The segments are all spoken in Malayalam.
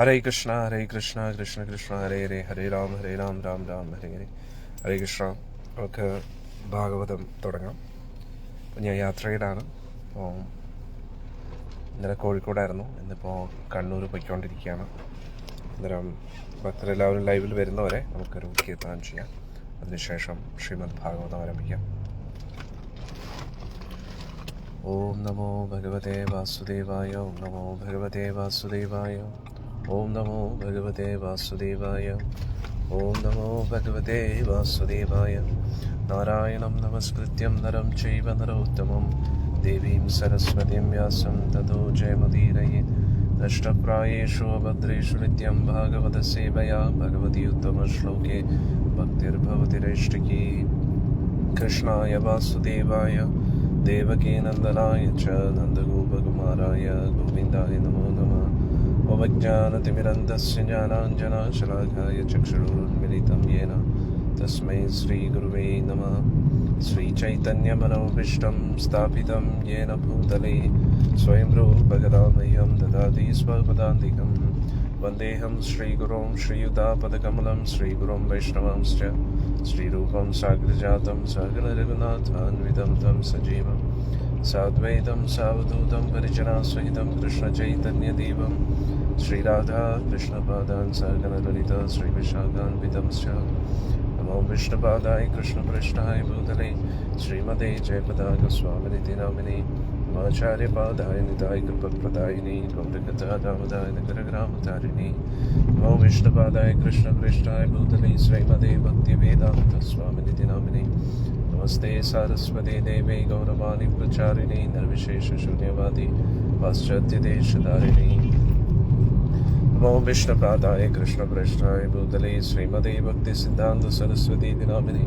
ഹരേ കൃഷ്ണ കൃഷ്ണ കൃഷ്ണ ഹരേ ഹരേ, ഹരേ രാം രാം രാം ഹരേ ഹരേ. ഹരേ കൃഷ്ണ. നമുക്ക് ഭാഗവതം തുടങ്ങാം. ഞാൻ യാത്രയിലാണ്. അപ്പോൾ ഇന്നലെ കോഴിക്കോടായിരുന്നു, ഇന്നിപ്പോൾ കണ്ണൂർ പൊയ്ക്കൊണ്ടിരിക്കുകയാണ്. അന്നേരം ഭക്തരെല്ലാവരും ലൈവിൽ വരുന്നവരെ നമുക്കൊരു കീർത്തനം ചെയ്യാം. അതിനുശേഷം ശ്രീമദ് ഭാഗവതം ആരംഭിക്കാം. ഓം നമോ ഭഗവതേ വാസുദേവായ, ഓം നമോ ഭഗവതേ വാസുദേവായ, ഓം നമോ ഭഗവതേ വാസുദേവായ, ഓം നമോ ഭഗവതേ വാസുദേവായ. നാരായണം നമസ്കൃത്യം നരം ചൈവ നരോത്തമം ദേവീം സരസ്വതീം വ്യാസം തതോ ജയമുദീരയേ. നഷ്ടപ്രായേഷു അഭദ്രേഷു നിത്യം ഭാഗവത സേവയാ ഭഗവതി ഉത്തമ ശ്ലോകേ ഭക്തിർഭവതി രൈഷ്ഠികേ. കൃഷ്ണായ വാസുദേവായ ദേവകീ നന്ദനായ ച നന്ദഗോപകുമാരായ ഗോവിന്ദായ നമോ നമഃ. ഉപജ്ഞാനതിമിരന്തസ്യ ജ്ഞാനാഞ്ജനശലാഘായ ചക്ഷുരുന്മിലിതം യേന തസ്മൈ ശ്രീഗുരുവേ നമഃ. ശ്രീചൈതന്യമനോഭീഷ്ടം സ്ഥാപിതം യേന ഭൂതലേ സ്വയം രൂപഗദാ മह्यं ദദാതി സ്വപദാന്തികം. വന്ദേഹം ശ്രീഗുരോം ശ്രീയുതാപദകമലം ശ്രീഗുരോം വൈഷ്ണവാംശ്ച ശ്രീരൂപം സാഗ്രജാതം സഹഗണരഘുനാഥാന്വിതം തം സജീവം സാദ്വൈതം സാവധൂതം പരിജനാസഹിതം കൃഷ്ണചൈതന്യദേവം ശ്രീരാധാ കൃഷ്ണപാദാൻ സഹഗണലളിത ശ്രീവിശാഖാന്വിതം സ്യ. നമോ വിഷ്ണുപാദായ കൃഷ്ണപൃഷ്ഠായ ഭൂതലേ ശ്രീമതേ ജയപതാകസ്വാമിനിതി നാമിനി ആചാര്യപാദായ നിതായ കൃപപ്രദായിനി ഗൗരകഥാദാമോദായ നഗരഗ്രാമതാരിണി. നമോ വിഷ്ണുപാദായ കൃഷ്ണപൃഷ്ഠായ ഭൂതലേ ശ്രീമതേ ഭക്തിവേദാന്ത സ്വാമിനിതി നാമിനി നമസ്തേ സാരസ്വതേ ദേവേ ഗൗരവാണി പ്രചാരിണി നിർവിശേഷ ശൂന്യവാദി പാശ്ചാത്യദേശധാരിണി. നമോ വിഷ്ണുപാദായ കൃഷ്ണപൃഷ്ഠായ ഭൂതലേ ശ്രീമതേ ഭക്തി സിദ്ധാന്ത സരസ്വതി നാമിനി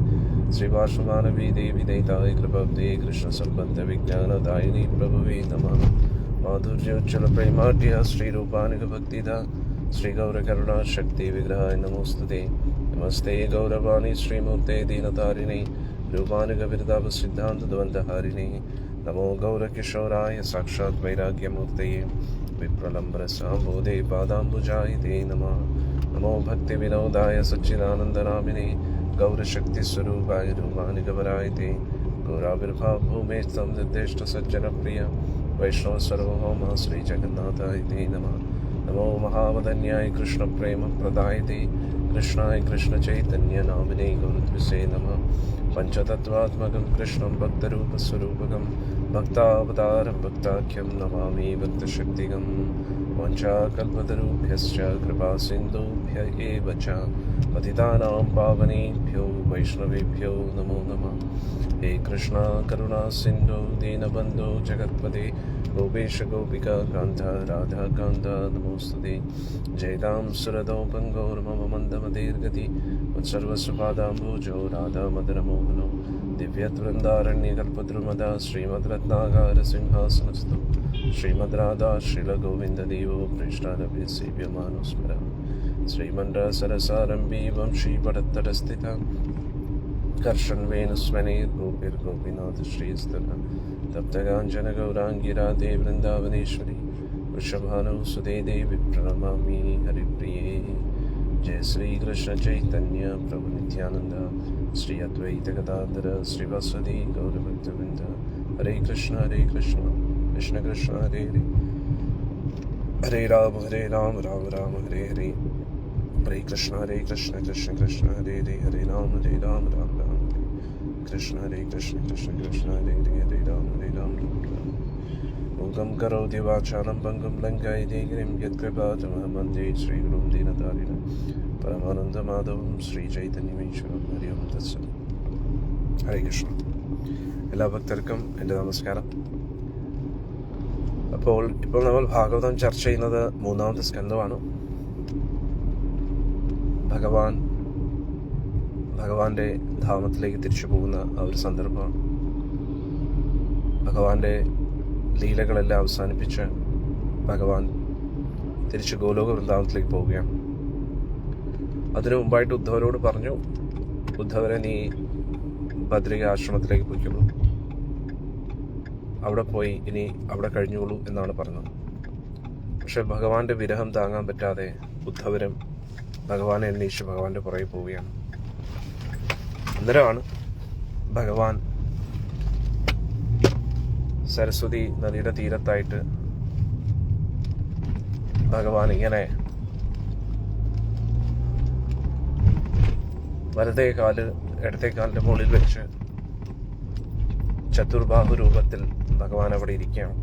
ശ്രീവാസുമാനവീ ദേവി ദൈതായ കൃപബ്ദേ കൃഷ്ണ സംബന്ധ വിജ്ഞാനദായിനി പ്രഭുവേ നമഃ. മാധുര്യോജ്വല പ്രേമാഢ്യ ശ്രീരൂപാനുഗ ഭക്തിദ ശ്രീ ഗൗരകരുണാ ശക്തി വിഗ്രഹായ നമോസ്തുതേ. നമസ്തേ ഗൗരവാണി ശ്രീമൂർത്തേ ദീനതാരിണി രൂപാനുഗ വിരതാപ സിദ്ധാന്ത ദ്വന്ദ്വഹാരിണി. നമോ ഗൗരകിശോരായ സാക്ഷാത് വൈരാഗ്യമൂർത്തയേ വിപ്രലംബരസാംബോധേ പാദാംബുജായ തേ നമഃ. നമോ ഭക്തി വിനോദായ സച്ചിദാനന്ദനാമിനേ ഗൗരശക്തിസ്വരൂപായ രൂപാനുഗവരായ തേ. ഗൗരാവിർഭാവ ഭൂമേ തം നിർദ്ദിഷ്ട സജ്ജനപ്രിയ വൈഷ്ണവ സർവഭൗമ ശ്രീ ജഗന്നാഥായ തേ നമഃ. നമോ മഹാവദന്യായ കൃഷ്ണപ്രേമപ്രദായ തേ കൃഷ്ണായ കൃഷ്ണചൈതന്യ നാമിനേ ഗൗരദ്വിഷേ നമഃ. പഞ്ചതത്വാത്മകം കൃഷ്ണം ഭക്തരൂപസ്വരൂപകം ഭക്താവതാരം ഭക്താഖ്യം നമാമി ഭക്തശക്തികം. വാഞ്ചാകൽപതരുഭ്യശ്ച കൃപാസിന്ധുഭ്യ ഏവ ച പതിതാനാം പാവനേഭ്യോ വൈഷ്ണവേഭ്യോ നമോ നമഃ. ഹേ കൃഷ്ണ കരുണാ സിന്ധു ദീനബന്ധോ ജഗത്പദേ ഗോപേശ ഗോപികാ കാന്ത രാധാകാന്ത നമോസ്തുതേ. ജയതാം സുരദോ പങ്കോർമമ മന്ദമതീർഗതി ഉത്സർവസുപാദാംബുജോ രാധാമദനമോഹനോ ദിവ്യദ്വൃന്ദാരണ്യകൽപദ്രുമദ ശ്രീമദ് രത്നാകാര സിംഹാസനസ്ഥോ ശ്രീമദ് രാധാ ശ്രീലഗോവിന്ദദേവോ പൃഷ്ഠാനഭി സേവ്യമാനോ സ്മര. ശ്രീമണ്ഡലസരസാരംഭീ വംശീപടത്തടസ്ഥിത കർഷൺവേണുസ്മനൈർ ഗോപിർഗോപിനാഥ ശ്രീസ്തന തപ്തകാഞ്ചന ഗൗരാംഗി രാധേ വൃന്ദാവനേശ്വരി വൃഷഭാനുസുതേ ദേവി പ്രണമാമി ഹരിപ്രിയേ. ജയ ശ്രീകൃഷ്ണ ചൈതന്യ പ്രഭു നിത്യാനന്ദ ശ്രീ അദ്വൈത ഗദാധര ശ്രീവാസദി ഗൗരഭക്തവൃന്ദ. ഹരേ കൃഷ്ണ കൃഷ്ണ കൃഷ്ണ ഹരേ ഹരേ, ഹരേ രാം രാം ഹരേ ഹരേ. ഹരേ കൃഷ്ണ കൃഷ്ണ കൃഷ്ണ ഹരേ ഹരേ, ഹരേ രാം രാം ഹരേ കൃഷ്ണ. ഹരേ കൃഷ്ണ കൃഷ്ണ ഹരേ ഹരേ, ഹരേ രാം രാം. മൂകം കരോതി വാചാലം പങ്കും ലങ്കായതേ ഗിരിം യത്കൃപാതമഹം വന്ദേ ശ്രീഗുരും ദീനതാരിണം പരമാനന്ദമാധവം ശ്രീ ചൈതന്യമീശ്വരം. ഹരി ഓം തത്സത്. ഹരേ കൃഷ്ണ. എല്ലാ ഭക്തർക്കും എൻ്റെ നമസ്കാരം. ഇപ്പോൾ നമ്മൾ ഭാഗവതം ചർച്ച ചെയ്യുന്നത് 3-ാമത്തെ സ്കന്ധമാണ്. ഭഗവാന്റെ ധാമത്തിലേക്ക് തിരിച്ചു പോകുന്ന ആ ഒരു സന്ദർഭമാണ്. ഭഗവാന്റെ ലീലകളെല്ലാം അവസാനിപ്പിച്ച് ഭഗവാൻ തിരിച്ച് ഗോലോക വൃന്ദാവനത്തിലേക്ക് പോവുകയാണ്. അതിനു മുമ്പായിട്ട് ഉദ്ധവരോട് പറഞ്ഞു, ഉദ്ധവരെ നീ ബദ്രിക ആശ്രമത്തിലേക്ക് പോയിക്കോളൂ, അവിടെ പോയി ഇനി അവിടെ കഴിഞ്ഞോളൂ എന്നാണ് പറഞ്ഞത്. പക്ഷെ ഭഗവാന്റെ വിരഹം താങ്ങാൻ പറ്റാതെ ഉദ്ധവരും ഭഗവാനെ അന്വേഷിച്ച് ഭഗവാന്റെ പുറകെ പോവുകയാണ്. അന്നേരമാണ് ഭഗവാൻ സരസ്വതി നദിയുടെ തീരത്തായിട്ട് ഭഗവാൻ ഇങ്ങനെ വലതേ കാല് ഇടത്തെ കാലിന്റെ മുകളിൽ വെച്ച് ചതുർബാഹു രൂപത്തിൽ ഭഗവാൻ അവിടെ ഇരിക്കുകയാണ്.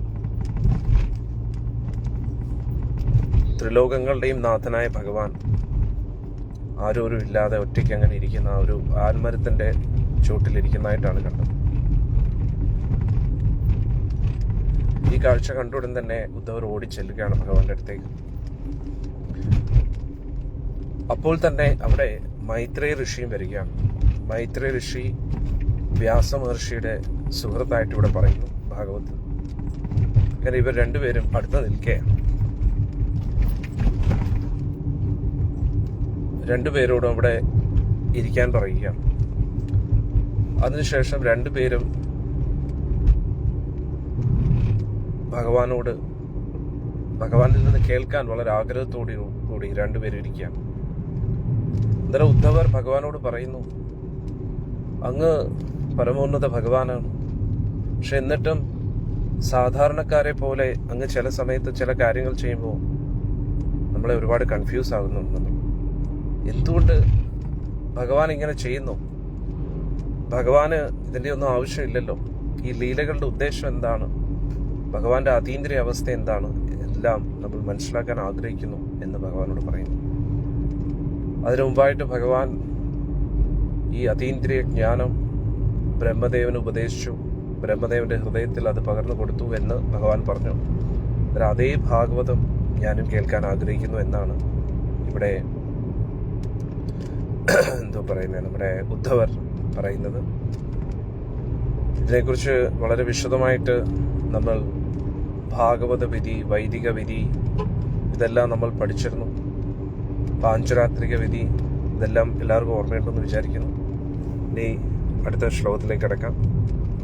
ത്രിലോകങ്ങളുടെയും നാഥനായ ഭഗവാൻ ആരോരും ഇല്ലാതെ ഒറ്റയ്ക്ക് അങ്ങനെ ഇരിക്കുന്ന ആ ഒരു ആൽമരത്തിന്റെ ചുവട്ടിലിരിക്കുന്നതായിട്ടാണ് കണ്ടത്. ഈ കാഴ്ച കണ്ടുടൻ തന്നെ ഉദ്ധവർ ഓടിച്ചെല്ലുകയാണ് ഭഗവാന്റെ അടുത്തേക്ക്. അപ്പോൾ തന്നെ അവിടെ മൈത്രേയ ഋഷിയും വരികയാണ്. മൈത്രേയ ഋഷി വ്യാസ മഹർഷിയുടെ സുഹൃത്തായിട്ട് ഇവിടെ പറയുന്നു ഭാഗവത്തിൽ. അങ്ങനെ ഇവർ രണ്ടുപേരും അടുത്ത് നിൽക്കുകയാണ്. രണ്ടുപേരോടും അവിടെ ഇരിക്കാൻ പറയുകയാണ്. അതിനുശേഷം രണ്ടുപേരും ഭഗവാനിൽ നിന്ന് കേൾക്കാൻ വളരെ ആഗ്രഹത്തോടു കൂടി രണ്ടുപേരും ഇരിക്കുകയാണ്. അന്നേരം ഉദ്ധവർ ഭഗവാനോട് പറയുന്നു, അങ്ങ് പരമോന്നത ഭഗവാനാണ്, പക്ഷെ എന്നിട്ടും സാധാരണക്കാരെ പോലെ അങ്ങ് ചില സമയത്ത് ചില കാര്യങ്ങൾ ചെയ്യുമ്പോൾ നമ്മളെ ഒരുപാട് കൺഫ്യൂസ് ആകുന്നു. എന്തുകൊണ്ട് ഭഗവാൻ ഇങ്ങനെ ചെയ്യുന്നു? ഭഗവാന് ഇതിന്റെ ഒന്നും ആവശ്യമില്ലല്ലോ. ഈ ലീലകളുടെ ഉദ്ദേശം എന്താണ്? ഭഗവാന്റെ അതീന്ദ്രിയ അവസ്ഥ എന്താണ്? എല്ലാം നമ്മൾ മനസ്സിലാക്കാൻ ആഗ്രഹിക്കുന്നു എന്ന് ഭഗവാനോട് പറയുന്നു. അതിനു മുമ്പായിട്ട് ഭഗവാൻ ഈ അതീന്ദ്രിയ ജ്ഞാനം ബ്രഹ്മദേവന് ഉപദേശിച്ചു. ബ്രഹ്മദേവന്റെ ഹൃദയത്തിൽ അത് പകർന്നു കൊടുത്തു എന്ന് ഭഗവാൻ പറഞ്ഞു. അതേ ഭാഗവതം ഞാനും കേൾക്കാൻ ആഗ്രഹിക്കുന്നു എന്നാണ് ഇവിടെ നമ്മുടെ ഉദ്ധവർ പറയുന്നത്. ഇതിനെക്കുറിച്ച് വളരെ വിശദമായിട്ട് നമ്മൾ ഭാഗവത വിധി, വൈദിക വിധി ഇതെല്ലാം നമ്മൾ പഠിച്ചിരുന്നു. പാഞ്ചരാത്രിക വിധി ഇതെല്ലാം എല്ലാവർക്കും ഓർമ്മയുണ്ടെന്ന് വിചാരിക്കുന്നു. ഇനി അടുത്ത ശ്ലോകത്തിലേക്ക് കിടക്കാം.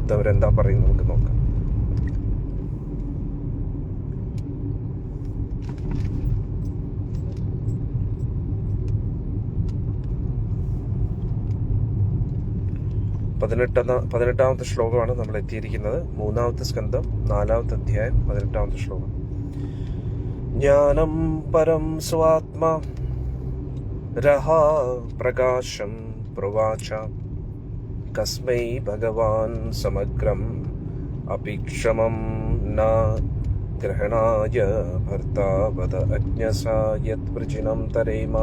ഉദ്ധവർ എന്താ പറയുന്നത് നമുക്ക് നോക്കാം. പതിനെട്ടാമത്തെ ശ്ലോകമാണ് നമ്മൾ എത്തിയിരിക്കുന്നത്. 3-ാമത്തെ സ്കന്ധം 4-ാമത്തെ അധ്യായം 18-ാമത്തെ ശ്ലോകം. ജ്ഞാനം പരം സ്വാത്മാ രഹാ പ്രകാശം പ്രവാച കസ്മൈ ഭഗവാൻ സമഗ്രം അപീക്ഷമം ന ഗ്രഹണായ ഭർത്താവത അജ്ഞസായത് വൃജിനം തരേമ.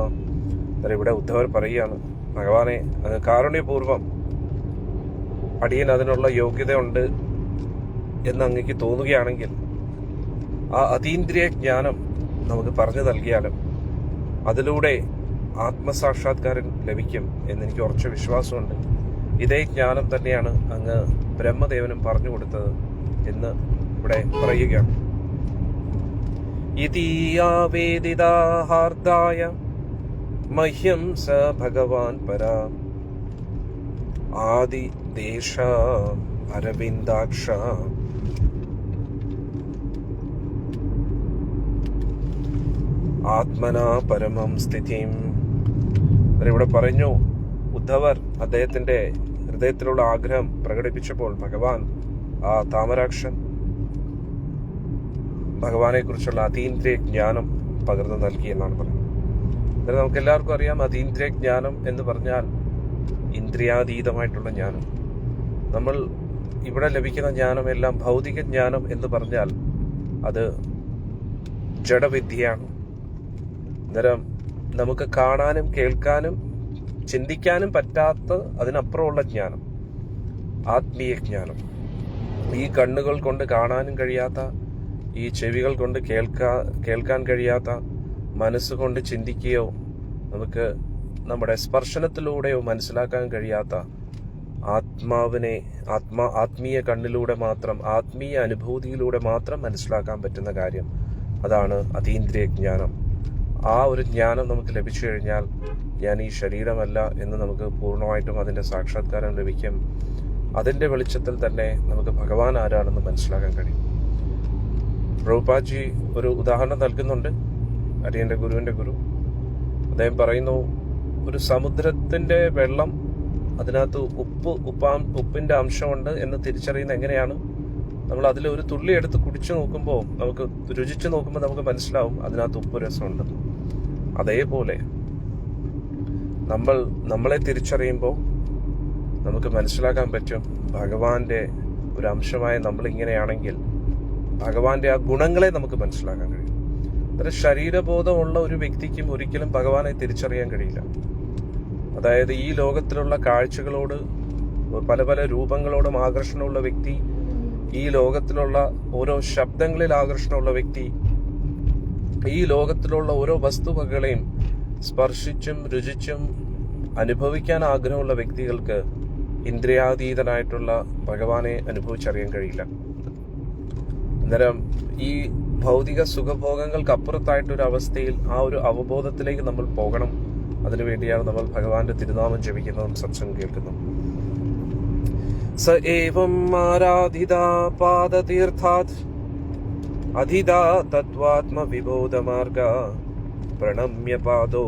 ഇവിടെ ഉദ്ധവർ പറയുകയാണ്, ഭഗവാനെ അങ്ങ് കാരുണ്യപൂർവം അടിയൻ അതിനുള്ള യോഗ്യതയുണ്ട് എന്ന് അങ്ങക്ക് തോന്നുകയാണെങ്കിൽ ആ അതീന്ദ്രിയ ജ്ഞാനം നമുക്ക് പറഞ്ഞു നൽകിയാലും അതിലൂടെ ആത്മസാക്ഷാത്കാരം ലഭിക്കും എന്നെനിക്ക് ഉറച്ച വിശ്വാസമുണ്ട്. ഇതേ ജ്ഞാനം തന്നെയാണ് അങ്ങ് ബ്രഹ്മദേവനും പറഞ്ഞു കൊടുത്തത് എന്ന് ഇവിടെ പറയുകയാണ്. ഇതീയാവേദിതാഹാർദായ മഹ്യം സ ഭഗവാൻ പരാ ആദി ദേശ അരവിന്ദാക്ഷ ആത്മനാ പരമം സ്ഥിതിം. ഇവിടെ പറഞ്ഞു, ഉദ്ധവർ അദ്ദേഹത്തിന്റെ ഹൃദയത്തിലുള്ള ആഗ്രഹം പ്രകടിപ്പിച്ചപ്പോൾ ഭഗവാൻ ആ താമരാക്ഷൻ ഭഗവാനെ കുറിച്ചുള്ള അതീന്ദ്രിയ ജ്ഞാനം പകർന്നു നൽകി എന്നാണ് പറയുന്നത്. അതായത് നമുക്ക് എല്ലാവർക്കും അറിയാം, അതീന്ദ്രിയ ജ്ഞാനം എന്ന് പറഞ്ഞാൽ ഇന്ദ്രിയാതീതമായിട്ടുള്ള ജ്ഞാനം. നമ്മൾ ഇവിടെ ലഭിക്കുന്ന ജ്ഞാനമെല്ലാം ഭൗതിക ജ്ഞാനം എന്ന് പറഞ്ഞാൽ അത് ജഡവിദ്യയാണ്. അന്നേരം നമുക്ക് കാണാനും കേൾക്കാനും ചിന്തിക്കാനും പറ്റാത്ത അതിനപ്പുറമുള്ള ജ്ഞാനം ആത്മീയ ജ്ഞാനം. ഈ കണ്ണുകൾ കൊണ്ട് കാണാനും കഴിയാത്ത, ഈ ചെവികൾ കൊണ്ട് കേൾക്കാൻ കഴിയാത്ത, മനസ്സുകൊണ്ട് ചിന്തിക്കുകയോ നമുക്ക് നമ്മുടെ സ്പർശനത്തിലൂടെയോ മനസ്സിലാക്കാൻ കഴിയാത്ത ആത്മീയ കണ്ണിലൂടെ മാത്രം, ആത്മീയ അനുഭൂതിയിലൂടെ മാത്രം മനസ്സിലാക്കാൻ പറ്റുന്ന കാര്യം അതാണ് അതീന്ദ്രിയ ജ്ഞാനം. ആ ഒരു ജ്ഞാനം നമുക്ക് ലഭിച്ചു കഴിഞ്ഞാൽ ഞാൻ ഈ ശരീരമല്ല എന്ന് നമുക്ക് പൂർണ്ണമായിട്ടും അതിന്റെ സാക്ഷാത്കാരം ലഭിക്കും. അതിന്റെ വെളിച്ചത്തിൽ തന്നെ നമുക്ക് ഭഗവാൻ ആരാണെന്ന് മനസ്സിലാക്കാൻ കഴിയും. പ്രഭുപാദ് ഒരു ഉദാഹരണം നൽകുന്നുണ്ട്. അടിയന്റെ ഗുരുവിന്റെ ഗുരു അദ്ദേഹം പറയുന്നു, ഒരു സമുദ്രത്തിന്റെ വെള്ളം, അതിനകത്ത് ഉപ്പിന്റെ അംശമുണ്ട് എന്ന് തിരിച്ചറിയുന്ന എങ്ങനെയാണ്? നമ്മൾ അതിൽ ഒരു തുള്ളി എടുത്ത് കുടിച്ചു നോക്കുമ്പോൾ, നമുക്ക് രുചിച്ചു നോക്കുമ്പോൾ നമുക്ക് മനസ്സിലാവും അതിനകത്ത് ഉപ്പ് രസമുണ്ട്. അതേപോലെ നമ്മളെ തിരിച്ചറിയുമ്പോൾ നമുക്ക് മനസ്സിലാക്കാൻ പറ്റും ഭഗവാന്റെ ഒരു അംശമായ നമ്മൾ ഇങ്ങനെയാണെങ്കിൽ ഭഗവാന്റെ ആ ഗുണങ്ങളെ നമുക്ക് മനസ്സിലാക്കാൻ കഴിയും. അതൊരു ശരീരബോധമുള്ള ഒരു വ്യക്തിക്കും ഒരിക്കലും ഭഗവാനെ തിരിച്ചറിയാൻ കഴിയില്ല. അതായത് ഈ ലോകത്തിലുള്ള കാഴ്ചകളോട്, പല പല രൂപങ്ങളോടും ആകർഷണമുള്ള വ്യക്തി, ഈ ലോകത്തിലുള്ള ഓരോ ശബ്ദങ്ങളിൽ ആകർഷണമുള്ള വ്യക്തി, ഈ ലോകത്തിലുള്ള ഓരോ വസ്തുവകകളെയും സ്പർശിച്ചും രുചിച്ചും അനുഭവിക്കാൻ ആഗ്രഹമുള്ള വ്യക്തികൾക്ക് ഇന്ദ്രിയാതീതനായിട്ടുള്ള ഭഗവാനെ അനുഭവിച്ചറിയാൻ കഴിയില്ല. അന്നേരം ഈ ഭൗതിക സുഖഭോഗങ്ങൾക്ക് അപ്പുറത്തായിട്ടൊരു അവസ്ഥയിൽ ആ ഒരു അവബോധത്തിലേക്ക് നമ്മൾ പോകണം. അതിനുവേണ്ടിയാണ് നമ്മൾ ഭഗവാന്റെ തിരുനാമം ജപിക്കുന്നതും സത്സംഗം കേൾക്കുന്നതും. സ ഏവം ആരാധിതാ പാദതീർത്ഥാത് അധിതാ തത്വാത്മവിബോധമാർഗ പ്രണമ്യ പാദോ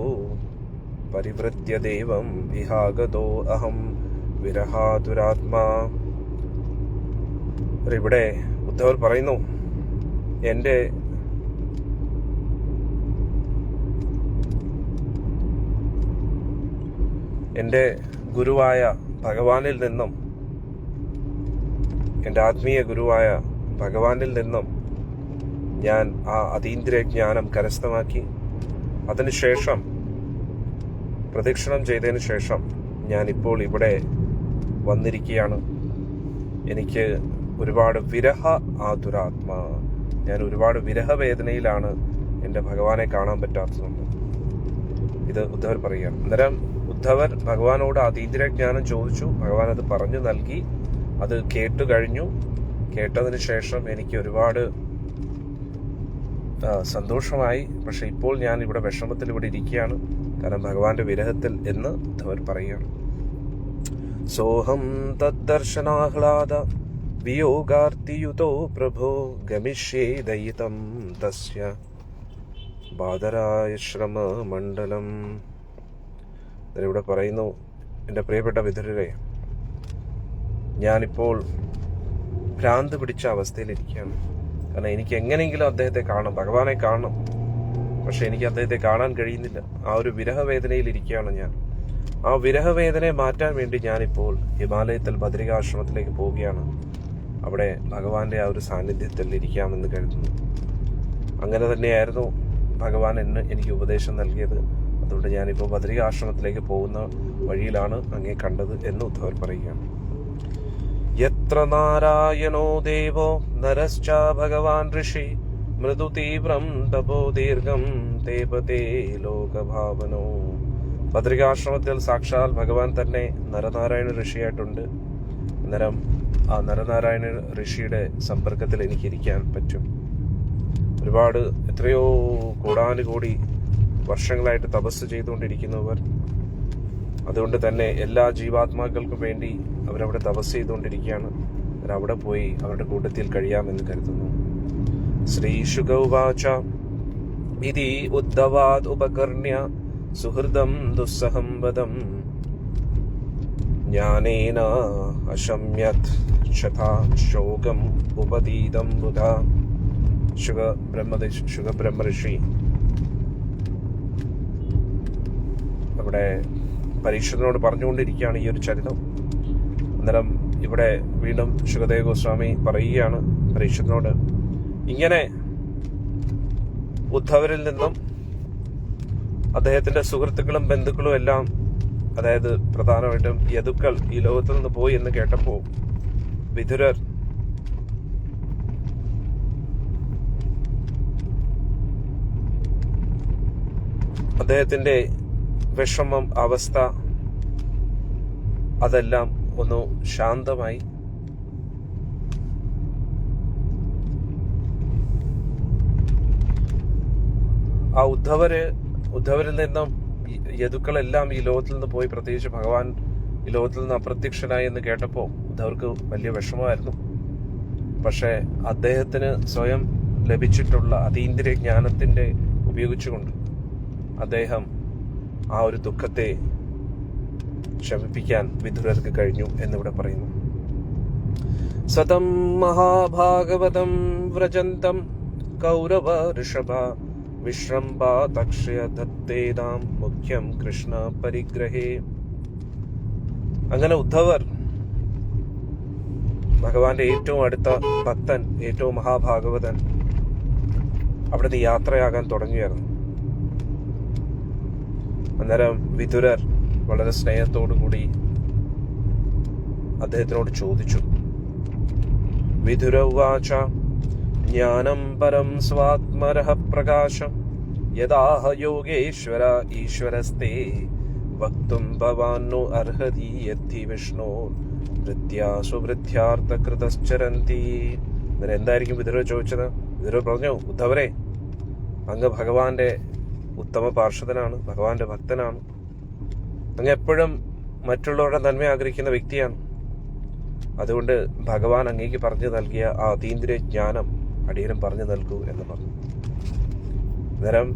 പരിവൃത്യ ദേവം വിഹാഗതോ അഹം വിരഹാതുരാത്മാ. ഇവിടെ ഉദ്ധവർ പറയുന്നു, എൻ്റെ ഗുരുവായ ഭഗവാനിൽ നിന്നും, എൻ്റെ ആത്മീയ ഗുരുവായ ഭഗവാനിൽ നിന്നും ഞാൻ ആ അതീന്ദ്രിയ ജ്ഞാനം കരസ്ഥമാക്കി. അതിനുശേഷം പ്രദക്ഷിണം ചെയ്തതിനു ശേഷം ഞാൻ ഇപ്പോൾ ഇവിടെ വന്നിരിക്കുകയാണ്. എനിക്ക് ഒരുപാട് വിരഹ ആതുരാത്മാ, ഞാൻ ഒരുപാട് വിരഹവേദനയിലാണ്. എൻ്റെ ഭഗവാനെ കാണാൻ പറ്റാത്തതുകൊണ്ട്. ഇത് ഉദ്ധവർ പറയുകയാണ്. അന്നേരം ഉദ്ധവർ ഭഗവാനോട് അതീന്ദ്രിയ ജ്ഞാനം ചോദിച്ചു. ഭഗവാൻ അത് പറഞ്ഞു നൽകി. അത് കേട്ടു കഴിഞ്ഞു. കേട്ടതിന് ശേഷം എനിക്ക് ഒരുപാട് സന്തോഷമായി. പക്ഷെ ഇപ്പോൾ ഞാൻ ഇവിടെ വിഷമത്തിൽ ഇവിടെ ഇരിക്കുകയാണ്, കാരണം ഭഗവാന്റെ വിരഹത്തിൽ എന്ന് ഉദ്ധവർ പറയുകയാണ്. സോഹം തദ്ദർശനാഹ്ലാദ വിയോഗാർത്തിയുതോ പ്രഭോ ഗമിഷ്യേ ദയിതം തസ്യ ബാദരാശ്രമ മണ്ഡലം. ഇവിടെ പറയുന്നു, എൻ്റെ പ്രിയപ്പെട്ട വിതുരരെ, ഞാനിപ്പോൾ ഭ്രാന്ത് പിടിച്ച അവസ്ഥയിലിരിക്കുകയാണ്. കാരണം എനിക്ക് എങ്ങനെയെങ്കിലും അദ്ദേഹത്തെ കാണണം, ഭഗവാനെ കാണണം. പക്ഷെ എനിക്ക് അദ്ദേഹത്തെ കാണാൻ കഴിയുന്നില്ല. ആ ഒരു വിരഹവേദനയിൽ ഇരിക്കുകയാണ് ഞാൻ. ആ വിരഹവേദനയെ മാറ്റാൻ വേണ്ടി ഞാനിപ്പോൾ ഹിമാലയത്തിൽ ബദരികാശ്രമത്തിലേക്ക് പോവുകയാണ്. അവിടെ ഭഗവാന്റെ ആ ഒരു സാന്നിധ്യത്തിൽ ഇരിക്കാമെന്ന് കരുതുന്നു. അങ്ങനെ തന്നെയായിരുന്നു ഭഗവാൻ എനിക്ക് ഉപദേശം നൽകിയത്. അതുകൊണ്ട് ഞാനിപ്പോൾ ബദരികാശ്രമത്തിലേക്ക് പോകുന്ന വഴിയിലാണ് അങ്ങേ കണ്ടത് എന്ന് ഉദ്ധവർ പറയുകയാണ്. യത്ര നാരായണോ ദേവോ നരശ്ച ഭഗവാൻ ഋഷി മൃദു തീവ്രം തപോ ദീർഘം തേപതേ ലോകഭാവനോ. ബദരികാശ്രമത്തിൽ സാക്ഷാൽ ഭഗവാൻ തന്നെ നരനാരായണ ഋഷിയായിട്ടുണ്ട്. അന്നേരം ആ നരനാരായണ ഋഷിയുടെ സമ്പർക്കത്തിൽ എനിക്കിരിക്കാൻ പറ്റും. ഒരുപാട് എത്രയോ കോടാനുകോടി വർഷങ്ങളായിട്ട് തപസ് ചെയ്തുകൊണ്ടിരിക്കുന്നവർ, അതുകൊണ്ട് തന്നെ എല്ലാ ജീവാത്മാക്കൾക്കും വേണ്ടി അവരവിടെ തപസ് ചെയ്തുകൊണ്ടിരിക്കുകയാണ്. അവിടെ പോയി അവരുടെ കൂട്ടത്തിൽ കഴിയാമെന്ന് കരുതുന്നു. ശ്രീ ശുക ഉവാച ഇതി ഉദ്ധവാദ് ഉപകർണ്യ സുഹൃദം ദുസ്സഹം വദം ജ്ഞാനേന അശമ്യത് ശതാ ശോകം ഉപതീതം ബുധ. ശുഗബ്രഹ്മഋഷി അവിടെ പരീക്ഷത്തിനോട് പറഞ്ഞുകൊണ്ടിരിക്കുകയാണ് ഈ ഒരു ചരിതം. അന്നേരം ഇവിടെ വീണ്ടും ശുകദേവ ഗോസ്വാമി പറയുകയാണ് പരീക്ഷത്തിനോട്, ഇങ്ങനെ ഉദ്ധവരിൽ നിന്നും അദ്ദേഹത്തിന്റെ സുഹൃത്തുക്കളും ബന്ധുക്കളും എല്ലാം, അതായത് പ്രധാനമായിട്ടും യദുക്കൾ ഈ ലോകത്തിൽ നിന്ന് പോയി എന്ന് കേട്ടപ്പോൾ വിതുരർ അദ്ദേഹത്തിന്റെ വിഷമം, അവസ്ഥ അതെല്ലാം ഒന്ന് ശാന്തമായി. ആ ഉദ്ധവരിൽ നിന്നും യദുക്കളെല്ലാം ഈ ലോകത്തിൽ നിന്ന് പോയി, പ്രത്യേകിച്ച് ഭഗവാൻ ഈ ലോകത്തിൽ നിന്ന് അപ്രത്യക്ഷനായി എന്ന് കേട്ടപ്പോൾ ഉദ്ധവർക്ക് വലിയ വിഷമമായിരുന്നു. പക്ഷെ അദ്ദേഹത്തിന് സ്വയം ലഭിച്ചിട്ടുള്ള അതീന്ദ്രിയ ജ്ഞാനത്തിൻ്റെ ഉപയോഗിച്ചുകൊണ്ട് അദ്ദേഹം ആ ഒരു ദുഃഖത്തെ ശമിപ്പിക്കാൻ വിദുരർക്ക് കഴിഞ്ഞു എന്നിവിടെ പറയുന്നു. സതം മഹാഭാഗവതം വ്രജന്തം കൗരവ ഋഷഭ വിശ്രംഭ തക്ഷയ ദത്തേതാം മുഖ്യം കൃഷ്ണ പരിഗ്രഹേ. അങ്ങനെ ഉദ്ധവർ ഭഗവാന്റെ ഏറ്റവും അടുത്ത ഭക്തൻ, ഏറ്റവും മഹാഭാഗവതൻ അവിടുന്ന് യാത്രയാകാൻ തുടങ്ങിയായിരുന്നു. അന്നേരം വിദുരർ വളരെ സ്നേഹത്തോടു കൂടി അദ്ദേഹത്തിനോട് ചോദിച്ചു. വിദുര ഉവാച ജ്ഞാനം പരം സ്വാത്മരഃ പ്രകാശം യദാഹ യോഗേശ്വര ഈശ്വരസ്തേ വക്തും ഭവാന്നു അർഹതി യദ്ധി വിഷ്ണോ വൃത്യാസുവൃത്യാർത്ഥകൃതശ്ചരന്തി. അന്നേരം എന്തായിരിക്കും വിദുര ചോദിച്ചത്? വിദുര പറഞ്ഞു, ഉദ്ധവരെ, അങ്ങ് ഭഗവാന്റെ ഉത്തമ പാർഷദനാണ്, ഭഗവാന്റെ ഭക്തനാണ്, അങ്ങ് എപ്പോഴും മറ്റുള്ളവരുടെ നന്മ ആഗ്രഹിക്കുന്ന വ്യക്തിയാണ്. അതുകൊണ്ട് ഭഗവാൻ അങ്ങേക്ക് പറഞ്ഞു നൽകിയ ആ അതീന്ദ്രിയ ജ്ഞാനം അടിയനും പറഞ്ഞു നൽകൂ എന്ന് പറഞ്ഞു. അന്നേരം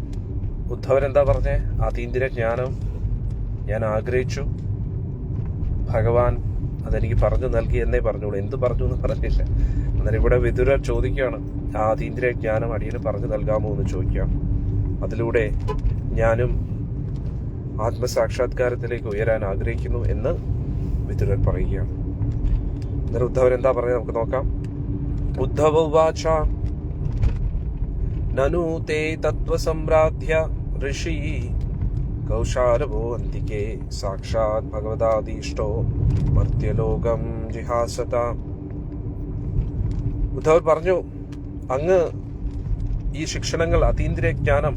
ഉദ്ധവരെന്താ പറഞ്ഞേ? അതീന്ദ്രിയ ജ്ഞാനം ഞാൻ ആഗ്രഹിച്ചു, ഭഗവാൻ അതെനിക്ക് പറഞ്ഞു നൽകി എന്നേ പറഞ്ഞോളൂ, എന്ത് പറഞ്ഞു എന്ന് പറഞ്ഞില്ല. അന്നേരം ഇവിടെ വിദുരർ ചോദിക്കുകയാണ്, ആ അതീന്ദ്രിയ ജ്ഞാനം അടിയന് പറഞ്ഞു നൽകാമോ എന്ന് ചോദിക്കുകയാണ്. അതിലൂടെ ഞാനും ആത്മസാക്ഷാത്കാരത്തിലേക്ക് ഉയരാൻ ആഗ്രഹിക്കുന്നു എന്ന് വിദുരർ പറയുകയാണ്. അന്നേരം ഉദ്ധവൻ എന്താ പറഞ്ഞത് നമുക്ക് നോക്കാം. ഉദ്ധവ ഉവാച നനു തേ തത്വസമ്രാധ്യ ഋഷി കൗശാരവോ അന്തികേ സാക്ഷാത് ഭഗവതാദീഷ്ടോ മർത്യലോകം ജിഹാസത. ഉദ്ധവർ പറഞ്ഞു, അങ്ങ് ഈ ശിക്ഷണങ്ങൾ, അതീന്ദ്രിയ ജ്ഞാനം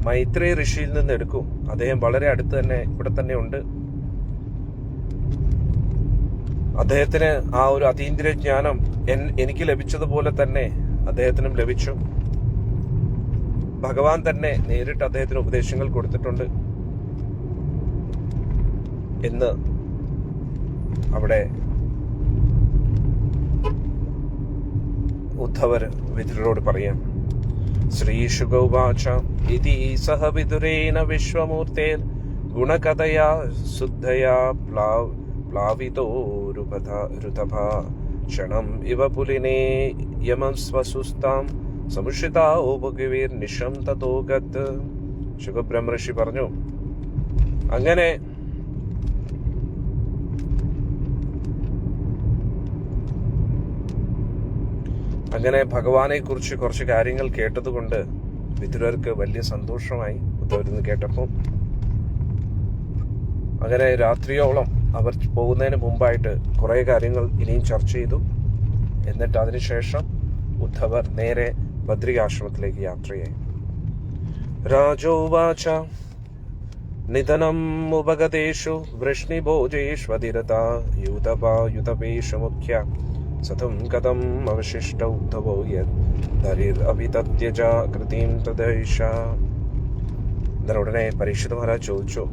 മൈത്രേയ ഋഷിയിൽ നിന്ന് എടുക്കും. അദ്ദേഹം വളരെ അടുത്ത് തന്നെ ഇവിടെ തന്നെ ഉണ്ട്. അദ്ദേഹത്തിന് ആ ഒരു അതീന്ദ്രിയ ജ്ഞാനം എനിക്ക് ലഭിച്ചതുപോലെ തന്നെ അദ്ദേഹത്തിനും ലഭിച്ചു. ഭഗവാൻ തന്നെ നേരിട്ട് അദ്ദേഹത്തിന് ഉപദേശങ്ങൾ കൊടുത്തിട്ടുണ്ട് എന്ന് അവിടെ ഉദ്ധവർ വിദുരരോട് പറയാം. ശ്രീശുഗൗവാച ഇതി സഹ വിദുരേണ വിശ്വമൂർത്തേർ ഗുണകഥയാ ശുദ്ധയാ പ്ലാവിതോ രുതഭ ക്ഷണം ഇവ പുലിനേ യമം സ്വസുസ്താം സമുഷിതാഓ ഭഗവീർ നിശം തതോ ഗത്. ശുഗബ്രഹ്മർഷി പറഞ്ഞു, അങ്ങനെ ഭഗവാനെ കുറിച്ച് കുറച്ച് കാര്യങ്ങൾ കേട്ടതുകൊണ്ട് വിദുരർക്ക് വലിയ സന്തോഷമായി ഉദ്ധവരിന്ന് കേട്ടപ്പോൾ. അങ്ങനെ രാത്രിയോളം അവർ പോകുന്നതിന് മുമ്പായിട്ട് കുറെ കാര്യങ്ങൾ ഇനിയും ചർച്ച ചെയ്തു. എന്നിട്ട് അതിനുശേഷം ഉദ്ധവർ നേരെ ബദ്രികാശ്രമത്തിലേക്ക് യാത്രയായി. രാജോവാച നിധനം ഉപഗതേഷു വൃഷ്ണിഭോജേഷ്വതിരത യൂതപേഷു മുഖ്യ സതം കഥം അവശിഷ്ട ഉദ്ധവോ യരിരഭിതത്യജ കൃതിം തദൈഷ. ഉടനെ പരീക്ഷിത് മഹാരാജ് ചോദിച്ചു,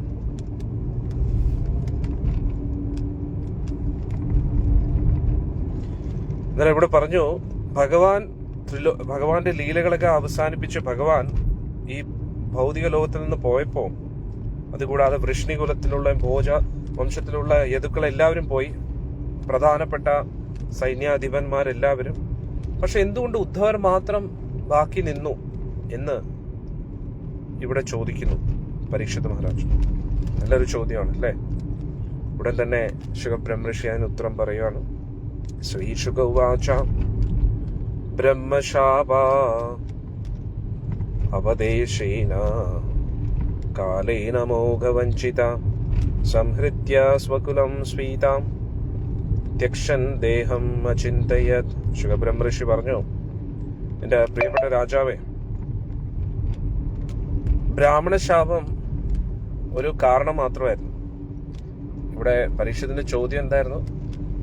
അന്നേരം ഇവിടെ പറഞ്ഞു, ഭഗവാന്റെ ലീലകളൊക്കെ അവസാനിപ്പിച്ച് ഭഗവാൻ ഈ ഭൗതിക ലോകത്തിൽ നിന്ന് പോയപ്പോ, അതുകൂടാതെ വൃഷ്ണികുലത്തിലുള്ള ഭോജ വംശത്തിലുള്ള യദുക്കളെല്ലാവരും പോയി, പ്രധാനപ്പെട്ട സൈന്യാധിപന്മാരെല്ലാവരും. പക്ഷെ എന്തുകൊണ്ട് ഉദ്ധവർ മാത്രം ബാക്കി നിന്നു എന്ന് ഇവിടെ ചോദിക്കുന്നു പരീക്ഷിത് മഹാരാജ്. നല്ലൊരു ചോദ്യമാണ് അല്ലേ? ഉടൻ തന്നെ ശുഗബ്രഹ്മർഷി അതിന് ഉത്തരം പറയുകയാണ്. ശ്രീശുക ഉവാച ബ്രഹ്മശാപ അവദേശേന കാലേന മോഘവഞ്ചിത സംഹൃത്യ സ്വകുലം സ്വീതാം ത്യക്ഷൻ ദേഹം അചിന്തയത്. ശുഗബ്രഹ്മർഷി പറഞ്ഞു, എന്റെ പ്രിയപ്പെട്ട രാജാവേ, ബ്രാഹ്മണശാപം ഒരു കാരണം മാത്രമായിരുന്നു. ഇവിടെ പരീക്ഷത്തിന്റെ ചോദ്യം എന്തായിരുന്നു?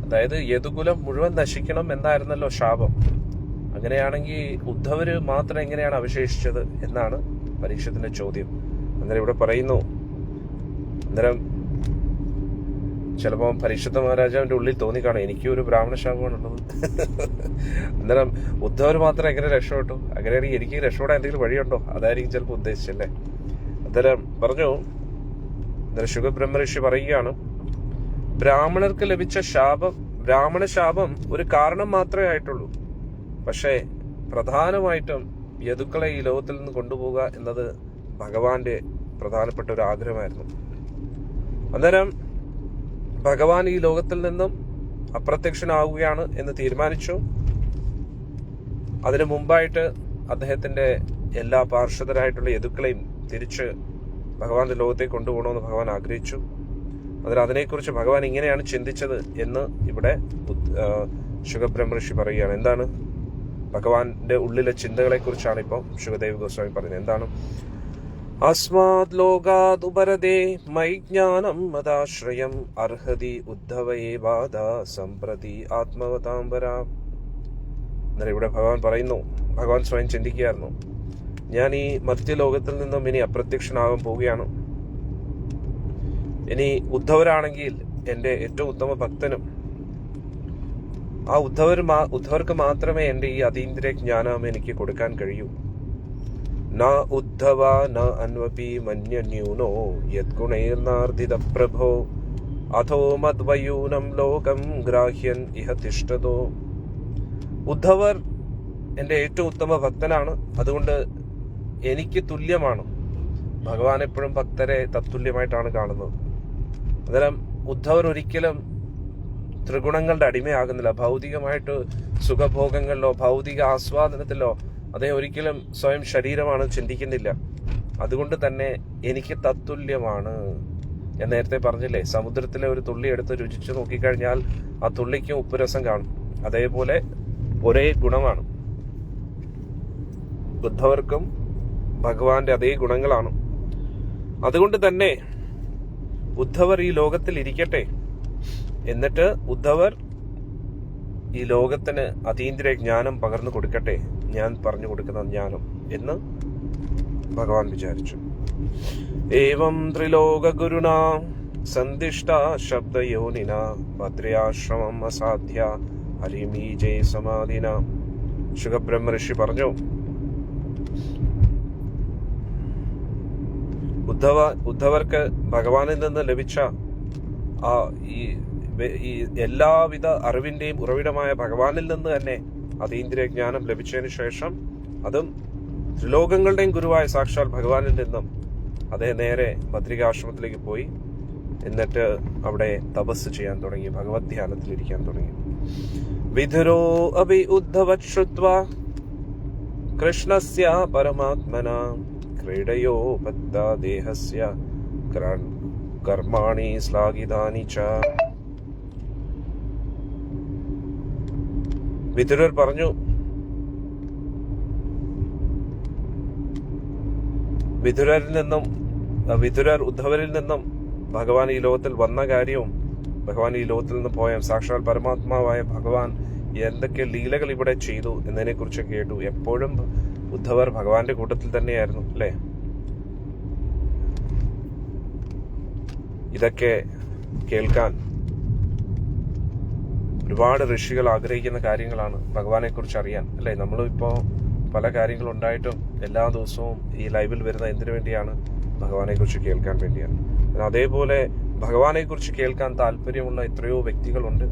അതായത് യദുകുലം മുഴുവൻ നശിക്കണം എന്നായിരുന്നല്ലോ ശാപം. അങ്ങനെയാണെങ്കിൽ ഉദ്ധവര് മാത്രം എങ്ങനെയാണ് അവശേഷിച്ചത് എന്നാണ് പരീക്ഷത്തിന്റെ ചോദ്യം. അന്നേരം ഇവിടെ പറയുന്നു, അന്നേരം ചിലപ്പോൾ പരിശുദ്ധ മഹാരാജാവിന്റെ ഉള്ളിൽ തോന്നിക്കാണും എനിക്ക് ഒരു ബ്രാഹ്മണ ശാപമാണുള്ളത്. അന്നേരം ഉദ്ധവർ മാത്രം എങ്ങനെ രക്ഷപ്പെട്ടു? അങ്ങനെയാണെങ്കിൽ എനിക്ക് രക്ഷപ്പെടാൻ എന്തെങ്കിലും വഴിയുണ്ടോ? അതായിരിക്കും ചിലപ്പോൾ ഉദ്ദേശിച്ചല്ലേ. അന്നേരം പറഞ്ഞു, ശുഗബ്രഹ്മ ഋഷി പറയുകയാണ്, ബ്രാഹ്മണർക്ക് ലഭിച്ച ബ്രാഹ്മണ ശാപം ഒരു കാരണം മാത്രമേ ആയിട്ടുള്ളൂ. പക്ഷേ പ്രധാനമായിട്ടും യദുക്കളെ ഈ ലോകത്തിൽ നിന്ന് കൊണ്ടുപോകുക എന്നത് ഭഗവാന്റെ പ്രധാനപ്പെട്ട ഒരു ആഗ്രഹമായിരുന്നു. അന്നേരം ഭഗവാൻ ഈ ലോകത്തിൽ നിന്നും അപ്രത്യക്ഷനാവുകയാണ് എന്ന് തീരുമാനിച്ചു. അതിനു മുമ്പായിട്ട് അദ്ദേഹത്തിന്റെ എല്ലാ പാർഷദരായിട്ടുള്ള യദുക്കളെയും തിരിച്ച് ഭഗവാന്റെ ലോകത്തേക്ക് കൊണ്ടുപോകണമെന്ന് ഭഗവാൻ ആഗ്രഹിച്ചു. അതിനെക്കുറിച്ച് ഭഗവാൻ ഇങ്ങനെയാണ് ചിന്തിച്ചത് എന്ന് ഇവിടെ ശുഗബ്രഹ്മ ഋഷി പറയുകയാണ്. എന്താണ് ഭഗവാന്റെ ഉള്ളിലെ ചിന്തകളെ കുറിച്ചാണ് ഇപ്പം ശുഗദേവ് ഗോസ്വാമി പറയുന്നത്. എന്താണ്? അസ്മാത് ലോകാത് ഉപരദേ മയി ജ്ഞാനം മദാശ്രയം അർഹതി ഉദ്ധവയേ ബാധ സംപ്രതി ആത്മവതാംബര. അന്നേരം ഇവിടെ ഭഗവാൻ പറയുന്നു, ഭഗവാൻ സ്വയം ചിന്തിക്കുകയായിരുന്നു, ഞാൻ ഈ മർത്യലോകത്തിൽ നിന്നും ഇനി അപ്രത്യക്ഷനാകാൻ പോവുകയാണ്. ഇനി ഉദ്ധവരാണെങ്കിൽ എന്റെ ഏറ്റവും ഉത്തമ ഭക്തനും, ആ ഉദ്ധവർക്ക് മാത്രമേ എന്റെ ഈ അതീന്ദ്രിയ ജ്ഞാനം എനിക്ക് കൊടുക്കാൻ കഴിയൂ. ന ഉദ്ധവ ന അന്വപി മന്യന്യൂനോ യദ്ഗുണൈർനാർദിത പ്രഭോ അഥോ മദ്വയൂനം ലോകം ഗ്രാഹ്യൻ ഇഹ തിഷ്ഠതോ. ഉദ്ധവർ എന്റെ ഏറ്റവും ഉത്തമ ഭക്തനാണ്, അതുകൊണ്ട് എനിക്ക് തുല്യമാണ്. ഭഗവാൻ എപ്പോഴും ഭക്തരെ തത്തുല്യമായിട്ടാണ് കാണുന്നത്. അന്നേരം ഉദ്ധവർ ഒരിക്കലും ത്രിഗുണങ്ങളുടെ അടിമയാകുന്നില്ല. ഭൗതികമായിട്ട് സുഖഭോഗങ്ങളിലോ ഭൗതിക ആസ്വാദനത്തിലോ അദ്ദേഹം ഒരിക്കലും സ്വയം ശരീരമാണ് ചിന്തിക്കുന്നില്ല. അതുകൊണ്ട് തന്നെ എനിക്ക് തത്തുല്യമാണ്. ഞാൻ നേരത്തെ പറഞ്ഞില്ലേ, സമുദ്രത്തിലെ ഒരു തുള്ളി എടുത്ത് രുചിച്ചു നോക്കിക്കഴിഞ്ഞാൽ ആ തുള്ളിക്കും ഉപ്പുരസം കാണും. അതേപോലെ ഒരേ ഗുണമാണ്. ഉദ്ധവർക്കും ഭഗവാന്റെ അതേ ഗുണങ്ങളാണ്. അതുകൊണ്ട് തന്നെ ഉദ്ധവർ ഈ ലോകത്തിൽ ഇരിക്കട്ടെ, എന്നിട്ട് ഉദ്ധവർ ഈ ലോകത്തിന് അതീന്ദ്രിയ ജ്ഞാനം പകർന്നു കൊടുക്കട്ടെ, ഞാൻ പറഞ്ഞു കൊടുക്കുന്ന ജ്ഞാനം എന്ന് ഭഗവാൻ വിചാരിച്ചു. ഏവം ത്രിലോക ഗുരുണ സന്ദിഷ്ട ശബ്ദയോനിന ഭദ്രയാശ്രമം അസാധ്യ ഹരിമീജേ സമാധിന. ശുഗബ്രഹ്മ ഋഷി പറഞ്ഞു, ഉദ്ധവർക്ക് ഭഗവാനിൽ നിന്ന് ലഭിച്ച ഈ എല്ലാവിധ അറിവിന്റെയും ഉറവിടമായ ഭഗവാനിൽ നിന്ന് തന്നെ അതീന്ദ്രിയ ജ്ഞാനം ലഭിച്ചതിന് ശേഷം, അതും ത്രിലോകങ്ങളുടെയും ഗുരുവായ സാക്ഷാൽ ഭഗവാനിൽ നിന്നും അദ്ദേഹം നേരെ ബദ്രികാശ്രമത്തിലേക്ക് പോയി. എന്നിട്ട് അവിടെ തപസ് ചെയ്യാൻ തുടങ്ങി, ഭഗവത് ധ്യാനത്തിലിരിക്കാൻ തുടങ്ങി. വിധുരോ അഭി ഉദ്ധവത് ശ്രുത്വാ കൃഷ്ണസ്യ പരമാത്മന ക്രീഡയോ ബദ്ധ ദേഹസ്യ കർമാണി ശ്ലാഘിതാനി ച. വിതുരർ പറഞ്ഞു, വിതുരർ ഉദ്ധവരിൽ നിന്നും ഭഗവാൻ ഈ ലോകത്തിൽ വന്ന കാര്യവും ഭഗവാൻ ഈ ലോകത്തിൽ നിന്ന് പോയ സാക്ഷാൽ പരമാത്മാവായ ഭഗവാൻ എന്തൊക്കെ ലീലകൾ ഇവിടെ ചെയ്തു എന്നതിനെ കുറിച്ച് കേട്ടു. എപ്പോഴും ഉദ്ധവർ ഭഗവാന്റെ കൂട്ടത്തിൽ തന്നെയായിരുന്നു, അല്ലേ? ഇതൊക്കെ കേൾക്കാൻ ഒരുപാട് ഋഷികൾ ആഗ്രഹിക്കുന്ന കാര്യങ്ങളാണ്, ഭഗവാനെ കുറിച്ച് അറിയാൻ, അല്ലേ? നമ്മളിപ്പോ പല കാര്യങ്ങളുണ്ടായിട്ടും എല്ലാ ദിവസവും ഈ ലൈവിൽ വരുന്ന എന്തിനു വേണ്ടിയാണ്? ഭഗവാനെ കുറിച്ച് കേൾക്കാൻ വേണ്ടിയാണ്. അതേപോലെ ഭഗവാനെ കുറിച്ച് കേൾക്കാൻ താല്പര്യമുള്ള എത്രയോ വ്യക്തികളുണ്ട്.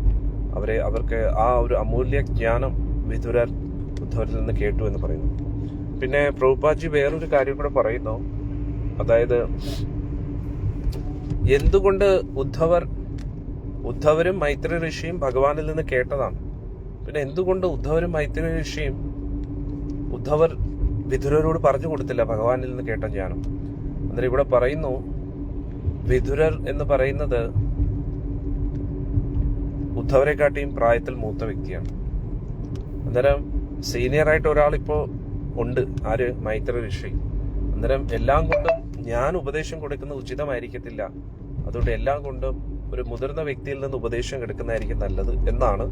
അവർക്ക് ആ ഒരു അമൂല്യ ജ്ഞാനം ഉദ്ധവരിൽ നിന്ന് കേട്ടു എന്ന് പറയുന്നു. പിന്നെ പ്രഭുപാദ് ജി വേറൊരു കാര്യം കൂടെ പറയുന്നു. അതായത് എന്തുകൊണ്ട് ഉദ്ധവരും മൈത്രി ഋഷിയും ഭഗവാനിൽ നിന്ന് കേട്ടതാണ്. പിന്നെ എന്തുകൊണ്ട് ഉദ്ധവരും മൈത്രി ഋഷിയും ഉദ്ധവർ വിതുരരോട് പറഞ്ഞു കൊടുത്തില്ല ഭഗവാനിൽ നിന്ന് കേട്ട ജ്ഞാനം? അന്നേരം ഇവിടെ പറയുന്നു, വിതുരർ എന്ന് പറയുന്നത് ഉദ്ധവരെക്കാട്ടിയും പ്രായത്തിൽ മൂത്ത വ്യക്തിയാണ്. അന്നേരം സീനിയറായിട്ട് ഒരാളിപ്പോ ഉണ്ട്, ആര്? മൈത്രി ഋഷി. അന്നേരം എല്ലാം കൊണ്ടും ഞാൻ ഉപദേശം കൊടുക്കുന്നത് ഉചിതമായിരിക്കത്തില്ല. അതുകൊണ്ട് എല്ലാം കൊണ്ടും ഒരു മുതിർന്ന വ്യക്തിയിൽ നിന്ന് ഉപദേശം എടുക്കുന്നതായിരിക്കും നല്ലത് എന്നാണ്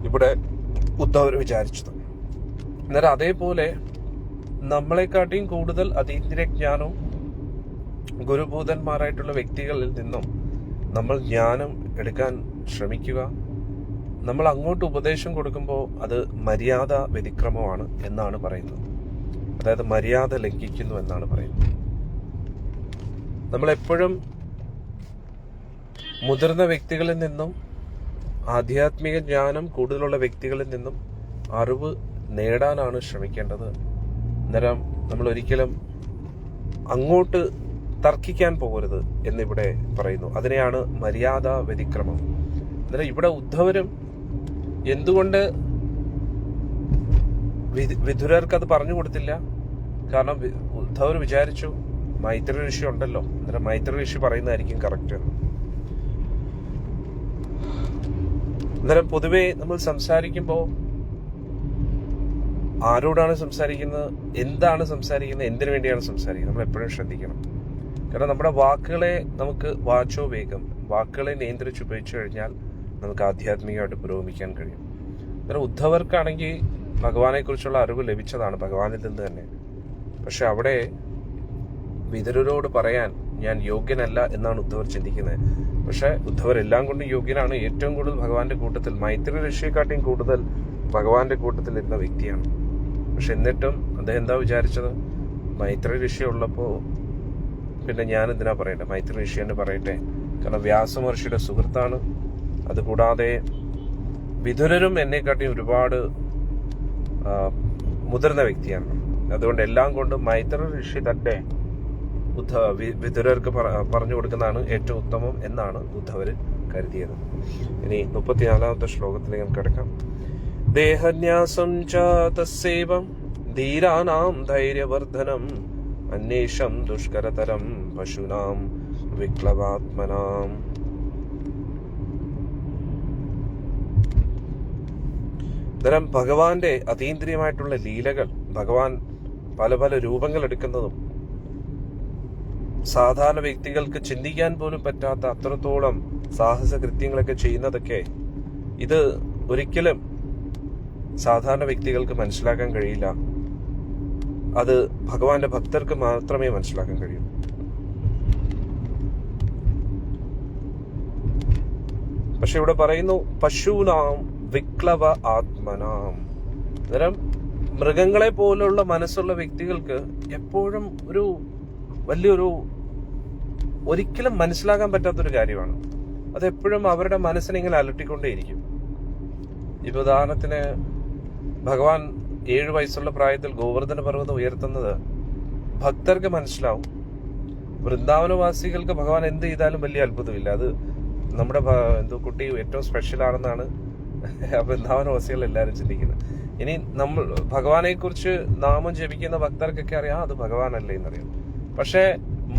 ഇവിടെ ഉദ്ധവർ വിചാരിച്ചത്. അന്നേരം അതേപോലെ നമ്മളെക്കാട്ടിയും കൂടുതൽ അതീന്ദ്രിയ ജ്ഞാനവും ഗുരുഭൂതന്മാരായിട്ടുള്ള വ്യക്തികളിൽ നിന്നും നമ്മൾ ജ്ഞാനം എടുക്കാൻ ശ്രമിക്കുക. നമ്മൾ അങ്ങോട്ട് ഉപദേശം കൊടുക്കുമ്പോൾ അത് മര്യാദ വ്യതിക്രമമാണ് എന്നാണ് പറയുന്നത്. അതായത് മര്യാദ ലംഘിക്കുന്നു എന്നാണ് പറയുന്നത്. നമ്മളെപ്പോഴും മുതിർന്ന വ്യക്തികളിൽ നിന്നും, ആധ്യാത്മിക ജ്ഞാനം കൂടുതലുള്ള വ്യക്തികളിൽ നിന്നും അറിവ് നേടാനാണ് ശ്രമിക്കേണ്ടത്. അന്നേരം നമ്മൾ ഒരിക്കലും അങ്ങോട്ട് തർക്കിക്കാൻ പോകരുത് എന്നിവിടെ പറയുന്നു. അതിനെയാണ് മര്യാദ വ്യതിക്രമം. അന്നേരം ഇവിടെ ഉദ്ധവരും എന്തുകൊണ്ട് വിദുരർക്ക് അത് പറഞ്ഞു കൊടുത്തില്ല? കാരണം ഉദ്ധവർ വിചാരിച്ചു മൈത്രി ഋഷി ഉണ്ടല്ലോ, അന്നേരം മൈത്രി ഋഷി പറയുന്നതായിരിക്കും കറക്റ്റ്. അന്നേരം പൊതുവെ നമ്മൾ സംസാരിക്കുമ്പോൾ ആരോടാണ് സംസാരിക്കുന്നത്, എന്താണ് സംസാരിക്കുന്നത്, എന്തിനു വേണ്ടിയാണ് സംസാരിക്കുന്നത്, നമ്മൾ എപ്പോഴും ശ്രദ്ധിക്കണം. കാരണം നമ്മുടെ വാക്കുകളെ നമുക്ക് വാചോവേഗം, വാക്കുകളെ നിയന്ത്രിച്ച് ഉപയോഗിച്ചു കഴിഞ്ഞാൽ നമുക്ക് ആധ്യാത്മികമായിട്ട് പുരോഗമിക്കാൻ കഴിയും. അന്നേരം ഉദ്ധവർക്കാണെങ്കിൽ ഭഗവാനെ കുറിച്ചുള്ള അറിവ് ലഭിച്ചതാണ് ഭഗവാനിൽ നിന്ന് തന്നെ. പക്ഷെ അവിടെ വിതുരരോട് പറയാൻ ഞാൻ യോഗ്യനല്ല എന്നാണ് ഉദ്ധവർ ചിന്തിക്കുന്നത്. പക്ഷെ ഉദ്ധവർ എല്ലാം കൊണ്ടും യോഗ്യനാണ്. ഏറ്റവും കൂടുതൽ ഭഗവാന്റെ കൂട്ടത്തിൽ, മൈത്രി ഋഷിയെക്കാട്ടിയും കൂടുതൽ ഭഗവാന്റെ കൂട്ടത്തിൽ ഇരുന്ന വ്യക്തിയാണ്. പക്ഷെ എന്നിട്ടും അദ്ദേഹം എന്താ വിചാരിച്ചത്? മൈത്രി ഋഷി ഉള്ളപ്പോൾ പിന്നെ ഞാൻ എന്തിനാ പറയട്ടെ, മൈത്രി ഋഷി എന്ന് പറയട്ടെ. കാരണം വ്യാസമഹർഷിയുടെ സുഹൃത്താണ്. അതുകൂടാതെ വിതുരരും എന്നെക്കാട്ടിയും ഒരുപാട് മുതിർന്ന വ്യക്തിയാണ്. അതുകൊണ്ട് എല്ലാം കൊണ്ടും മൈത്രി ഋഷി തന്നെ വിതുരർക്ക് പറഞ്ഞു കൊടുക്കുന്നതാണ് ഏറ്റവും ഉത്തമം എന്നാണ് ഉദ്ധവര് കരുതിയത്. ഇനി 34-ാമത്തെ ശ്ലോകത്തിലേക്ക് കിടക്കാം. ദേഹന്യാസം ച തസ്സേവം ധീരാനാം ധൈര്യവർദ്ധനം അന്വേഷം ദുഷ്കരതരം പശൂനാം വിക്ലവാത്മനാം. അന്നേരം ഭഗവാന്റെ അതീന്ദ്രിയമായിട്ടുള്ള ലീലകൾ, ഭഗവാൻ പല പല രൂപങ്ങൾ എടുക്കുന്നതും സാധാരണ വ്യക്തികൾക്ക് ചിന്തിക്കാൻ പോലും പറ്റാത്ത അത്രത്തോളം സാഹസ കൃത്യങ്ങളൊക്കെ ചെയ്യുന്നതൊക്കെ, ഇത് ഒരിക്കലും സാധാരണ വ്യക്തികൾക്ക് മനസ്സിലാക്കാൻ കഴിയില്ല. അത് ഭഗവാന്റെ ഭക്തർക്ക് മാത്രമേ മനസ്സിലാക്കാൻ കഴിയൂ. പക്ഷെ ഇവിടെ പറയുന്നു പശൂനാം വിക്ലവ ആത്മനാം. അന്നേരം മൃഗങ്ങളെ പോലുള്ള മനസ്സുള്ള വ്യക്തികൾക്ക് എപ്പോഴും ഒരു വലിയൊരു ഒരിക്കലും മനസ്സിലാക്കാൻ പറ്റാത്തൊരു കാര്യമാണ്. അതെപ്പോഴും അവരുടെ മനസ്സിനെ ഇങ്ങനെ അലട്ടിക്കൊണ്ടേയിരിക്കും. ഇപ്പൊ ഉദാഹരണത്തിന് ഭഗവാൻ 7 വയസ്സുള്ള പ്രായത്തിൽ ഗോവർദ്ധന പർവ്വതം ഉയർത്തുന്നത് ഭക്തർക്ക് മനസ്സിലാവും. വൃന്ദാവനവാസികൾക്ക് ഭഗവാൻ എന്ത് ചെയ്താലും വലിയ അത്ഭുതമില്ല. അത് നമ്മുടെ കുട്ടി ഏറ്റവും സ്പെഷ്യൽ ആണെന്നാണ് വൃന്ദാവനവാസികൾ എല്ലാവരും ചിന്തിക്കുന്നത്. ഇനി നമ്മൾ ഭഗവാനെ കുറിച്ച് നാമം ജപിക്കുന്ന ഭക്തർക്കൊക്കെ അറിയാം അത് ഭഗവാനല്ലേ എന്നറിയാം. പക്ഷെ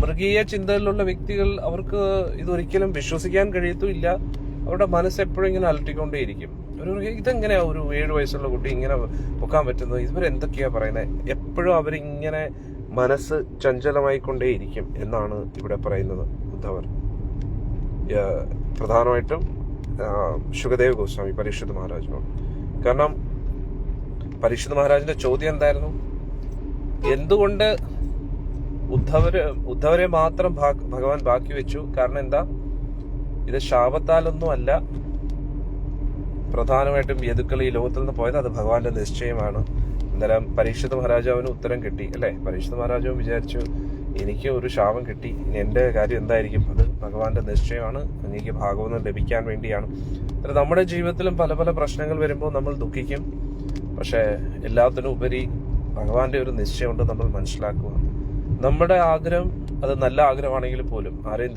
മൃഗീയ ചിന്തയിലുള്ള വ്യക്തികൾ, അവർക്ക് ഇതൊരിക്കലും വിശ്വസിക്കാൻ കഴിയത്തുമില്ല. അവരുടെ മനസ്സ് എപ്പോഴും ഇങ്ങനെ അലട്ടിക്കൊണ്ടേയിരിക്കും. ഇതെങ്ങനെയാ ഒരു 7 വയസ്സുള്ള കുട്ടി ഇങ്ങനെ പൊക്കാൻ പറ്റുന്നത്, ഇവരെന്തൊക്കെയാ പറയുന്നത്, എപ്പോഴും അവരിങ്ങനെ മനസ്സ് ചഞ്ചലമായിക്കൊണ്ടേയിരിക്കും എന്നാണ് ഇവിടെ പറയുന്നത് ഉദ്ധവർ. പ്രധാനമായിട്ടും ശുകദേവ് ഗോസ്വാമി പരീക്ഷിത് മഹാരാജിനോട്. കാരണം പരീക്ഷിത് മഹാരാജിന്റെ ചോദ്യം എന്തായിരുന്നു? എന്തുകൊണ്ട് ഉദ്ധവരെ മാത്രം ഭഗവാൻ ബാക്കി വെച്ചു? കാരണം എന്താ? ഇത് ശാപത്താലൊന്നും അല്ല. പ്രധാനമായിട്ടും യദുക്കൾ ഈ ലോകത്തിൽ നിന്ന് പോയത് അത് ഭഗവാന്റെ നിശ്ചയമാണ്. അന്നേരം പരീക്ഷിത് മഹാരാജാവിന് ഉത്തരം കിട്ടി അല്ലെ. പരീക്ഷിത് മഹാരാജാവ് വിചാരിച്ചു എനിക്ക് ഒരു ശാപം കിട്ടി, ഇനി എന്റെ കാര്യം എന്തായിരിക്കും? അത് ഭഗവാന്റെ നിശ്ചയമാണ്, എനിക്ക് ഭാഗവതം ലഭിക്കാൻ വേണ്ടിയാണ്. നമ്മുടെ ജീവിതത്തിലും പല പല പ്രശ്നങ്ങൾ വരുമ്പോൾ നമ്മൾ ദുഃഖിക്കും. പക്ഷെ എല്ലാത്തിനും ഉപരി ഭഗവാന്റെ ഒരു നിശ്ചയമുണ്ട് നമ്മൾ മനസ്സിലാക്കുക. നമ്മുടെ ആഗ്രഹം അത് നല്ല ആഗ്രഹമാണെങ്കിൽ പോലും ആരെയും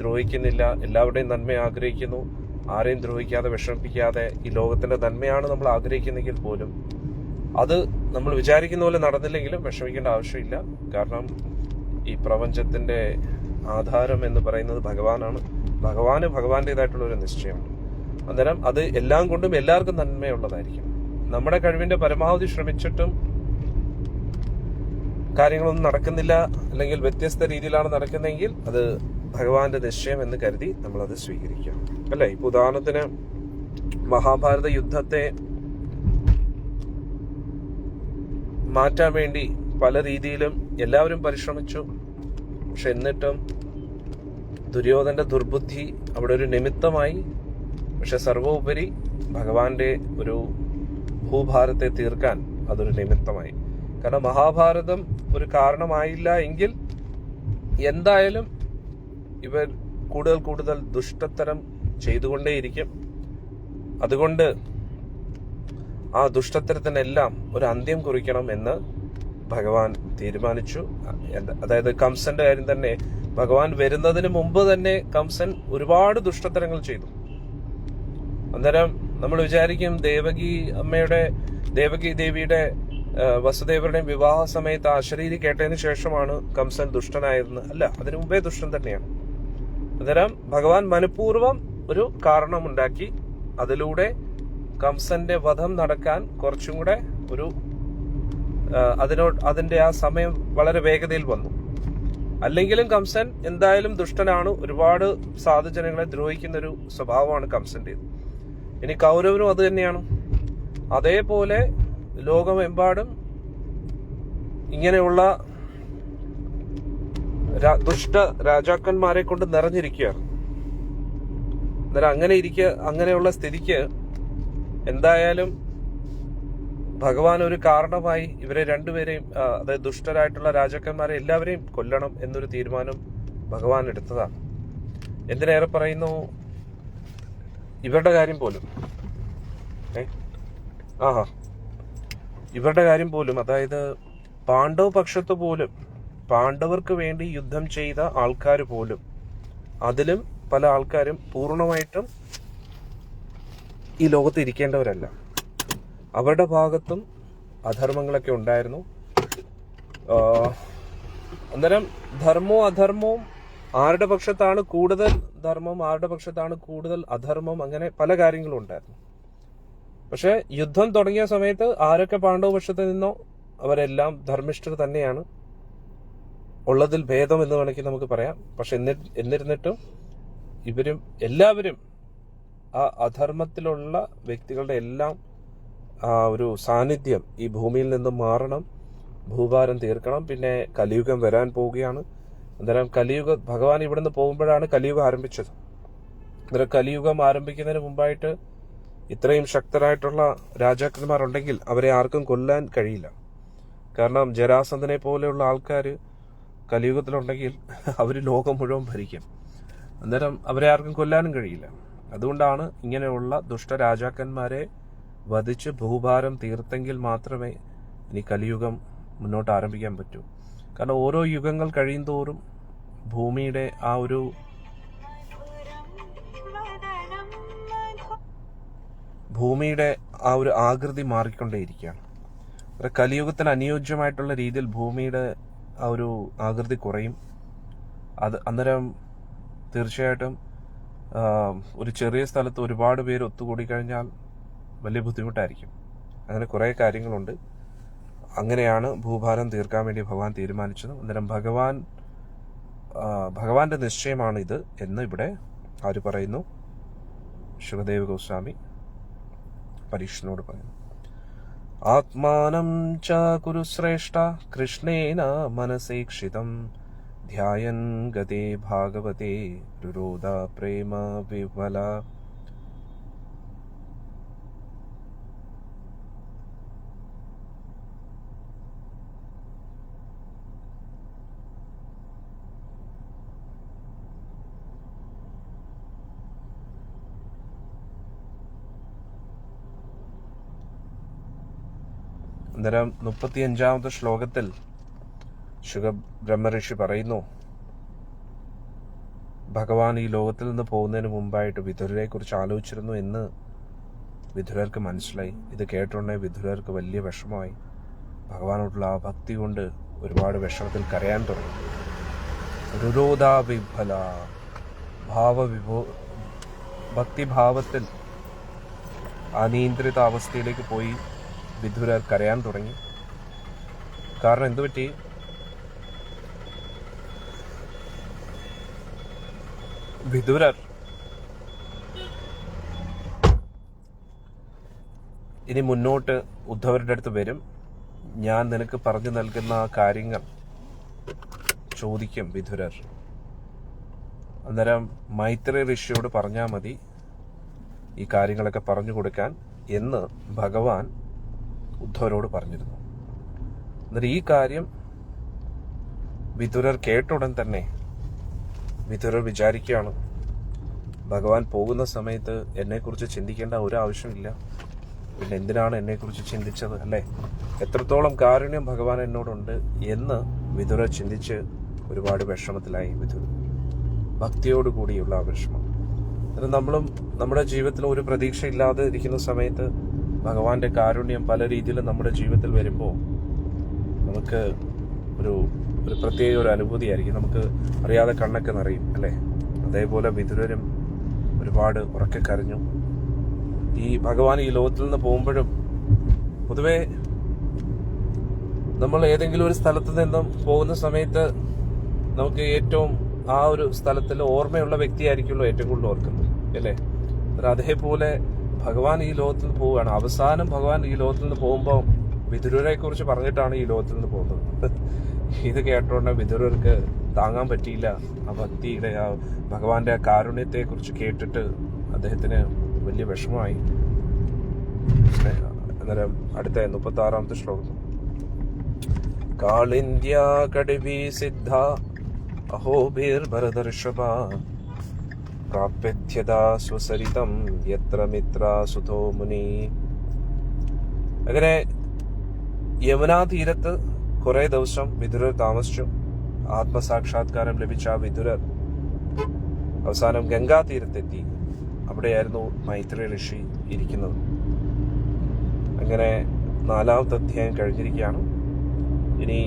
ദ്രോഹിക്കുന്നില്ല, എല്ലാവരുടെയും നന്മ ആഗ്രഹിക്കുന്നു. ആരെയും ദ്രോഹിക്കാതെ വിഷമിപ്പിക്കാതെ ഈ ലോകത്തിന്റെ നന്മയാണ് നമ്മൾ ആഗ്രഹിക്കുന്നെങ്കിൽ പോലും അത് നമ്മൾ വിചാരിക്കുന്ന പോലെ നടന്നില്ലെങ്കിലും വിഷമിക്കേണ്ട ആവശ്യമില്ല. കാരണം ഈ പ്രപഞ്ചത്തിന്റെ ആധാരം എന്ന് പറയുന്നത് ഭഗവാനാണ്. ഭഗവാന്റേതായിട്ടുള്ള ഒരു നിശ്ചയമുണ്ട്. അന്നേരം അത് എല്ലാം കൊണ്ടും എല്ലാവർക്കും നന്മയുള്ളതായിരിക്കും. നമ്മുടെ കഴിവിന്റെ പരമാവധി ശ്രമിച്ചിട്ടും കാര്യങ്ങളൊന്നും നടക്കുന്നില്ല, അല്ലെങ്കിൽ വ്യത്യസ്ത രീതിയിലാണ് നടക്കുന്നതെങ്കിൽ അത് ഭഗവാന്റെ നിശ്ചയം എന്ന് കരുതി നമ്മളത് സ്വീകരിക്കാം അല്ലെ. ഇപ്പൊ ഉദാഹരണത്തിന് മഹാഭാരത യുദ്ധത്തെ മാറ്റാൻ വേണ്ടി പല രീതിയിലും എല്ലാവരും പരിശ്രമിച്ചു. പക്ഷെ എന്നിട്ടും ദുര്യോധന്റെ ദുർബുദ്ധി അവിടെ ഒരു നിമിത്തമായി. പക്ഷെ സർവോപരി ഭഗവാന്റെ ഒരു ഭൂഭാരത്തെ തീർക്കാൻ അതൊരു നിമിത്തമായി. കാരണം മഹാഭാരതം ഒരു കാരണമായില്ല എങ്കിൽ എന്തായാലും ഇവർ കൂടുതൽ കൂടുതൽ ദുഷ്ടത്തരം ചെയ്തുകൊണ്ടേയിരിക്കും. അതുകൊണ്ട് ആ ദുഷ്ടത്തരത്തിനെല്ലാം ഒരു അന്ത്യം കുറിക്കണം എന്ന് ഭഗവാൻ തീരുമാനിച്ചു. അതായത് കംസന്റെ കാര്യം തന്നെ, ഭഗവാൻ വരുന്നതിന് മുമ്പ് തന്നെ കംസൻ ഒരുപാട് ദുഷ്ടത്തരങ്ങൾ ചെയ്തു. അന്നേരം നമ്മൾ വിചാരിക്കും ദേവകി ദേവിയുടെ വസുദേവരുടെയും വിവാഹ സമയത്ത് അശരീരി കേട്ടതിന് ശേഷമാണ് കംസൻ ദുഷ്ടനായതെന്ന്. അല്ല, അതിനു മുമ്പേ ദുഷ്ടൻ തന്നെയാണ്. അന്നേരം ഭഗവാൻ മനഃപൂർവ്വം ഒരു കാരണമുണ്ടാക്കി. അതിലൂടെ കംസന്റെ വധം നടക്കാൻ കുറച്ചും കൂടെ അതിന്റെ ആ സമയം വളരെ വേഗതയിൽ വന്നു. അല്ലെങ്കിലും കംസൻ എന്തായാലും ദുഷ്ടനാണ്. ഒരുപാട് സാധുജനങ്ങളെ ദ്രോഹിക്കുന്ന ഒരു സ്വഭാവമാണ് കംസന്റേത്. ഇനി കൗരവനും അത് തന്നെയാണ്. അതേപോലെ ലോകമെമ്പാടും ഇങ്ങനെയുള്ള ദുഷ്ട രാജാക്കന്മാരെ കൊണ്ട് നിറഞ്ഞിരിക്കുകയാണ്. അന്നേരം അങ്ങനെയുള്ള സ്ഥിതിക്ക് എന്തായാലും ഭഗവാൻ ഒരു കാരണമായി ഇവരെ രണ്ടുപേരെയും, അതായത് ദുഷ്ടരായിട്ടുള്ള രാജാക്കന്മാരെ എല്ലാവരെയും കൊല്ലണം എന്നൊരു തീരുമാനം ഭഗവാൻ എടുത്തതാണ്. എന്തിനേറെ പറയുന്നു, ഇവരുടെ കാര്യം പോലും ഇവരുടെ കാര്യം പോലും, അതായത് പാണ്ഡവ പക്ഷത്ത് പോലും, പാണ്ഡവർക്ക് വേണ്ടി യുദ്ധം ചെയ്ത ആൾക്കാർ പോലും, അതിലും പല ആൾക്കാരും പൂർണ്ണമായിട്ടും ഈ ലോകത്ത് ഇരിക്കേണ്ടവരല്ല. അവരുടെ ഭാഗത്തും അധർമ്മങ്ങളൊക്കെ ഉണ്ടായിരുന്നു. അന്നേരം ധർമ്മവും അധർമ്മവും, ആരുടെ പക്ഷത്താണ് കൂടുതൽ ധർമ്മം, ആരുടെ പക്ഷത്താണ് കൂടുതൽ അധർമ്മം, അങ്ങനെ പല കാര്യങ്ങളും ഉണ്ടായിരുന്നു. പക്ഷെ യുദ്ധം തുടങ്ങിയ സമയത്ത് ആരൊക്കെ പാണ്ഡവ പക്ഷത്ത് നിന്നോ അവരെല്ലാം ധർമ്മിഷ്ഠർ തന്നെയാണ്. ഉള്ളതിൽ ഭേദം എന്ന് വേണമെങ്കിൽ നമുക്ക് പറയാം. പക്ഷെ എന്നിരുന്നിട്ടും എല്ലാവരും ആ അധർമ്മത്തിലുള്ള വ്യക്തികളുടെ എല്ലാം ആ ഒരു സാന്നിധ്യം ഈ ഭൂമിയിൽ നിന്നും മാറണം, ഭൂഭാരം തീർക്കണം. പിന്നെ കലിയുഗം വരാൻ പോവുകയാണ്. അന്നേരം ഭഗവാൻ ഇവിടുന്ന് പോകുമ്പോഴാണ് കലിയുഗം ആരംഭിച്ചത്. അന്നേരം കലിയുഗം ആരംഭിക്കുന്നതിന് മുമ്പായിട്ട് ഇത്രയും ശക്തരായിട്ടുള്ള രാജാക്കന്മാരുണ്ടെങ്കിൽ അവരെ ആർക്കും കൊല്ലാൻ കഴിയില്ല. കാരണം ജരാസന്ധനെ പോലെയുള്ള ആൾക്കാർ കലിയുഗത്തിലുണ്ടെങ്കിൽ അവർ ലോകം മുഴുവൻ ഭരിക്കും. അന്നേരം അവരെ ആർക്കും കൊല്ലാനും കഴിയില്ല. അതുകൊണ്ടാണ് ഇങ്ങനെയുള്ള ദുഷ്ടരാജാക്കന്മാരെ വധിച്ച് ഭൂഭാരം തീർത്തെങ്കിൽ മാത്രമേ ഇനി കലിയുഗം മുന്നോട്ട് ആരംഭിക്കാൻ പറ്റൂ. കാരണം ഓരോ യുഗങ്ങൾ കഴിയുന്തോറും ഭൂമിയുടെ ആ ഒരു ആകൃതി മാറിക്കൊണ്ടേയിരിക്കുകയാണ്. കലിയുഗത്തിന് അനുയോജ്യമായിട്ടുള്ള രീതിയിൽ ഭൂമിയുടെ ആ ഒരു ആകൃതി കുറയും. അന്നേരം തീർച്ചയായിട്ടും ഒരു ചെറിയ സ്ഥലത്ത് ഒരുപാട് പേര് ഒത്തുകൂടി കഴിഞ്ഞാൽ വലിയ ബുദ്ധിമുട്ടായിരിക്കും. അങ്ങനെ കുറേ കാര്യങ്ങളുണ്ട്. അങ്ങനെയാണ് ഭൂഭാരം തീർക്കാൻ വേണ്ടി ഭഗവാൻ തീരുമാനിച്ചത്. അന്നേരം ഭഗവാന്റെ നിശ്ചയമാണ് ഇത് എന്ന് ഇവിടെ ആര് പറയുന്നു? ശുകദേവ ഗോസ്വാമി പരീക്ഷനോട് പറയുന്നു. ആത്മാനം ച കുരു ശ്രേഷ്ഠ കൃഷ്ണേന മനസേക്ഷിതം ധ്യായൻ ഗതേ ഭാഗവതേ രുരോധ പ്രേമ വിമല. അന്നേരം 35ാമത്തെ ശ്ലോകത്തിൽ ബ്രഹ്മഋഷി പറയുന്നു, ഭഗവാൻ ഈ ലോകത്തിൽ നിന്ന് പോകുന്നതിന് മുമ്പായിട്ട് വിതുരരെ കുറിച്ച് ആലോചിച്ചിരുന്നു എന്ന് വിതുരർക്ക് മനസ്സിലായി. ഇത് കേട്ടുകൊണ്ടേ വിതുരർക്ക് വലിയ വിഷമമായി. ഭഗവാനോടുള്ള ആ ഭക്തി കൊണ്ട് ഒരുപാട് വിഷമത്തിൽ കരയാൻ തുടങ്ങി. രുരോധാ വിഫല ഭക്തിഭാവത്തിൽ അനിയന്ത്രിത അവസ്ഥയിലേക്ക് പോയി വിതുരർ കരയാൻ തുടങ്ങി. കാരണം എന്തുപറ്റി? വിതുരർ ഇനി മുന്നോട്ട് ഉദ്ധവരുടെ അടുത്ത് വരും. ഞാൻ നിനക്ക് പറഞ്ഞു നൽകുന്ന ആ കാര്യങ്ങൾ ചോദിക്കും വിതുരർ. അന്നേരം മൈത്രേയ ഋഷിയോട് പറഞ്ഞാൽ മതി ഈ കാര്യങ്ങളൊക്കെ പറഞ്ഞു കൊടുക്കാൻ എന്ന് ഭഗവാൻ ഉദ്ധവരോട് പറഞ്ഞിരുന്നു. അന്നേരം ഈ കാര്യം വിതുരർ കേട്ടുടൻ തന്നെ വിതുരർ വിചാരിക്കുകയാണ്, ഭഗവാൻ പോകുന്ന സമയത്ത് എന്നെക്കുറിച്ച് ചിന്തിക്കേണ്ട ഒരു ആവശ്യമില്ല, പിന്നെ എന്തിനാണ് എന്നെക്കുറിച്ച് ചിന്തിച്ചത് അല്ലേ? എത്രത്തോളം കാരുണ്യം ഭഗവാൻ എന്നോടുണ്ട് എന്ന് വിതുരർ ചിന്തിച്ച് ഒരുപാട് വിഷമത്തിലായി. വിതുരർ ഭക്തിയോടുകൂടിയുള്ള ആ വിഷമം. അത് നമ്മളും നമ്മുടെ ജീവിതത്തിൽ ഒരു പ്രതീക്ഷ ഇല്ലാതെ ഇരിക്കുന്ന സമയത്ത് ഭഗവാന്റെ കാരുണ്യം പല രീതിയിലും നമ്മുടെ ജീവിതത്തിൽ വരുമ്പോൾ നമുക്ക് ഒരു പ്രത്യേക ഒരു അനുഭൂതിയായിരിക്കും. നമുക്ക് അറിയാതെ കണ്ണൊക്കെ നിറയും അല്ലേ? അതേപോലെ വിതുരരും ഒരുപാട് ഉറക്കെ കരഞ്ഞു. ഈ ഭഗവാൻ ഈ ലോകത്തിൽ നിന്ന് പോകുമ്പോഴും പൊതുവെ നമ്മൾ ഏതെങ്കിലും ഒരു സ്ഥലത്ത് നിന്നും പോകുന്ന സമയത്ത് നമുക്ക് ഏറ്റവും ആ ഒരു സ്ഥലത്തിൽ ഓർമ്മയുള്ള വ്യക്തിയായിരിക്കുമല്ലോ ഏറ്റവും കൂടുതൽ ഓർക്കുന്നത് അല്ലേ? അതേപോലെ ഭഗവാൻ ഈ ലോകത്തിൽ നിന്ന് പോവുകയാണ്. അവസാനം ഭഗവാൻ ഈ ലോകത്തിൽ നിന്ന് പോകുമ്പോൾ വിതുരരെ കുറിച്ച് പറഞ്ഞിട്ടാണ് ഈ ലോകത്തിൽ നിന്ന് പോകുന്നത്. ഇത് കേട്ടോണ്ട് വിതുരർക്ക് താങ്ങാൻ പറ്റിയില്ല. ആ ഭക്തിയുടെ ആ ഭഗവാന്റെ ആ കാരുണ്യത്തെ കുറിച്ച് കേട്ടിട്ട് അദ്ദേഹത്തിന് വലിയ വിഷമമായി. അന്നേരം അടുത്ത 36-ാമത്തെ ശ്ലോകം. കാളിന്ത്യ കടിഭി സിദ്ധ അഹോഭിർ ഭരതർഷഭ പ്രാപ്യത്യദാ സ്വസരിതം യത്ര മിത്ര സുതോ മുനി. അങ്ങനെ യമുനാ തീരത്ത് കുറെ ദിവസം വിതുരർ താമസിച്ചു. ആത്മസാക്ഷാത്കാരം ലഭിച്ച ആ വിതുരർ അവസാനം ഗംഗാ തീരത്തെത്തി. അവിടെയായിരുന്നു മൈത്രേയ ഋഷി ഇരിക്കുന്നത്. അങ്ങനെ 4-ാമത്തെ അധ്യായം കഴിഞ്ഞിരിക്കുകയാണ്. ഇനി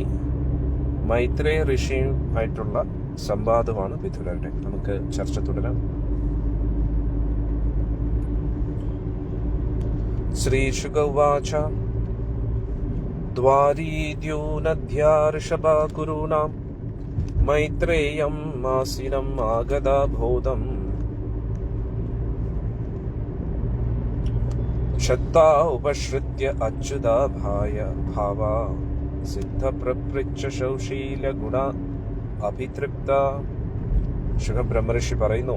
മൈത്രേയ ഋഷിയുമായിട്ടുള്ള സംവാദമാണ് വിതുരരുടെ. നമുക്ക് ചർച്ച തുടരാം. ശ്രീശുക ഉവാച ദ്വാരീദ്യൂനദ്ധ്യാർഷഭ കുരൂണാം മൈത്രേയം ആസീനം ആഗതബോധം ക്ഷത്താ ഉപശ്രുത്യ അച്യുത ഭാവ സിദ്ധ പ്രപൃച്ഛ ശൗശീല ഗുണ അഭിതൃപ്ത. ശുഖബ്രഹ്മർഷി പറയുന്നു,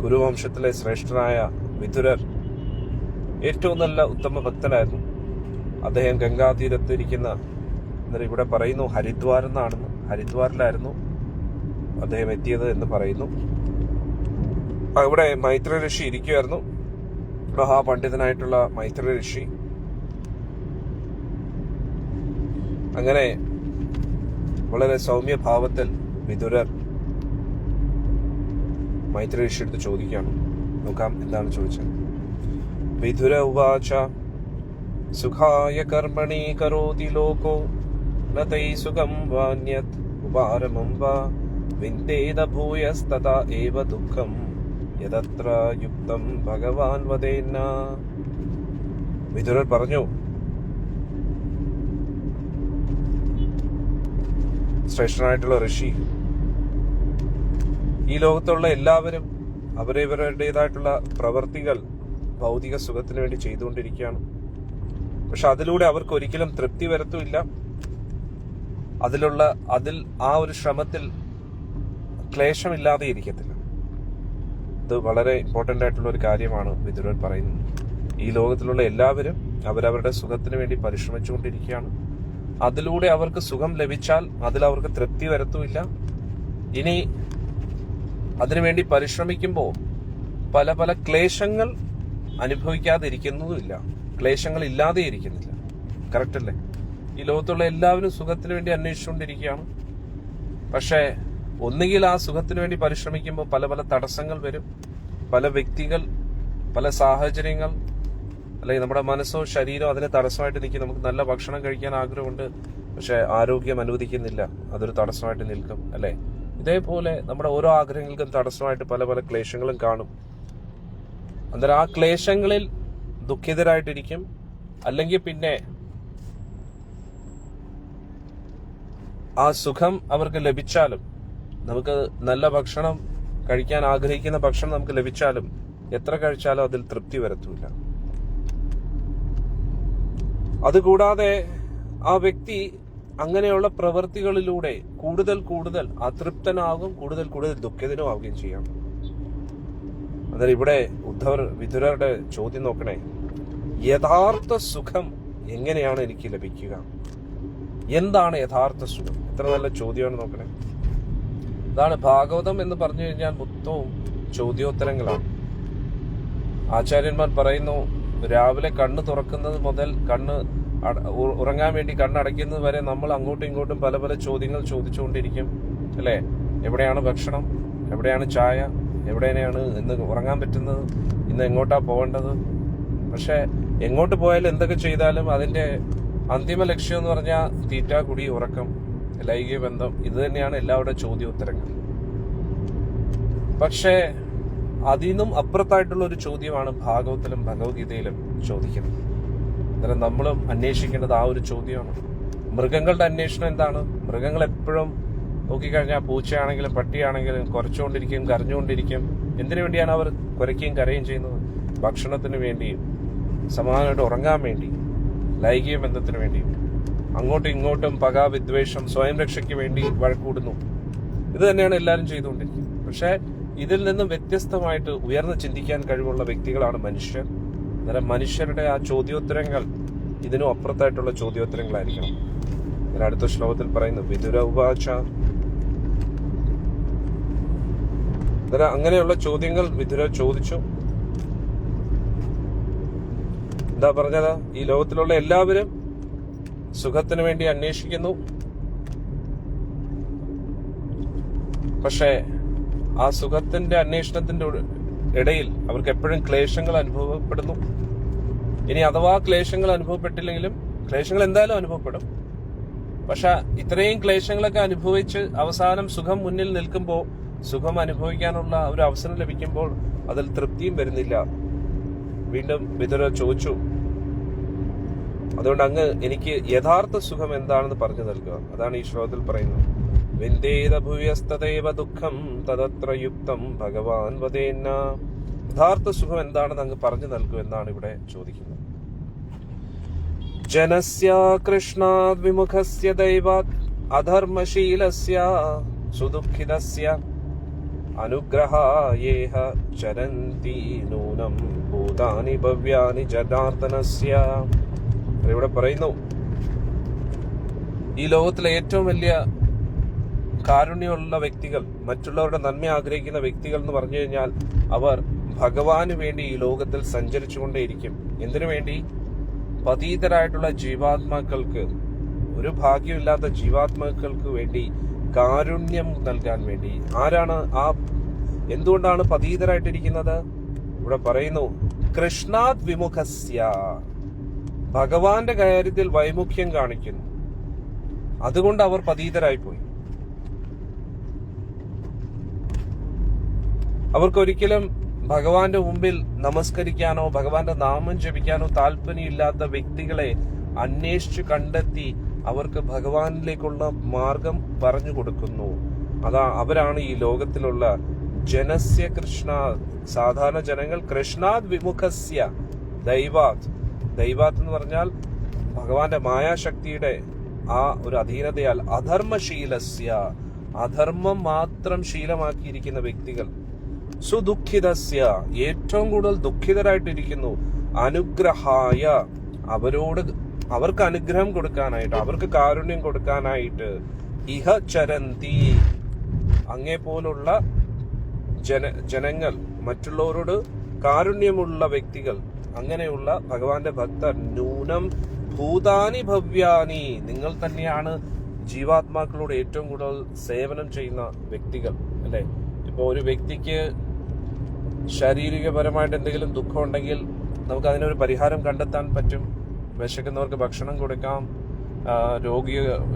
കുരുവംശത്തിലെ ശ്രേഷ്ഠനായ വിതുരർ ഏറ്റവും നല്ല ഉത്തമ ഭക്തനായിരുന്നു. അദ്ദേഹം ഗംഗാതീരത്ത് ഇരിക്കുന്ന, ഇവിടെ പറയുന്നു ഹരിദ്വാർ എന്നാണെന്ന്, ഹരിദ്വാറിലായിരുന്നു അദ്ദേഹം എത്തിയത് എന്ന് പറയുന്നു. അവിടെ മൈത്രേയ ഋഷി ഇരിക്കുമായിരുന്നു. മഹാപണ്ഡിതനായിട്ടുള്ള മൈത്രേയ ഋഷി. അങ്ങനെ വളരെ സൗമ്യഭാവത്തിൽ വിതുരർ മൈത്രേയ ഋഷി എടുത്ത് ചോദിക്കുകയാണ്. നോക്കാം എന്താണ് ചോദിച്ചത്. വിതുര ഉവാച സുഖായ കർമ്മണി കരോതി ലോകോ ന തൈ സുഖം വാന്യത് ഉപാരമം വാ വിന്ദേത ഭൂയസ്തതാ ഏവ ദുഃഖം യദത്ര യുക്തം ഭഗവാൻ വദേന്ന. വിതുരർ പറഞ്ഞു, ശ്രേഷ്ഠനായിട്ടുള്ള ഋഷി, ഈ ലോകത്തുള്ള എല്ലാവരും അവരവരുടേതായിട്ടുള്ള പ്രവർത്തികൾ ഭൗതിക സുഖത്തിന് വേണ്ടി ചെയ്തുകൊണ്ടിരിക്കുകയാണ്. പക്ഷെ അതിലൂടെ അവർക്ക് ഒരിക്കലും തൃപ്തി വരത്തുമില്ല. അതിൽ ആ ഒരു ശ്രമത്തിൽ ക്ലേശമില്ലാതെ ഇരിക്കത്തില്ല. ഇത് വളരെ ഇമ്പോർട്ടന്റ് ആയിട്ടുള്ള ഒരു കാര്യമാണ് വിതുരർ പറയുന്നത്. ഈ ലോകത്തിലുള്ള എല്ലാവരും അവരവരുടെ സുഖത്തിന് വേണ്ടി പരിശ്രമിച്ചുകൊണ്ടിരിക്കുകയാണ്. അതിലൂടെ അവർക്ക് സുഖം ലഭിച്ചാൽ അതിൽ അവർക്ക് തൃപ്തി വരത്തുമില്ല. ഇനി അതിനുവേണ്ടി പരിശ്രമിക്കുമ്പോൾ പല പല ക്ലേശങ്ങൾ അനുഭവിക്കാതെ ഇരിക്കുന്നതുമില്ല, ക്ലേശങ്ങൾ ഇല്ലാതെ ഇരിക്കുന്നില്ല. കറക്റ്റ് അല്ലേ? ഈ ലോകത്തുള്ള എല്ലാവരും സുഖത്തിന് വേണ്ടി അന്വേഷിച്ചുകൊണ്ടിരിക്കുകയാണ്. പക്ഷേ ഒന്നുകിൽ ആ സുഖത്തിന് വേണ്ടി പരിശ്രമിക്കുമ്പോൾ പല പല തടസ്സങ്ങൾ വരും. പല വ്യക്തികൾ, പല സാഹചര്യങ്ങൾ, അല്ലെങ്കിൽ നമ്മുടെ മനസ്സോ ശരീരമോ അതിന് തടസ്സമായിട്ട് നിൽക്കും. നമുക്ക് നല്ല ഭക്ഷണം കഴിക്കാൻ ആഗ്രഹമുണ്ട്, പക്ഷെ ആരോഗ്യം അനുവദിക്കുന്നില്ല, അതൊരു തടസ്സമായിട്ട് നിൽക്കും അല്ലെ? ഇതേപോലെ നമ്മുടെ ഓരോ ആഗ്രഹങ്ങൾക്കും തടസ്സമായിട്ട് പല പല ക്ലേശങ്ങളും കാണും. അന്നേരം ആ ക്ലേശങ്ങളിൽ ദുഃഖിതരായിട്ടിരിക്കും. അല്ലെങ്കിൽ പിന്നെ ആ സുഖം അവർക്ക് ലഭിച്ചാലും, നമുക്ക് നല്ല ഭക്ഷണം കഴിക്കാൻ ആഗ്രഹിക്കുന്ന ഭക്ഷണം നമുക്ക് ലഭിച്ചാലും എത്ര കഴിച്ചാലും അതിൽ തൃപ്തി വരത്തില്ല. അതുകൂടാതെ ആ വ്യക്തി അങ്ങനെയുള്ള പ്രവൃത്തികളിലൂടെ കൂടുതൽ കൂടുതൽ അതൃപ്തനാകും, കൂടുതൽ കൂടുതൽ ദുഃഖിതനും ആവുകയും ചെയ്യാം. അതായത് ഇവിടെ വിതുരരുടെ ചോദ്യം നോക്കണേ, യഥാർത്ഥ സുഖം എങ്ങനെയാണ് എനിക്ക് ലഭിക്കുക? എന്താണ് യഥാർത്ഥ സുഖം? എത്ര നല്ല ചോദ്യമാണ് നോക്കണേ. അതാണ് ഭാഗവതം എന്ന് പറഞ്ഞു കഴിഞ്ഞാൽ മൊത്തവും ചോദ്യോത്തരങ്ങളാണ്. ആചാര്യന്മാർ പറയുന്നു, രാവിലെ കണ്ണ് തുറക്കുന്നത് മുതൽ ഉറങ്ങാൻ വേണ്ടി കണ്ണടയ്ക്കുന്നത് വരെ നമ്മൾ അങ്ങോട്ടും ഇങ്ങോട്ടും പല പല ചോദ്യങ്ങൾ ചോദിച്ചുകൊണ്ടിരിക്കും, അല്ലേ? എവിടെയാണ് ഭക്ഷണം? എവിടെയാണ് ചായ? എവിടെയാണ് ഇന്ന് ഉറങ്ങാൻ പറ്റുന്നത്? ഇന്ന് എങ്ങോട്ടാ പോകേണ്ടത്? പക്ഷെ എങ്ങോട്ട് പോയാലും എന്തൊക്കെ ചെയ്താലും അതിന്റെ അന്തിമ ലക്ഷ്യം എന്ന് പറഞ്ഞാൽ തീറ്റ, കുടി, ഉറക്കം, ലൈംഗിക ബന്ധം. ഇത് തന്നെയാണ് എല്ലാവരുടെ ചോദ്യോത്തരങ്ങൾ. പക്ഷേ അതിനും അപ്പുറത്തായിട്ടുള്ള ഒരു ചോദ്യമാണ് ഭാഗവത്തിലും ഭഗവത്ഗീതയിലും ചോദിക്കുന്നത്. അന്നേരം നമ്മളും അന്വേഷിക്കേണ്ടത് ആ ഒരു ചോദ്യമാണ്. മൃഗങ്ങളുടെ അന്വേഷണം എന്താണ്? മൃഗങ്ങൾ എപ്പോഴും നോക്കിക്കഴിഞ്ഞാൽ പൂച്ചയാണെങ്കിലും പട്ടിയാണെങ്കിലും കുറച്ചുകൊണ്ടിരിക്കും, കരഞ്ഞുകൊണ്ടിരിക്കും. എന്തിനു വേണ്ടിയാണ് അവർ കുരയ്ക്കുകയും കരയുകയും ചെയ്യുന്നത്? ഭക്ഷണത്തിന് വേണ്ടിയും സമാധാനമായിട്ട് ഉറങ്ങാൻ വേണ്ടിയും ലൈംഗിക ബന്ധത്തിന് വേണ്ടിയും. അങ്ങോട്ടും ഇങ്ങോട്ടും പക, വിദ്വേഷം, സ്വയം രക്ഷയ്ക്ക് വേണ്ടി വഴക്കൂടുന്നു. ഇത് തന്നെയാണ് എല്ലാവരും ചെയ്തുകൊണ്ടിരിക്കുന്നത്. പക്ഷെ ഇതിൽ നിന്നും വ്യത്യസ്തമായിട്ട് ഉയർന്ന് ചിന്തിക്കാൻ കഴിവുള്ള വ്യക്തികളാണ് മനുഷ്യർ. അന്നേരം മനുഷ്യരുടെ ആ ചോദ്യോത്തരങ്ങൾ ഇതിനും അപ്പുറത്തായിട്ടുള്ള ചോദ്യോത്തരങ്ങളായിരിക്കണം. അടുത്ത ശ്ലോകത്തിൽ പറയുന്നു, വിതുര ഉവാച. അങ്ങനെയുള്ള ചോദ്യങ്ങൾ വിതുര ചോദിച്ചു. എന്താ പറഞ്ഞത്? ഈ ലോകത്തിലുള്ള എല്ലാവരും സുഖത്തിന് വേണ്ടി അന്വേഷിക്കുന്നു. പക്ഷേ ആ സുഖത്തിന്റെ അന്വേഷണത്തിന്റെ ഇടയിൽ അവർക്ക് എപ്പോഴും ക്ലേശങ്ങൾ അനുഭവപ്പെടുന്നു. ഇനി അഥവാ ക്ലേശങ്ങൾ അനുഭവപ്പെട്ടില്ലെങ്കിലും ക്ലേശങ്ങൾ എന്തായാലും അനുഭവപ്പെടും. പക്ഷെ ഇത്രയും ക്ലേശങ്ങളൊക്കെ അനുഭവിച്ച് അവസാനം സുഖം മുന്നിൽ നിൽക്കുമ്പോൾ, സുഖം അനുഭവിക്കാനുള്ള ഒരു അവസരം ലഭിക്കുമ്പോൾ അതിൽ തൃപ്തിയും വരുന്നില്ല. വീണ്ടും വിതുര ചോദിച്ചു, അതുകൊണ്ട് അങ്ങ് എനിക്ക് യഥാർത്ഥ സുഖം എന്താണെന്ന് പറഞ്ഞു നൽകുക. അതാണ് ഈ ശ്ലോകത്തിൽ പറയുന്നത്. വിന്ദേത ഭൂയസ്തദൈവ ദുഃഖം തദത്ര യുക്തം ഭഗവാൻ വദേന്ന. യഥാർത്ഥ സുഖം എന്താണെന്ന് അങ്ങ് പറഞ്ഞു നൽകൂ എന്നാണ് ഇവിടെ ചോദിക്കുന്നത്. ജനസ്യ കൃഷ്ണാദ് വിമുഖസ്യ ദൈവാത് അധർമ്മശീലസ്യ സുദുഃഖിതസ്യ അനുഗ്രഹായേഹ ചരന്തി നൂനം ഭൂതാനി ഭവ്യാനി ജനാർദ്ദനസ്യ. ഇവിടെ പറയുന്നു, ഈ ലോകത്തിലെ ഏറ്റവും വലിയ കാരുണ്യമുള്ള വ്യക്തികൾ, മറ്റുള്ളവരുടെ നന്മ ആഗ്രഹിക്കുന്ന വ്യക്തികൾ എന്ന് പറഞ്ഞു കഴിഞ്ഞാൽ അവർ ഭഗവാന് വേണ്ടി ഈ ലോകത്തിൽ സഞ്ചരിച്ചുകൊണ്ടേയിരിക്കും. എന്തിനു വേണ്ടി? പതീതരായിട്ടുള്ള ജീവാത്മാക്കൾക്ക്, ഒരു ഭാഗ്യമില്ലാത്ത ജീവാത്മാക്കൾക്ക് വേണ്ടി കാരുണ്യം നൽകാൻ വേണ്ടി. ആരാണ് എന്തുകൊണ്ടാണ് പതീതരായിട്ടിരിക്കുന്നത്? ഇവിടെ പറയുന്നു, കൃഷ്ണാത് വിമുഖസ്യ, ഭഗവാന്റെ കാര്യത്തിൽ വൈമുഖ്യം കാണിക്കുന്നു. അതുകൊണ്ട് അവർ പതീതരായിപ്പോയി. അവർക്കൊരിക്കലും ഭഗവാന്റെ മുമ്പിൽ നമസ്കരിക്കാനോ ഭഗവാന്റെ നാമം ജപിക്കാനോ താല്പര്യമില്ലാത്ത വ്യക്തികളെ അന്വേഷിച്ചു കണ്ടെത്തി അവർക്ക് ഭഗവാനിലേക്കുള്ള മാർഗം പറഞ്ഞു കൊടുക്കുന്നു. അവരാണ് ഈ ലോകത്തിലുള്ള ജനസ്യ കൃഷ്ണ, സാധാരണ ജനങ്ങൾ. കൃഷ്ണാത് വിമുഖസ്യ ദൈവാത്. ദൈവാത് എന്ന് പറഞ്ഞാൽ ഭഗവാന്റെ മായാശക്തിയുടെ ആ ഒരു അധീനതയാൽ അധർമ്മശീലസ്യ, അധർമ്മം മാത്രം ശീലമാക്കിയിരിക്കുന്ന വ്യക്തികൾ. സുദുഃഖിതസ്യ, ഏറ്റവും കൂടുതൽ ദുഃഖിതരായിട്ടിരിക്കുന്നു. അനുഗ്രഹായ, അവർക്ക് അനുഗ്രഹം കൊടുക്കാനായിട്ട്, അവർക്ക് കാരുണ്യം കൊടുക്കാനായിട്ട്. ഇഹ ചരന്തി, അങ്ങേ പോലുള്ള ജനങ്ങൾ, മറ്റുള്ളവരോട് കാരുണ്യമുള്ള വ്യക്തികൾ, അങ്ങനെയുള്ള ഭഗവാന്റെ ഭക്തർ. നൂനം ഭൂതാനി ഭവ്യാനി, നിങ്ങൾ തന്നെയാണ് ജീവാത്മാക്കളോട് ഏറ്റവും കൂടുതൽ സേവനം ചെയ്യുന്ന വ്യക്തികൾ, അല്ലെ? ഇപ്പൊ ഒരു വ്യക്തിക്ക് ശാരീരികപരമായിട്ട് എന്തെങ്കിലും ദുഃഖം ഉണ്ടെങ്കിൽ നമുക്ക് അതിനൊരു പരിഹാരം കണ്ടെത്താൻ പറ്റും. വിശക്കുന്നവർക്ക് ഭക്ഷണം കൊടുക്കാം,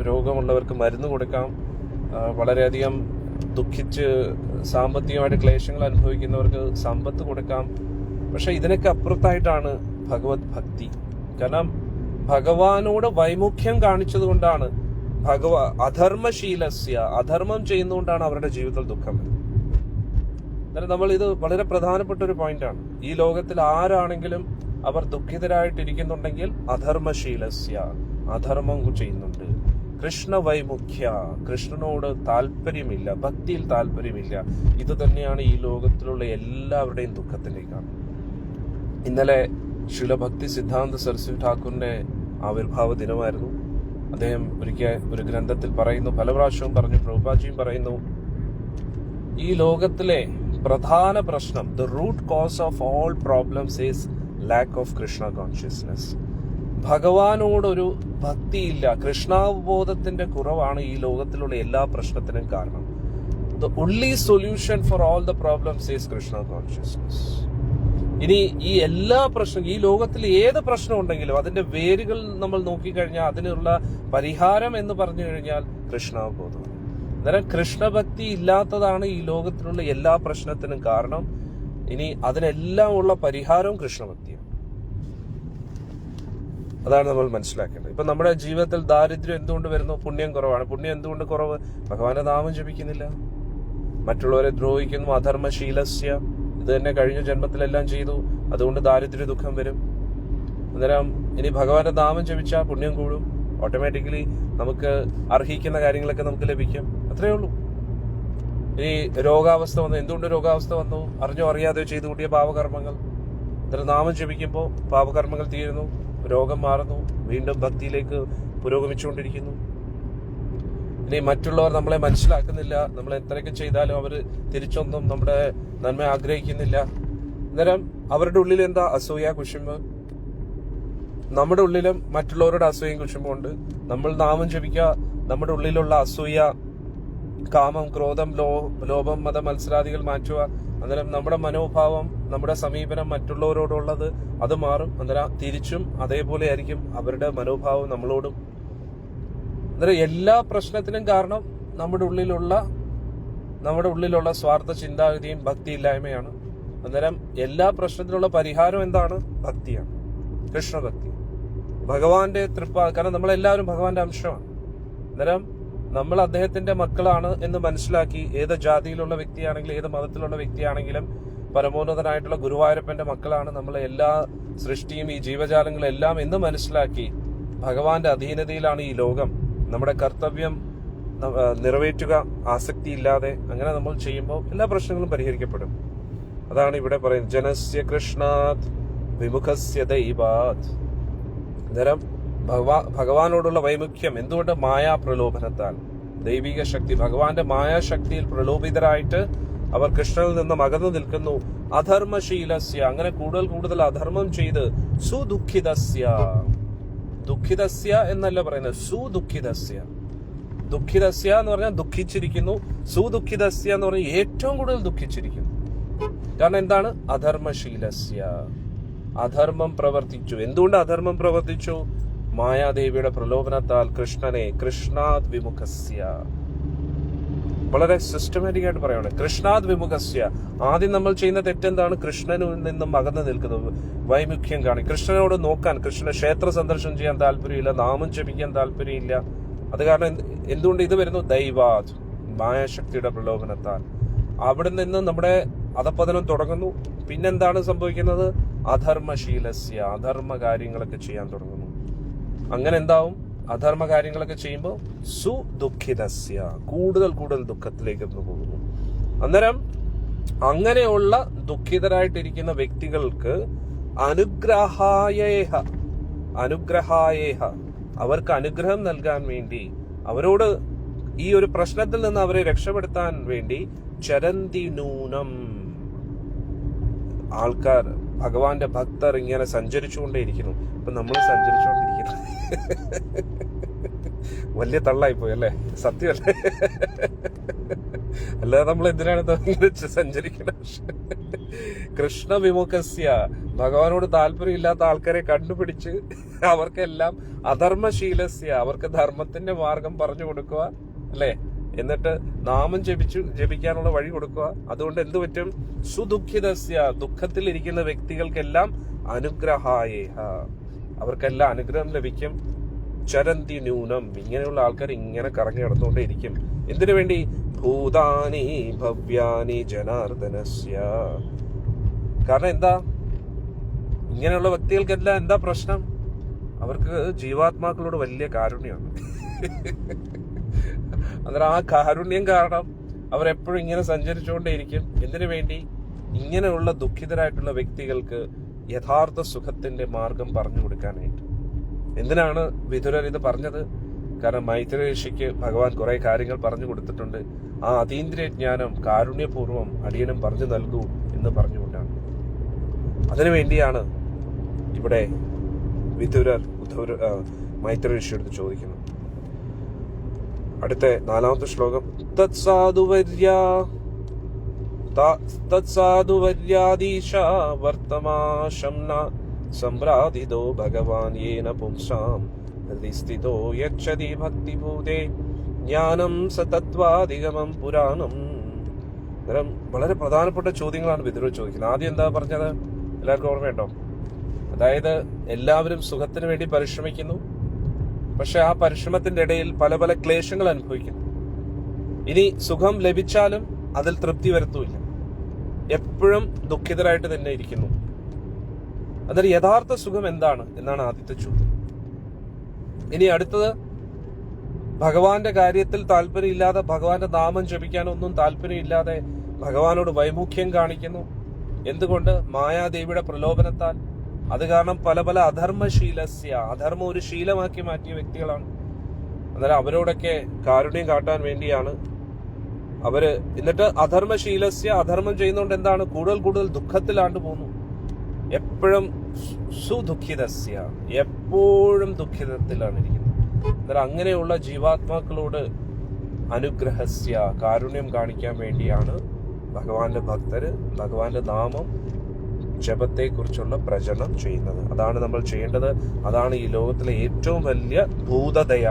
രോഗമുള്ളവർക്ക് മരുന്ന് കൊടുക്കാം, വളരെയധികം ദുഃഖിച്ച് സാമ്പത്തികമായിട്ട് ക്ലേശങ്ങൾ അനുഭവിക്കുന്നവർക്ക് സമ്പത്ത് കൊടുക്കാം. പക്ഷെ ഇതിനൊക്കെ അപ്പുറത്തായിട്ടാണ് ഭഗവത് ഭക്തി. കാരണം ഭഗവാനോട് വൈമുഖ്യം കാണിച്ചത് കൊണ്ടാണ്, അധർമ്മശീലസ്യ, അധർമ്മം ചെയ്യുന്നതുകൊണ്ടാണ് അവരുടെ ജീവിതത്തിൽ ദുഃഖം. അന്നേരം നമ്മൾ ഇത് വളരെ പ്രധാനപ്പെട്ട ഒരു പോയിന്റാണ്. ഈ ലോകത്തിൽ ആരാണെങ്കിലും അവർ ദുഃഖിതരായിട്ടിരിക്കുന്നുണ്ടെങ്കിൽ അധർമ്മശീലസ്യ, അധർമ്മം ചെയ്യുന്നുണ്ട്. കൃഷ്ണ വൈമുഖ്യ, കൃഷ്ണനോട് താല്പര്യമില്ല, ഭക്തിയിൽ താല്പര്യമില്ല. ഇത് തന്നെയാണ് ഈ ലോകത്തിലുള്ള എല്ലാവരുടെയും ദുഃഖത്തിന്റെ കാരണം. ഇന്നലെ ശ്രീല ഭക്തി സിദ്ധാന്ത സരസ്വതി ഠാക്കൂറിന്റെ ആവിർഭാവ ദിനമായിരുന്നു. അദ്ദേഹം ഒരിക്കൽ ഒരു ഗ്രന്ഥത്തിൽ പറയുന്നു, പല പ്രാവശ്യവും പറഞ്ഞു, പ്രഭുപാജിയും പറയുന്നു, ഈ ലോകത്തിലെ പ്രധാന പ്രശ്നം, the root cause of all problems is lack of Krishna consciousness. ഭഗവാനോടൊരു ഭക്തിയില്ല, കൃഷ്ണാവബോധത്തിന്റെ കുറവാണ് ഈ ലോകത്തിലുള്ള എല്ലാ പ്രശ്നത്തിനും കാരണം. The only solution for all the problems is Krishna consciousness. ഇനി ഈ എല്ലാ പ്രശ്നം, ഈ ലോകത്തിൽ ഏത് പ്രശ്നം ഉണ്ടെങ്കിലും അതിന്റെ വേരുകൾ നമ്മൾ നോക്കിക്കഴിഞ്ഞാൽ അതിനുള്ള പരിഹാരം എന്ന് പറഞ്ഞു കഴിഞ്ഞാൽ കൃഷ്ണാവബോധം. അന്നേരം കൃഷ്ണഭക്തി ഇല്ലാത്തതാണ് ഈ ലോകത്തിലുള്ള എല്ലാ പ്രശ്നത്തിനും കാരണം. ഇനി അതിനെല്ലാം ഉള്ള പരിഹാരവും കൃഷ്ണഭക്തിയാണ്. അതാണ് നമ്മൾ മനസ്സിലാക്കേണ്ടത്. ഇപ്പൊ നമ്മുടെ ജീവിതത്തിൽ ദാരിദ്ര്യം എന്തുകൊണ്ട് വരുന്നു? പുണ്യം കുറവാണ്. പുണ്യം എന്തുകൊണ്ട് കുറവ്? ഭഗവാന്റെ നാമം ജപിക്കുന്നില്ല, മറ്റുള്ളവരെ ദ്രോഹിക്കുന്നു, അധർമ്മശീലസ്യ, ഇത് തന്നെ കഴിഞ്ഞ ജന്മത്തിലെല്ലാം ചെയ്തു, അതുകൊണ്ട് ദാരിദ്ര്യ ദുഃഖം വരും. അന്നേരം ഇനി ഭഗവാന്റെ നാമം ജപിച്ചാൽ പുണ്യം കൂടും, ഓട്ടോമാറ്റിക്കലി നമുക്ക് അർഹിക്കുന്ന കാര്യങ്ങളൊക്കെ നമുക്ക് ലഭിക്കും. അത്രയേ ഉള്ളൂ. ഇനി രോഗാവസ്ഥ വന്നു, എന്തുകൊണ്ട് രോഗാവസ്ഥ വന്നു? അറിഞ്ഞോ അറിയാതെയോ ചെയ്തു കൂട്ടിയ പാപകർമ്മങ്ങൾ. അന്നേരം നാമം ജപിക്കുമ്പോൾ പാപകർമ്മങ്ങൾ തീരുന്നു, രോഗം മാറുന്നു, വീണ്ടും ഭക്തിയിലേക്ക് പുരോഗമിച്ചുകൊണ്ടിരിക്കുന്നു. ഇനി മറ്റുള്ളവർ നമ്മളെ മനസ്സിലാക്കുന്നില്ല, നമ്മൾ എത്രയൊക്കെ ചെയ്താലും അവർ തിരിച്ചൊന്നും നമ്മുടെ നന്മ ആഗ്രഹിക്കുന്നില്ല. അന്നേരം അവരുടെ ഉള്ളിൽ എന്താ? അസൂയ, കുശുമ്പ്. നമ്മുടെ ഉള്ളിലും മറ്റുള്ളവരുടെ അസൂയയും കുശുമ്പുണ്ട്. നമ്മൾ നാമം ജപിക്കുക, നമ്മുടെ ഉള്ളിലുള്ള അസൂയ, കാമം, ക്രോധം, ലോഭം, മത മത്സരാദികൾ മാറ്റുക. അന്നേരം നമ്മുടെ മനോഭാവം, നമ്മുടെ സമീപനം മറ്റുള്ളവരോടുള്ളത് അത് മാറും. അന്നേരം തിരിച്ചും അതേപോലെ ആയിരിക്കും അവരുടെ മനോഭാവം നമ്മളോടും. അന്നേരം എല്ലാ പ്രശ്നത്തിനും കാരണം നമ്മുടെ ഉള്ളിലുള്ള സ്വാർത്ഥ ചിന്താഗതിയും ഭക്തിയില്ലായ്മയാണ്. അന്നേരം എല്ലാ പ്രശ്നത്തിനുള്ള പരിഹാരം എന്താണ്? ഭക്തിയാണ്, കൃഷ്ണഭക്തി, ഭഗവാന്റെ കാരണം നമ്മളെല്ലാവരും ഭഗവാന്റെ അംശമാണ്. അന്നേരം നമ്മൾ അദ്ദേഹത്തിന്റെ മക്കളാണ് എന്ന് മനസ്സിലാക്കി, ഏത് ജാതിയിലുള്ള വ്യക്തിയാണെങ്കിലും ഏത് മതത്തിലുള്ള വ്യക്തിയാണെങ്കിലും പരമോന്നതനായിട്ടുള്ള ഗുരുവായൂരപ്പന്റെ മക്കളാണ് നമ്മളെ എല്ലാ സൃഷ്ടിയും ഈ ജീവജാലങ്ങളെല്ലാം എന്ന് മനസ്സിലാക്കി ഭഗവാന്റെ അധീനതയിലാണ് ഈ ലോകം. നമ്മുടെ കർത്തവ്യം നിറവേറ്റുക, ആസക്തിയില്ലാതെ അങ്ങനെ നമ്മൾ ചെയ്യുമ്പോൾ എല്ലാ പ്രശ്നങ്ങളും പരിഹരിക്കപ്പെടും. അതാണ് ഇവിടെ പറയുന്നത്, ജനസ്യ കൃഷ്ണാത് വിമുഖസ്യ ദൈവാത്. അന്നേരം ഭഗവാനോടുള്ള വൈമുഖ്യം എന്തുകൊണ്ട്? മായാ പ്രലോഭനത്താൽ. ദൈവിക ശക്തി, ഭഗവാന്റെ മായാശക്തിയിൽ പ്രലോഭിതരായിട്ട് അവർ കൃഷ്ണനിൽ നിന്നും അകന്നു നിൽക്കുന്നു. അധർമ്മശീലസ്യ, അങ്ങനെ കൂടുതൽ അധർമ്മം ചെയ്ത്, സുദുഃഖിതസ്യ, ദുഃഖിതസ്യ എന്നല്ല പറയുന്നത്, സുദുഃഖിതസ്യ. ദുഃഖിതസ്യ എന്ന് പറഞ്ഞാൽ ദുഃഖിച്ചിരിക്കുന്നു, സുദുഃഖിതസ്യ എന്ന് പറഞ്ഞാൽ ഏറ്റവും കൂടുതൽ ദുഃഖിച്ചിരിക്കുന്നു. കാരണം എന്താണ്? അധർമ്മശീലസ്യ, അധർമ്മം പ്രവർത്തിച്ചു. എന്തുകൊണ്ട് അധർമ്മം പ്രവർത്തിച്ചു? മായാദേവിയുടെ പ്രലോഭനത്താൽ കൃഷ്ണാത് വിമുഖസ്യ. വളരെ സിസ്റ്റമാറ്റിക് ആയിട്ട് പറയണം, കൃഷ്ണാത് വിമുഖസ്യ. ആദ്യം നമ്മൾ ചെയ്യുന്ന തെറ്റെന്താണ്? കൃഷ്ണനിൽ നിന്നും അകന്നു നിൽക്കുന്നത്, വൈമുഖ്യം കാണി. കൃഷ്ണനോട് നോക്കാൻ, കൃഷ്ണ ക്ഷേത്ര സന്ദർശനം ചെയ്യാൻ താല്പര്യമില്ല, നാമം ജപിക്കാൻ താല്പര്യമില്ല. അത് കാരണം എന്തുകൊണ്ട് ഇത് വരുന്നു? ദൈവാത്, മായാശക്തിയുടെ പ്രലോഭനത്താൽ. അവിടെ നിന്ന് നമ്മുടെ അധപ്പതനം തുടങ്ങുന്നു. പിന്നെന്താണ് സംഭവിക്കുന്നത്? അധർമ്മശീലസ്യ, അധർമ്മ കാര്യങ്ങളൊക്കെ ചെയ്യാൻ തുടങ്ങുന്നു. അങ്ങനെ എന്താവും? അധർമ്മ കാര്യങ്ങളൊക്കെ ചെയ്യുമ്പോൾ സുദുഃഖിതസ്യ, കൂടുതൽ ദുഃഖത്തിലേക്ക് പോകുന്നു. അന്നേരം അങ്ങനെയുള്ള ദുഃഖിതരായിട്ടിരിക്കുന്ന വ്യക്തികൾക്ക് അനുഗ്രഹായേഹ, അവർക്ക് അനുഗ്രഹം നൽകാൻ വേണ്ടി, അവരോട് ഈ ഒരു പ്രശ്നത്തിൽ നിന്ന് അവരെ രക്ഷപ്പെടുത്താൻ വേണ്ടി ചരന്തി നൂനം, ആൾക്കാർ, ഭഗവാന്റെ ഭക്തർ ഇങ്ങനെ സഞ്ചരിച്ചുകൊണ്ടേയിരിക്കുന്നു. ഇപ്പൊ നമ്മൾ സഞ്ചരിച്ചുകൊണ്ടിരിക്കുന്നു. വലിയ തള്ളായിപ്പോയി അല്ലേ? സത്യമല്ലേ? അല്ലാതെ നമ്മൾ എന്തിനാണ് സഞ്ചരിക്കുന്നത്? കൃഷ്ണ വിമുഖസ്യ, ഭഗവാനോട് താല്പര്യമില്ലാത്ത ആൾക്കാരെ കണ്ടുപിടിച്ച് അവർക്കെല്ലാം അധർമ്മശീലസ്യ, അവർക്ക് ധർമ്മത്തിന്റെ മാർഗം പറഞ്ഞു കൊടുക്കുക അല്ലേ? എന്നിട്ട് നാമം ജപിക്കാനുള്ള വഴി കൊടുക്കുക. അതുകൊണ്ട് എന്ത് പറ്റും? സുദുഃഖിതസ്യ, ദുഃഖത്തിലിരിക്കുന്ന വ്യക്തികൾക്കെല്ലാം അനുഗ്രഹായേഹ, അവർക്കെല്ലാം അനുഗ്രഹം ലഭിക്കും. ചരന്തി ന്യൂനം, ഇങ്ങനെയുള്ള ആൾക്കാർ ഇങ്ങനെ കറങ്ങി നടന്നുകൊണ്ടേയിരിക്കും. എന്തിനു വേണ്ടി? ഭൂതാനി ഭവ്യാനി ജനാർദ്ദനസ്യ. കാരണം എന്താ? ഇങ്ങനെയുള്ള വ്യക്തികൾക്കെല്ലാം എന്താ പ്രശ്നം? അവർക്ക് ജീവാത്മാക്കളോട് വലിയ കാരുണ്യമാണ്. അന്നേരം ആ കാരുണ്യം കാരണം അവരെപ്പോഴും ഇങ്ങനെ സഞ്ചരിച്ചുകൊണ്ടേയിരിക്കും. എന്തിനു വേണ്ടി? ഇങ്ങനെയുള്ള ദുഃഖിതരായിട്ടുള്ള വ്യക്തികൾക്ക് യഥാർത്ഥ സുഖത്തിന്റെ മാർഗം പറഞ്ഞു കൊടുക്കാനായിട്ട്. എന്തിനാണ് വിതുരർ ഇത് പറഞ്ഞത്? കാരണം മൈത്രി ഋഷിക്ക് ഭഗവാൻ കുറെ കാര്യങ്ങൾ പറഞ്ഞു കൊടുത്തിട്ടുണ്ട്. ആ അതീന്ദ്രിയ ജ്ഞാനം കാരുണ്യപൂർവ്വം അടിയനും പറഞ്ഞു നൽകൂ എന്ന് പറഞ്ഞുകൊണ്ടാണ്. അതിനുവേണ്ടിയാണ് ഇവിടെ വിതുരർ മൈത്രി ഋഷിയോട് ചോദിക്കുന്നത്. അടുത്ത 4ാമത്തെ ശ്ലോകം. തത്സാധുവര്യാദീശ വർത്തമാശംന സംഭ്രാതിദോ ഭഗവാൻ യേന പുംസാം ഹൃദിസ്ഥിതോ യച്ഛതി ഭക്തിഭൂതേ ജ്ഞാനം സതത്വാധിഗമം പുരാണം. വളരെ പ്രധാനപ്പെട്ട ചോദ്യങ്ങളാണ് വിതുരർ ചോദിക്കുന്നത്. ആദ്യം എന്താ പറഞ്ഞത്? എല്ലാവർക്കും ഓർമ്മയുണ്ടോ? അതായത് എല്ലാവരും സുഖത്തിന് വേണ്ടി പരിശ്രമിക്കുന്നു, പക്ഷെ ആ പരിശ്രമത്തിന്റെ ഇടയിൽ പല പല ക്ലേശങ്ങൾ അനുഭവിക്കുന്നു. ഇനി സുഖം ലഭിച്ചാലും അതിൽ തൃപ്തി വരുത്തുമില്ല, എപ്പോഴും ദുഃഖിതരായിട്ട് തന്നെ ഇരിക്കുന്നു. അതൊരു യഥാർത്ഥ സുഖം എന്താണ് എന്നാണ് ആദ്യത്തെ ചോദ്യം. ഇനി അടുത്തത്, ഭഗവാന്റെ കാര്യത്തിൽ താല്പര്യമില്ലാതെ, ഭഗവാന്റെ നാമം ജപിക്കാനൊന്നും താല്പര്യമില്ലാതെ ഭഗവാനോട് വൈമുഖ്യം കാണിക്കുന്നു. എന്തുകൊണ്ട്? മായാദേവിയുടെ പ്രലോഭനത്താൽ. അത് കാരണം പല പല അധർമ്മം ഒരു ശീലമാക്കി മാറ്റിയ വ്യക്തികളാണ്. അന്നേരം അവരോടൊക്കെ കാരുണ്യം കാട്ടാൻ വേണ്ടിയാണ് അവര്. എന്നിട്ട് അധർമ്മം ചെയ്യുന്നതുകൊണ്ട് എന്താണ്? കൂടുതൽ ദുഃഖത്തിലാണ്ട് പോകുന്നു. എപ്പോഴും എപ്പോഴും ദുഃഖിതത്തിലാണ് ഇരിക്കുന്നത്. അന്നേരം അങ്ങനെയുള്ള ജീവാത്മാക്കളോട് അനുഗ്രഹസ്യ കാരുണ്യം കാണിക്കാൻ വേണ്ടിയാണ് ഭഗവാന്റെ ഭക്തര് ഭഗവാന്റെ നാമം ജപത്തെ കുറിച്ചുള്ള പ്രചരണം ചെയ്യുന്നത്. അതാണ് നമ്മൾ ചെയ്യേണ്ടത്. അതാണ് ഈ ലോകത്തിലെ ഏറ്റവും വലിയ ഭൂതദയ,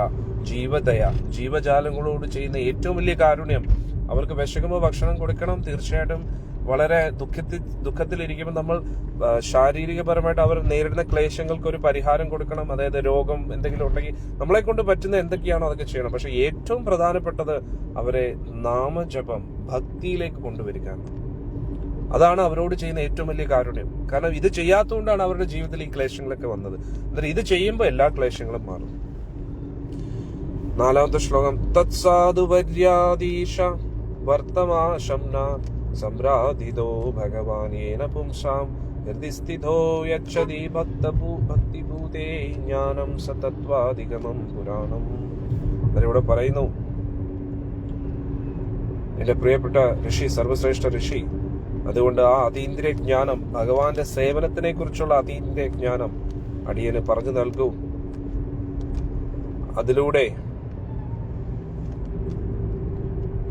ജീവദയ. ജീവജാലങ്ങളോട് ചെയ്യുന്ന ഏറ്റവും വലിയ കാരുണ്യം. അവർക്ക് വിശക്കുമ്പോൾ ഭക്ഷണം കൊടുക്കണം. തീർച്ചയായിട്ടും വളരെ ദുഃഖത്തിലിരിക്കുമ്പോൾ നമ്മൾ ശാരീരികപരമായിട്ട് അവർ നേരിടുന്ന ക്ലേശങ്ങൾക്ക് ഒരു പരിഹാരം കൊടുക്കണം. അതായത് രോഗം എന്തെങ്കിലും ഉണ്ടെങ്കിൽ നമ്മളെ കൊണ്ട് പറ്റുന്ന എന്തൊക്കെയാണോ അതൊക്കെ ചെയ്യണം. പക്ഷെ ഏറ്റവും പ്രധാനപ്പെട്ടത് അവരെ നാമജപം, ഭക്തിയിലേക്ക് കൊണ്ടുവരിക. അതാണ് അവരോട് ചെയ്യുന്ന ഏറ്റവും വലിയ കാരുണ്യം. കാരണം ഇത് ചെയ്യാത്തതുകൊണ്ടാണ് അവരുടെ ജീവിതത്തിൽ ഈ ക്ലേശങ്ങളൊക്കെ വന്നത്. എന്നിട്ട് ഇത് ചെയ്യുമ്പോൾ എല്ലാ ക്ലേശങ്ങളും മാറും. 4ാമത്തെ ശ്ലോകം. തത്സാധുവര്യാദീശ വർത്തമാശംന സംഭ്രാതിദോ ഭഗവാൻ യേന പുംസാം ഹൃദിസ്ഥിതോ യച്ഛതി ഭക്തിഭൂതേ ജ്ഞാനം സതത്വാധിഗമം പുരാണം. അതിലൂടെ പറയുന്നു, എന്റെ പ്രിയപ്പെട്ട ഋഷി, സർവശ്രേഷ്ഠ ഋഷി, അതുകൊണ്ട് ആ അതീന്ദ്രിയ ജ്ഞാനം, ഭഗവാന്റെ സേവനത്തിനെ കുറിച്ചുള്ള അതീന്ദ്രിയ ജ്ഞാനം അടിയന് പറഞ്ഞു നൽകൂ. അതിലൂടെ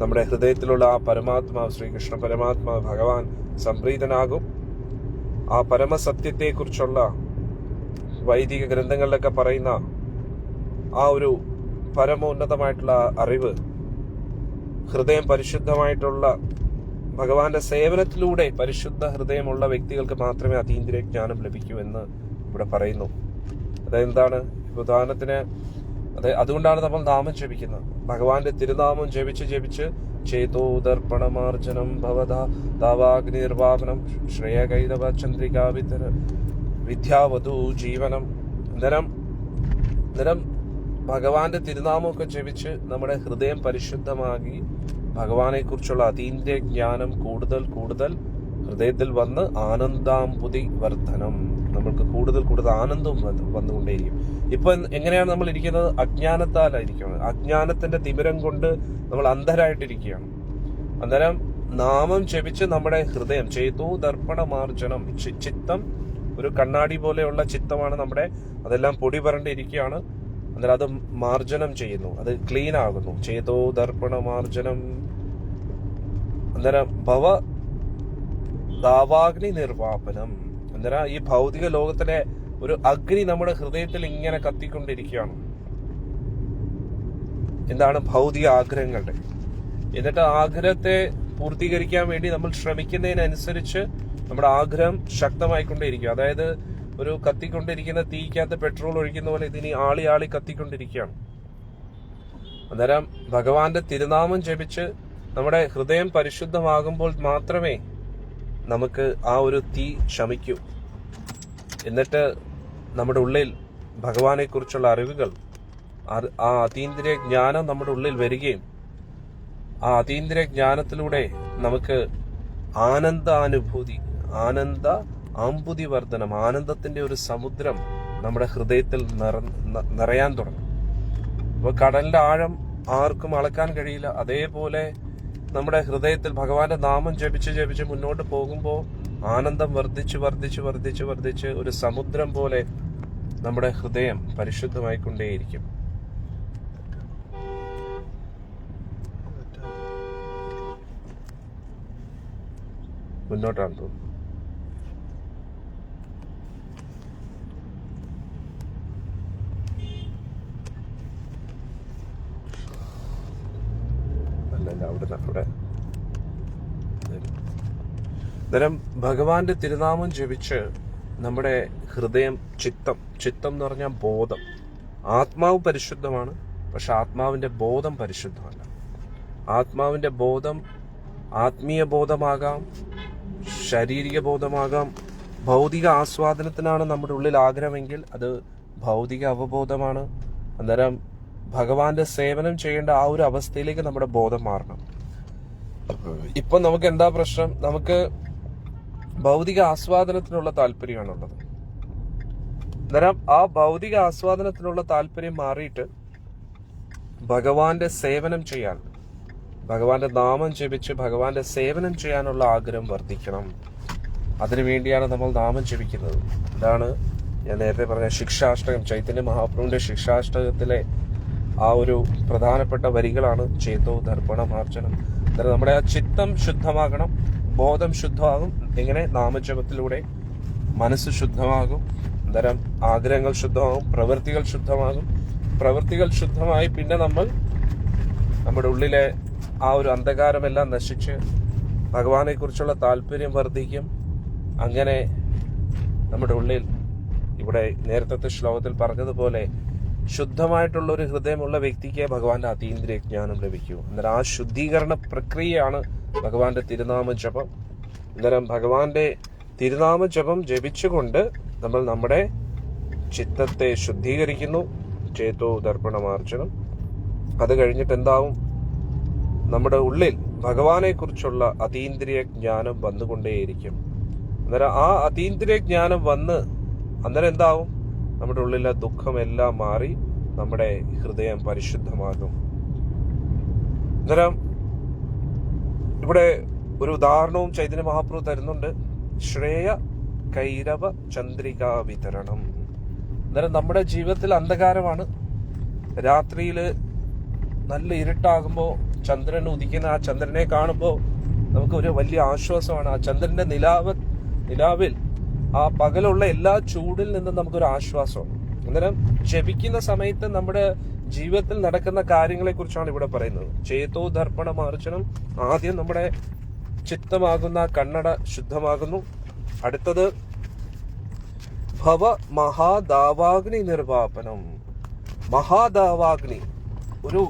നമ്മുടെ ഹൃദയത്തിലുള്ള ആ പരമാത്മാവ്, ശ്രീകൃഷ്ണ പരമാത്മാവ് ഭഗവാൻ സംപ്രീതനാകും. ആ പരമസത്യത്തെ കുറിച്ചുള്ള വൈദിക ഗ്രന്ഥങ്ങളിലൊക്കെ പറയുന്ന ആ ഒരു പരമോന്നതമായിട്ടുള്ള അറിവ്, ഹൃദയം പരിശുദ്ധമായിട്ടുള്ള ഭഗവാന്റെ സേവനത്തിലൂടെ പരിശുദ്ധ ഹൃദയമുള്ള വ്യക്തികൾക്ക് മാത്രമേ അതീന്ദ്രിയ ജ്ഞാനം ലഭിക്കൂ എന്ന് ഇവിടെ പറയുന്നു. അതെന്താണ്? ഉദാഹരണത്തിന് അതുകൊണ്ടാണ് നമ്മൾ നാമം ജപിക്കുന്നത്. ഭഗവാന്റെ തിരുനാമം ജപിച്ച് ചേതോദർപ്പണമാർജനം ഭവദാവാഗ്നി നിർവാപനം ശ്രേയകൈതവ ചന്ദ്രികാ വിദ്യാവധു ജീവനം. അന്നേരം ഭഗവാന്റെ തിരുനാമമൊക്കെ ജപിച്ച് നമ്മുടെ ഹൃദയം പരിശുദ്ധമാക്കി ഭഗവാനെ കുറിച്ചുള്ള അതീന്ദ്രിയ ജ്ഞാനം കൂടുതൽ ഹൃദയത്തിൽ വന്ന് ആനന്ദാംബുതി വർധനം, നമ്മൾക്ക് കൂടുതൽ ആനന്ദം വന്നുകൊണ്ടേയിരിക്കും. ഇപ്പൊ എങ്ങനെയാണ് നമ്മൾ ഇരിക്കുന്നത്? അജ്ഞാനത്താലായിരിക്കുകയാണ്. അജ്ഞാനത്തിന്റെ തിമിരം കൊണ്ട് നമ്മൾ അന്ധരായിട്ടിരിക്കുകയാണ്. അന്നേരം നാമം ജപിച്ച് നമ്മുടെ ഹൃദയം ചേതോ ദർപ്പണ മാർജനം, ചിത്തം ഒരു കണ്ണാടി പോലെയുള്ള ചിത്തമാണ് നമ്മുടെ. അതെല്ലാം പൊടി പറണ്ടിരിക്കുകയാണ്. അന്നേരം അത് മാർജനം ചെയ്യുന്നു, അത് ക്ലീൻ ആകുന്നു. ചേതോ ദർപ്പണ മാർജനം. അന്നേരം ദാവാഗ്നി നിർവാപനം. അന്നേരം ഈ ഭൗതിക ലോകത്തിലെ ഒരു അഗ്നി നമ്മുടെ ഹൃദയത്തിൽ ഇങ്ങനെ കത്തിക്കൊണ്ടിരിക്കുകയാണ്. എന്താണ്? ഭൗതിക ആഗ്രഹങ്ങളുടെ. എന്നിട്ട് ആഗ്രഹത്തെ പൂർത്തീകരിക്കാൻ വേണ്ടി നമ്മൾ ശ്രമിക്കുന്നതിനനുസരിച്ച് നമ്മുടെ ആഗ്രഹം ശക്തമായിക്കൊണ്ടേയിരിക്കും. അതായത് ഒരു കത്തിക്കൊണ്ടിരിക്കുന്ന തീക്കകത്ത് പെട്രോൾ ഒഴിക്കുന്ന പോലെ ഇതിനി ആളി കത്തിക്കൊണ്ടിരിക്കുകയാണ്. അന്നേരം ഭഗവാന്റെ തിരുനാമം ജപിച്ച് നമ്മുടെ ഹൃദയം പരിശുദ്ധമാകുമ്പോൾ മാത്രമേ നമുക്ക് ആ ഒരു തീ ശമിക്കൂ. എന്നിട്ട് നമ്മുടെ ഉള്ളിൽ ഭഗവാനെ കുറിച്ചുള്ള അറിവുകൾ ആ അതീന്ദ്രിയ ജ്ഞാനം നമ്മുടെ ഉള്ളിൽ വരികയും ആ അതീന്ദ്രിയ ജ്ഞാനത്തിലൂടെ നമുക്ക് ആനന്ദ ആംബുതി വർധനം, ആനന്ദത്തിന്റെ ഒരു സമുദ്രം നമ്മുടെ ഹൃദയത്തിൽ നിറയാൻ തുടങ്ങും. അപ്പൊ കടലിന്റെ ആഴം ആർക്കും അളക്കാൻ കഴിയില്ല. അതേപോലെ നമ്മുടെ ഹൃദയത്തിൽ ഭഗവാന്റെ നാമം ജപിച്ച് മുന്നോട്ട് പോകുമ്പോൾ ആനന്ദം വർദ്ധിച്ച് ഒരു സമുദ്രം പോലെ നമ്മുടെ ഹൃദയം പരിശുദ്ധമായിക്കൊണ്ടേയിരിക്കും. മുന്നോട്ടാണ് തോന്നുന്നു. അവിടെ അന്നേരം ഭഗവാന്റെ തിരുനാമം ജപിച്ച് നമ്മുടെ ഹൃദയം, ചിത്തം എന്ന് പറഞ്ഞാൽ ബോധം. ആത്മാവ് പരിശുദ്ധമാണ്, പക്ഷെ ആത്മാവിന്റെ ബോധം പരിശുദ്ധമല്ല. ആത്മാവിന്റെ ബോധം ആത്മീയ ബോധമാകാം, ശാരീരിക ബോധമാകാം. ഭൗതിക ആസ്വാദനത്തിനാണ് നമ്മുടെ ഉള്ളിൽ ആഗ്രഹമെങ്കിൽ അത് ഭൗതിക അവബോധമാണ്. അന്നേരം ഭഗവാന്റെ സേവനം ചെയ്യേണ്ട ആ ഒരു അവസ്ഥയിലേക്ക് നമ്മുടെ ബോധം മാറണം. ഇപ്പൊ നമുക്ക് എന്താ പ്രശ്നം? നമുക്ക് ഭൗതിക ആസ്വാദനത്തിനുള്ള താല്പര്യമാണുള്ളത്. അന്നേരം ആ ഭൗതിക ആസ്വാദനത്തിനുള്ള താല്പര്യം മാറിയിട്ട് ഭഗവാന്റെ സേവനം ചെയ്യാൻ, ഭഗവാന്റെ നാമം ജപിച്ച് ഭഗവാന്റെ സേവനം ചെയ്യാനുള്ള ആഗ്രഹം വർദ്ധിക്കണം. അതിനുവേണ്ടിയാണ് നമ്മൾ നാമം ജപിക്കുന്നത്. ഇതാണ് ഞാൻ നേരത്തെ പറഞ്ഞ ശിക്ഷാഷ്ടകം. ചൈതന്യ മഹാപ്രഭുവിന്റെ ശിക്ഷാഷ്ടകത്തിലെ ആ ഒരു പ്രധാനപ്പെട്ട വരികളാണ് ചേതോ ദർപ്പണമാർജനം. അന്നേരം നമ്മുടെ ആ ചിത്തം ശുദ്ധമാകണം, ബോധം ശുദ്ധമാകും. എങ്ങനെ? നാമജപത്തിലൂടെ മനസ്സ് ശുദ്ധമാകും, അന്നേരം ആഗ്രഹങ്ങൾ ശുദ്ധമാകും, പ്രവൃത്തികൾ ശുദ്ധമാകും. പ്രവൃത്തികൾ ശുദ്ധമായി പിന്നെ നമ്മൾ നമ്മുടെ ഉള്ളിലെ ആ ഒരു അന്ധകാരമെല്ലാം നശിച്ച് ഭഗവാനെ കുറിച്ചുള്ള താല്പര്യം വർദ്ധിക്കും. അങ്ങനെ നമ്മുടെ ഉള്ളിൽ ഇവിടെ നേരത്തെ ശ്ലോകത്തിൽ പറഞ്ഞതുപോലെ ശുദ്ധമായിട്ടുള്ള ഒരു ഹൃദയമുള്ള വ്യക്തിക്ക് ഭഗവാന്റെ അതീന്ദ്രിയ ജ്ഞാനം ലഭിക്കൂ. അന്നേരം ആ ശുദ്ധീകരണ പ്രക്രിയയാണ് ഭഗവാന്റെ തിരുനാമ ജപം. അന്നേരം ഭഗവാന്റെ തിരുനാമ ജപം ജപിച്ചുകൊണ്ട് നമ്മൾ നമ്മുടെ ചിത്തത്തെ ശുദ്ധീകരിക്കുന്നു. ചേതോ ദർപ്പണമാർജനം. അത് കഴിഞ്ഞിട്ട് എന്താവും? നമ്മുടെ ഉള്ളിൽ ഭഗവാനെ കുറിച്ചുള്ള അതീന്ദ്രിയ ജ്ഞാനം വന്നുകൊണ്ടേയിരിക്കും. അന്നേരം ആ അതീന്ദ്രിയ ജ്ഞാനം വന്ന് അന്നേരം എന്താവും? നമ്മുടെ ഉള്ളിലെ ദുഃഖമെല്ലാം മാറി നമ്മുടെ ഹൃദയം പരിശുദ്ധമാകും. അന്നേരം ഇവിടെ ഒരു ഉദാഹരണവും ചൈതന്യ മഹാപ്രഭു തരുന്നുണ്ട്. ശ്രേയ കൈരവ ചന്ദ്രികാ വിതരണം. അന്നേരം നമ്മുടെ ജീവിതത്തിൽ അന്ധകാരമാണ്. രാത്രിയിൽ നല്ല ഇരുട്ടാകുമ്പോൾ ചന്ദ്രൻ ഉദിക്കുന്ന ആ ചന്ദ്രനെ കാണുമ്പോൾ നമുക്ക് ഒരു വലിയ ആശ്വാസമാണ്. ആ ചന്ദ്രന്റെ നിലാവിൽ ആ പകലുള്ള എല്ലാ ചൂടിൽ നിന്നും നമുക്കൊരു ആശ്വാസമാണ്. അന്നേരം ജപിക്കുന്ന സമയത്ത് നമ്മുടെ ജീവിതത്തിൽ നടക്കുന്ന കാര്യങ്ങളെ കുറിച്ചാണ് ഇവിടെ പറയുന്നത്. ചേതോ ദർപ്പണമാർജനം. ആദ്യം നമ്മുടെ ചിത്തമാകുന്ന കണ്ണട ശുദ്ധമാകുന്നു. അടുത്തത് ഭവ മഹാദാവാഗ്നി നിർവാപനം. മഹാദാവാഗ്നി ഒരു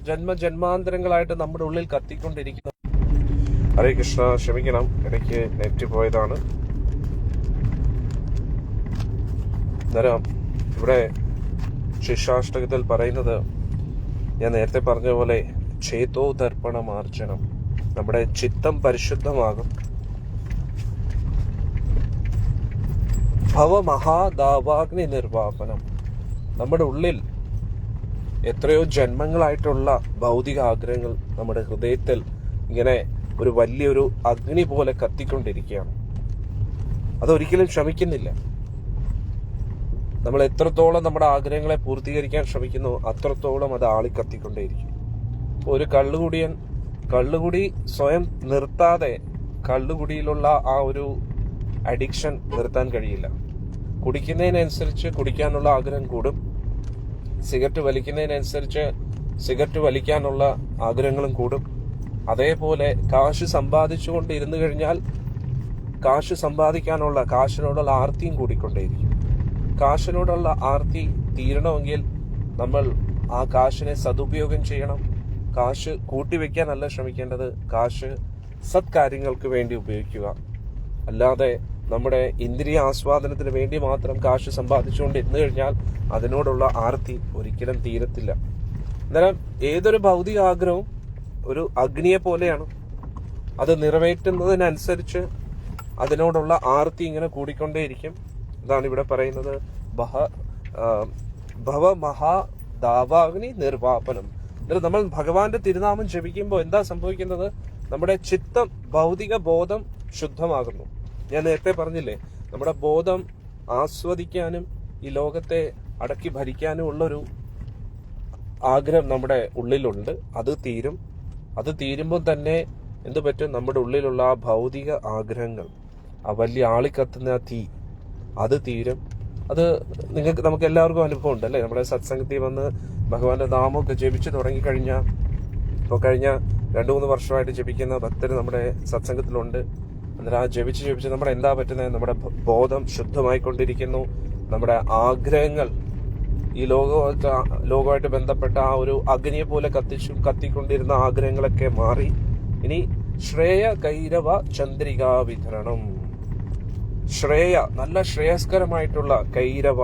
ജന്മജന്മാന്തരങ്ങളായിട്ട് നമ്മുടെ ഉള്ളിൽ കത്തിക്കൊണ്ടിരിക്കുന്നു. ഹരേ കൃഷ്ണ, ക്ഷമിക്കണം, ഇടയ്ക്ക് നെറ്റ് പോയതാണ്. അന്നേരം ഇവിടെ ശിക്ഷാഷ്ടകത്തിൽ പറയുന്നത് ഞാൻ നേരത്തെ പറഞ്ഞ പോലെ ചേതോ ദർപ്പണമാർജനം. നമ്മുടെ ചിത്തം പരിശുദ്ധമാകും. ഭവമഹാദാവാഗ്നി നിർവാപനം. നമ്മുടെ ഉള്ളിൽ എത്രയോ ജന്മങ്ങളായിട്ടുള്ള ഭൗതിക ആഗ്രഹങ്ങൾ നമ്മുടെ ഹൃദയത്തിൽ ഇങ്ങനെ ഒരു വലിയൊരു അഗ്നി പോലെ കത്തിക്കൊണ്ടിരിക്കുകയാണ്. അതൊരിക്കലും ശമിക്കുന്നില്ല. നമ്മൾ എത്രത്തോളം നമ്മുടെ ആഗ്രഹങ്ങളെ പൂർത്തീകരിക്കാൻ ശ്രമിക്കുന്നു അത്രത്തോളം അത് ആളിക്കത്തിക്കൊണ്ടേയിരിക്കും. ഒരു കള്ളുകുടി സ്വയം നിർത്താതെ കള്ളുകുടിയിലുള്ള ആ ഒരു അഡിക്ഷൻ നിർത്താൻ കഴിയില്ല. കുടിക്കുന്നതിനനുസരിച്ച് കുടിക്കാനുള്ള ആഗ്രഹം കൂടും. സിഗരറ്റ് വലിക്കുന്നതിനനുസരിച്ച് സിഗരറ്റ് വലിക്കാനുള്ള ആഗ്രഹങ്ങളും കൂടും. അതേപോലെ കാശ് സമ്പാദിച്ചുകൊണ്ട് ഇരുന്നു കഴിഞ്ഞാൽ കാശിനോടുള്ള ആർത്തിയും കൂടിക്കൊണ്ടേയിരിക്കും. കാശിനോടുള്ള ആർത്തി തീരണമെങ്കിൽ നമ്മൾ ആ കാശിനെ സദുപയോഗം ചെയ്യണം. കാശ് കൂട്ടിവെക്കാനല്ല ശ്രമിക്കേണ്ടത്. കാശ് സത്കാര്യങ്ങൾക്ക് വേണ്ടി ഉപയോഗിക്കുക. അല്ലാതെ നമ്മുടെ ഇന്ദ്രിയ ആസ്വാദനത്തിന് വേണ്ടി മാത്രം കാശ് സമ്പാദിച്ചുകൊണ്ട് ഇരുന്നു കഴിഞ്ഞാൽ അതിനോടുള്ള ആർത്തി ഒരിക്കലും തീരത്തില്ല. അന്നേരം ഏതൊരു ഭൗതിക ആഗ്രഹവും ഒരു അഗ്നിയെ പോലെയാണ്. അത് നിറവേറ്റുന്നതിനനുസരിച്ച് അതിനോടുള്ള ആർത്തി ഇങ്ങനെ കൂടിക്കൊണ്ടേയിരിക്കും. ഇതാണ് ഇവിടെ പറയുന്നത്, ഭവമഹാദാവാഗ്നി നിർവാപനം. എന്നിട്ട് നമ്മൾ ഭഗവാന്റെ തിരുനാമം ജപിക്കുമ്പോൾ എന്താ സംഭവിക്കുന്നത്? നമ്മുടെ ചിത്തം, ഭൗതിക ബോധം ശുദ്ധമാകുന്നു. ഞാൻ നേരത്തെ പറഞ്ഞില്ലേ, നമ്മുടെ ബോധം ആസ്വദിക്കാനും ഈ ലോകത്തെ അടക്കി ഭരിക്കാനും ഉള്ളൊരു ആഗ്രഹം നമ്മുടെ ഉള്ളിലുണ്ട്. അത് തീരുമ്പോൾ തന്നെ എന്ത് പറ്റും? നമ്മുടെ ഉള്ളിലുള്ള ആ ഭൗതിക ആഗ്രഹങ്ങൾ, ആ വലിയ ആളിക്കത്തുന്ന ആ തീ, അത് തീരും. അത് നമുക്ക് എല്ലാവർക്കും അനുഭവം ഉണ്ട് അല്ലേ? നമ്മുടെ സത്സംഗത്തിൽ വന്ന് ഭഗവാന്റെ നാമമൊക്കെ ജപിച്ചു തുടങ്ങിക്കഴിഞ്ഞാൽ, ഇപ്പോൾ കഴിഞ്ഞ 2-3 വർഷമായിട്ട് ജപിക്കുന്ന ഭക്തർ നമ്മുടെ സത്സംഗത്തിലുണ്ട്. അന്നേരം ആ ജപിച്ച് നമ്മുടെ എന്താ പറ്റുന്നത്? നമ്മുടെ ബോധം ശുദ്ധമായിക്കൊണ്ടിരിക്കുന്നു. നമ്മുടെ ആഗ്രഹങ്ങൾ, ഈ ലോകമായിട്ട് ബന്ധപ്പെട്ട ആ ഒരു അഗ്നിയെ പോലെ കത്തിക്കൊണ്ടിരുന്ന ആഗ്രഹങ്ങളൊക്കെ മാറി ഇനി ശ്രേയ കൈരവ ചന്ദ്രികാ വിതരണം. നല്ല ശ്രേയസ്കരമായിട്ടുള്ള കൈരവ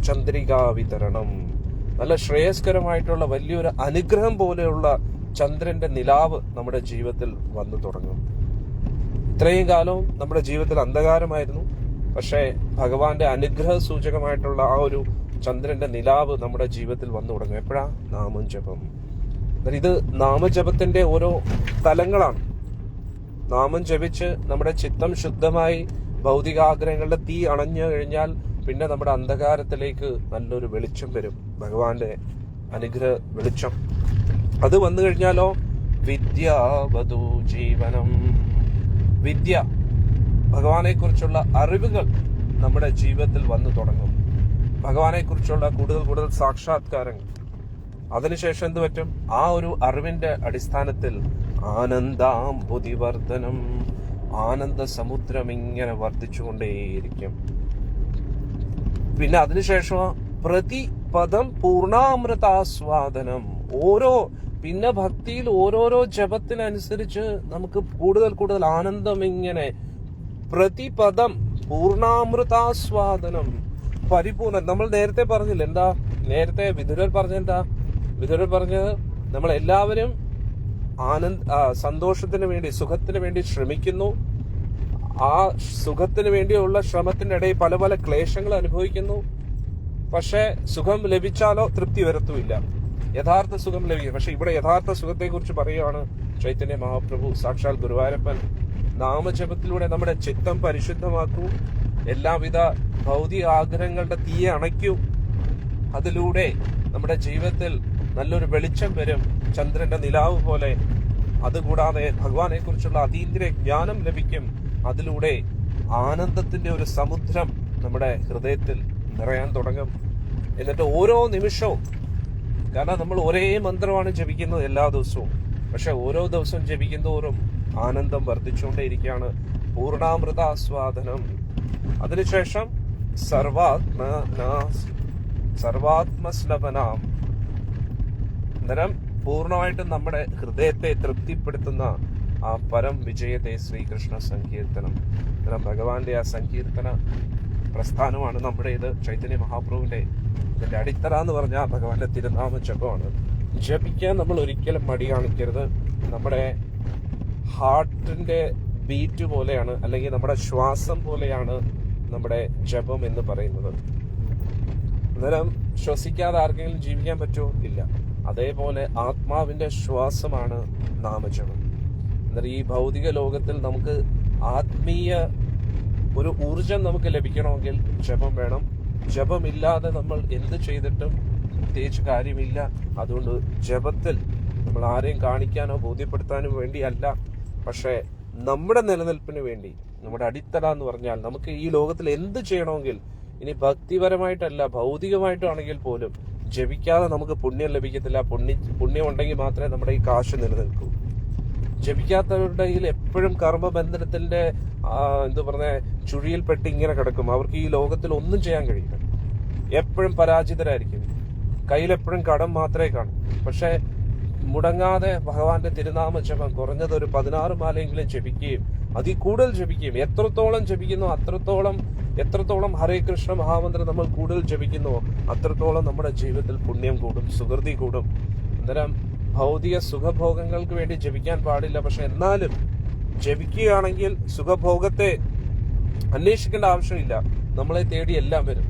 ചന്ദ്രികാ വിതരണം, നല്ല ശ്രേയസ്കരമായിട്ടുള്ള വലിയൊരു അനുഗ്രഹം പോലെയുള്ള ചന്ദ്രന്റെ നിലാവ് നമ്മുടെ ജീവിതത്തിൽ വന്നു തുടങ്ങും. ഇത്രയും കാലവും നമ്മുടെ ജീവിതത്തിൽ അന്ധകാരമായിരുന്നു. പക്ഷേ ഭഗവാന്റെ അനുഗ്രഹ സൂചകമായിട്ടുള്ള ആ ഒരു ചന്ദ്രന്റെ നിലാവ് നമ്മുടെ ജീവിതത്തിൽ വന്നു തുടങ്ങും. എപ്പോഴാ? നാമം ജപം. ഇത് നാമജപത്തിന്റെ ഓരോ തലങ്ങളാണ്. നാമം ജപിച്ച് നമ്മുടെ ചിത്തം ശുദ്ധമായി ഭൗതികാഗ്രഹങ്ങളുടെ തീ അണഞ്ഞു കഴിഞ്ഞാൽ പിന്നെ നമ്മുടെ അന്ധകാരത്തിലേക്ക് നല്ലൊരു വെളിച്ചം വരും, ഭഗവാന്റെ അനുഗ്രഹ വെളിച്ചം. അത് വന്നു കഴിഞ്ഞാലോ വിദ്യാവതു ജീവനം. വിദ്യ, ഭഗവാനെ കുറിച്ചുള്ള അറിവുകൾ നമ്മുടെ ജീവിതത്തിൽ വന്നു തുടങ്ങും. ഭഗവാനെ കുറിച്ചുള്ള കൂടുതൽ സാക്ഷാത്കാരങ്ങൾ. അതിനുശേഷം എന്ത് പറ്റും? ആ ഒരു അറിവിന്റെ അടിസ്ഥാനത്തിൽ ആനന്ദാംബുധിവർദ്ധനം, ആനന്ദ സമുദ്രം ഇങ്ങനെ വർദ്ധിച്ചുകൊണ്ടേയിരിക്കും. പിന്നെ അതിനുശേഷം പ്രതിപദം പൂർണ്ണാമൃതാസ്വാദനം. പിന്നെ ഭക്തിയിൽ ഓരോരോ ജപത്തിനനുസരിച്ച് നമുക്ക് കൂടുതൽ ആനന്ദം ഇങ്ങനെ. പ്രതിപദം പൂർണ്ണാമൃതാസ്വാദനം, പരിപൂർണം. നമ്മൾ നേരത്തെ പറഞ്ഞില്ല എന്താ? നേരത്തെ വിദുരർ പറഞ്ഞത് നമ്മൾ എല്ലാവരും സന്തോഷത്തിന് വേണ്ടി, സുഖത്തിന് വേണ്ടി ശ്രമിക്കുന്നു. ആ സുഖത്തിന് വേണ്ടിയുള്ള ശ്രമത്തിന്റെ ഇടയിൽ പല ക്ലേശങ്ങൾ അനുഭവിക്കുന്നു. പക്ഷെ സുഖം ലഭിച്ചാലോ തൃപ്തി വരത്തുമില്ല, യഥാർത്ഥ സുഖം ലഭിക്കും. പക്ഷെ ഇവിടെ യഥാർത്ഥ സുഖത്തെ കുറിച്ച് പറയുകയാണ് ചൈതന്യ മഹാപ്രഭു, സാക്ഷാൽ ഗുരുവായൂരപ്പൻ. നാമജപത്തിലൂടെ നമ്മുടെ ചിത്തം പരിശുദ്ധമാക്കൂ, എല്ലാവിധ ഭൗതിക ആഗ്രഹങ്ങളുടെ തീയെ അണയ്ക്കൂ. അതിലൂടെ നമ്മുടെ ജീവിതത്തിൽ നല്ലൊരു വെളിച്ചം വരും, ചന്ദ്രന്റെ നിലാവ് പോലെ. അതുകൂടാതെ ഭഗവാനെ കുറിച്ചുള്ള അതീന്ദ്രിയ ജ്ഞാനം ലഭിക്കും. അതിലൂടെ ആനന്ദത്തിന്റെ ഒരു സമുദ്രം നമ്മുടെ ഹൃദയത്തിൽ നിറയാൻ തുടങ്ങും. എന്നിട്ട് ഓരോ നിമിഷവും, കാരണം നമ്മൾ ഒരേ മന്ത്രമാണ് ജപിക്കുന്നത് എല്ലാ ദിവസവും, പക്ഷെ ഓരോ ദിവസവും ജപിക്കുന്നതോറും ആനന്ദം വർദ്ധിച്ചുകൊണ്ടേയിരിക്കുകയാണ്. പൂർണ്ണാമൃതാസ്വാദനം. അതിനുശേഷം സർവാത്മസ്ലപനാം. അന്നേരം പൂർണ്ണമായിട്ടും നമ്മുടെ ഹൃദയത്തെ തൃപ്തിപ്പെടുത്തുന്ന ആ പരം വിജയത്തെ ശ്രീകൃഷ്ണ സങ്കീർത്തനം. അന്നേരം ഭഗവാന്റെ ആ സങ്കീർത്തന പ്രസ്ഥാനമാണ് നമ്മുടെ ഇത്, ചൈതന്യ മഹാപ്രഭുവിന്റെ. ഇതിന്റെ അടിത്തറ എന്ന് പറഞ്ഞാൽ ഭഗവാന്റെ തിരുനാമ ജപമാണ്. ജപിക്കാൻ നമ്മൾ ഒരിക്കലും മടി കാണിക്കരുത്. നമ്മുടെ ഹാർട്ടിന്റെ ബീറ്റ് പോലെയാണ്, അല്ലെങ്കിൽ നമ്മുടെ ശ്വാസം പോലെയാണ് നമ്മുടെ ജപം എന്ന് പറയുന്നത്. അന്നേരം ശ്വസിക്കാതെ ആർക്കെങ്കിലും ജീവിക്കാൻ പറ്റുമോ? ഇല്ല. അതേപോലെ ആത്മാവിന്റെ ശ്വാസമാണ് നാമജപം. അന്നേരം ഈ ഭൗതിക ലോകത്തിൽ നമുക്ക് ആത്മീയ ഒരു ഊർജം നമുക്ക് ലഭിക്കണമെങ്കിൽ ജപം വേണം. ജപമില്ലാതെ നമ്മൾ എന്ത് ചെയ്തിട്ടും പ്രത്യേകിച്ച് കാര്യമില്ല. അതുകൊണ്ട് ജപത്തിൽ നമ്മൾ ആരെയും കാണിക്കാനോ ബോധ്യപ്പെടുത്താനോ വേണ്ടിയല്ല, പക്ഷെ നമ്മുടെ നിലനിൽപ്പിന് വേണ്ടി, നമ്മുടെ അടിത്തറ എന്ന് പറഞ്ഞാൽ നമുക്ക് ഈ ലോകത്തിൽ എന്ത് ചെയ്യണമെങ്കിൽ, ഇനി ഭക്തിപരമായിട്ടല്ല ഭൗതികമായിട്ടാണെങ്കിൽ പോലും ജപിക്കാതെ നമുക്ക് പുണ്യം ലഭിക്കത്തില്ല. പുണ്യം ഉണ്ടെങ്കിൽ മാത്രമേ നമ്മുടെ ഈ കാശ് നിലനിൽക്കൂ. ജപിക്കാത്തവരുടെ കയ്യിൽ എപ്പോഴും കർമ്മബന്ധനത്തിന്റെ ചുഴിയിൽപ്പെട്ട് ഇങ്ങനെ കിടക്കും. അവർക്ക് ഈ ലോകത്തിൽ ഒന്നും ചെയ്യാൻ കഴിയില്ല. എപ്പോഴും പരാജിതരായിരിക്കും. കയ്യിലെപ്പോഴും കടം മാത്രമേ കാണൂ. പക്ഷെ മുടങ്ങാതെ ഭഗവാന്റെ തിരുനാമ ജപം കുറഞ്ഞത് ഒരു 16 മാലയെങ്കിലും ജപിക്കുകയും അതിൽ കൂടുതൽ ജപിക്കുകയും എത്രത്തോളം ജപിക്കുന്നു എത്രത്തോളം ഹരേ കൃഷ്ണ മഹാമന്ത്രം നമ്മൾ കൂടുതൽ ജപിക്കുന്നുവോ അത്രത്തോളം നമ്മുടെ ജീവിതത്തിൽ പുണ്യം കൂടും, സുഹൃതി കൂടും. അന്നേരം ഭൗതിക സുഖഭോഗങ്ങൾക്ക് വേണ്ടി ജപിക്കാൻ പാടില്ല. പക്ഷെ എന്നാലും ജപിക്കുകയാണെങ്കിൽ സുഖഭോഗത്തെ അന്വേഷിക്കേണ്ട ആവശ്യമില്ല. നമ്മളെ തേടി എല്ലാം വരും.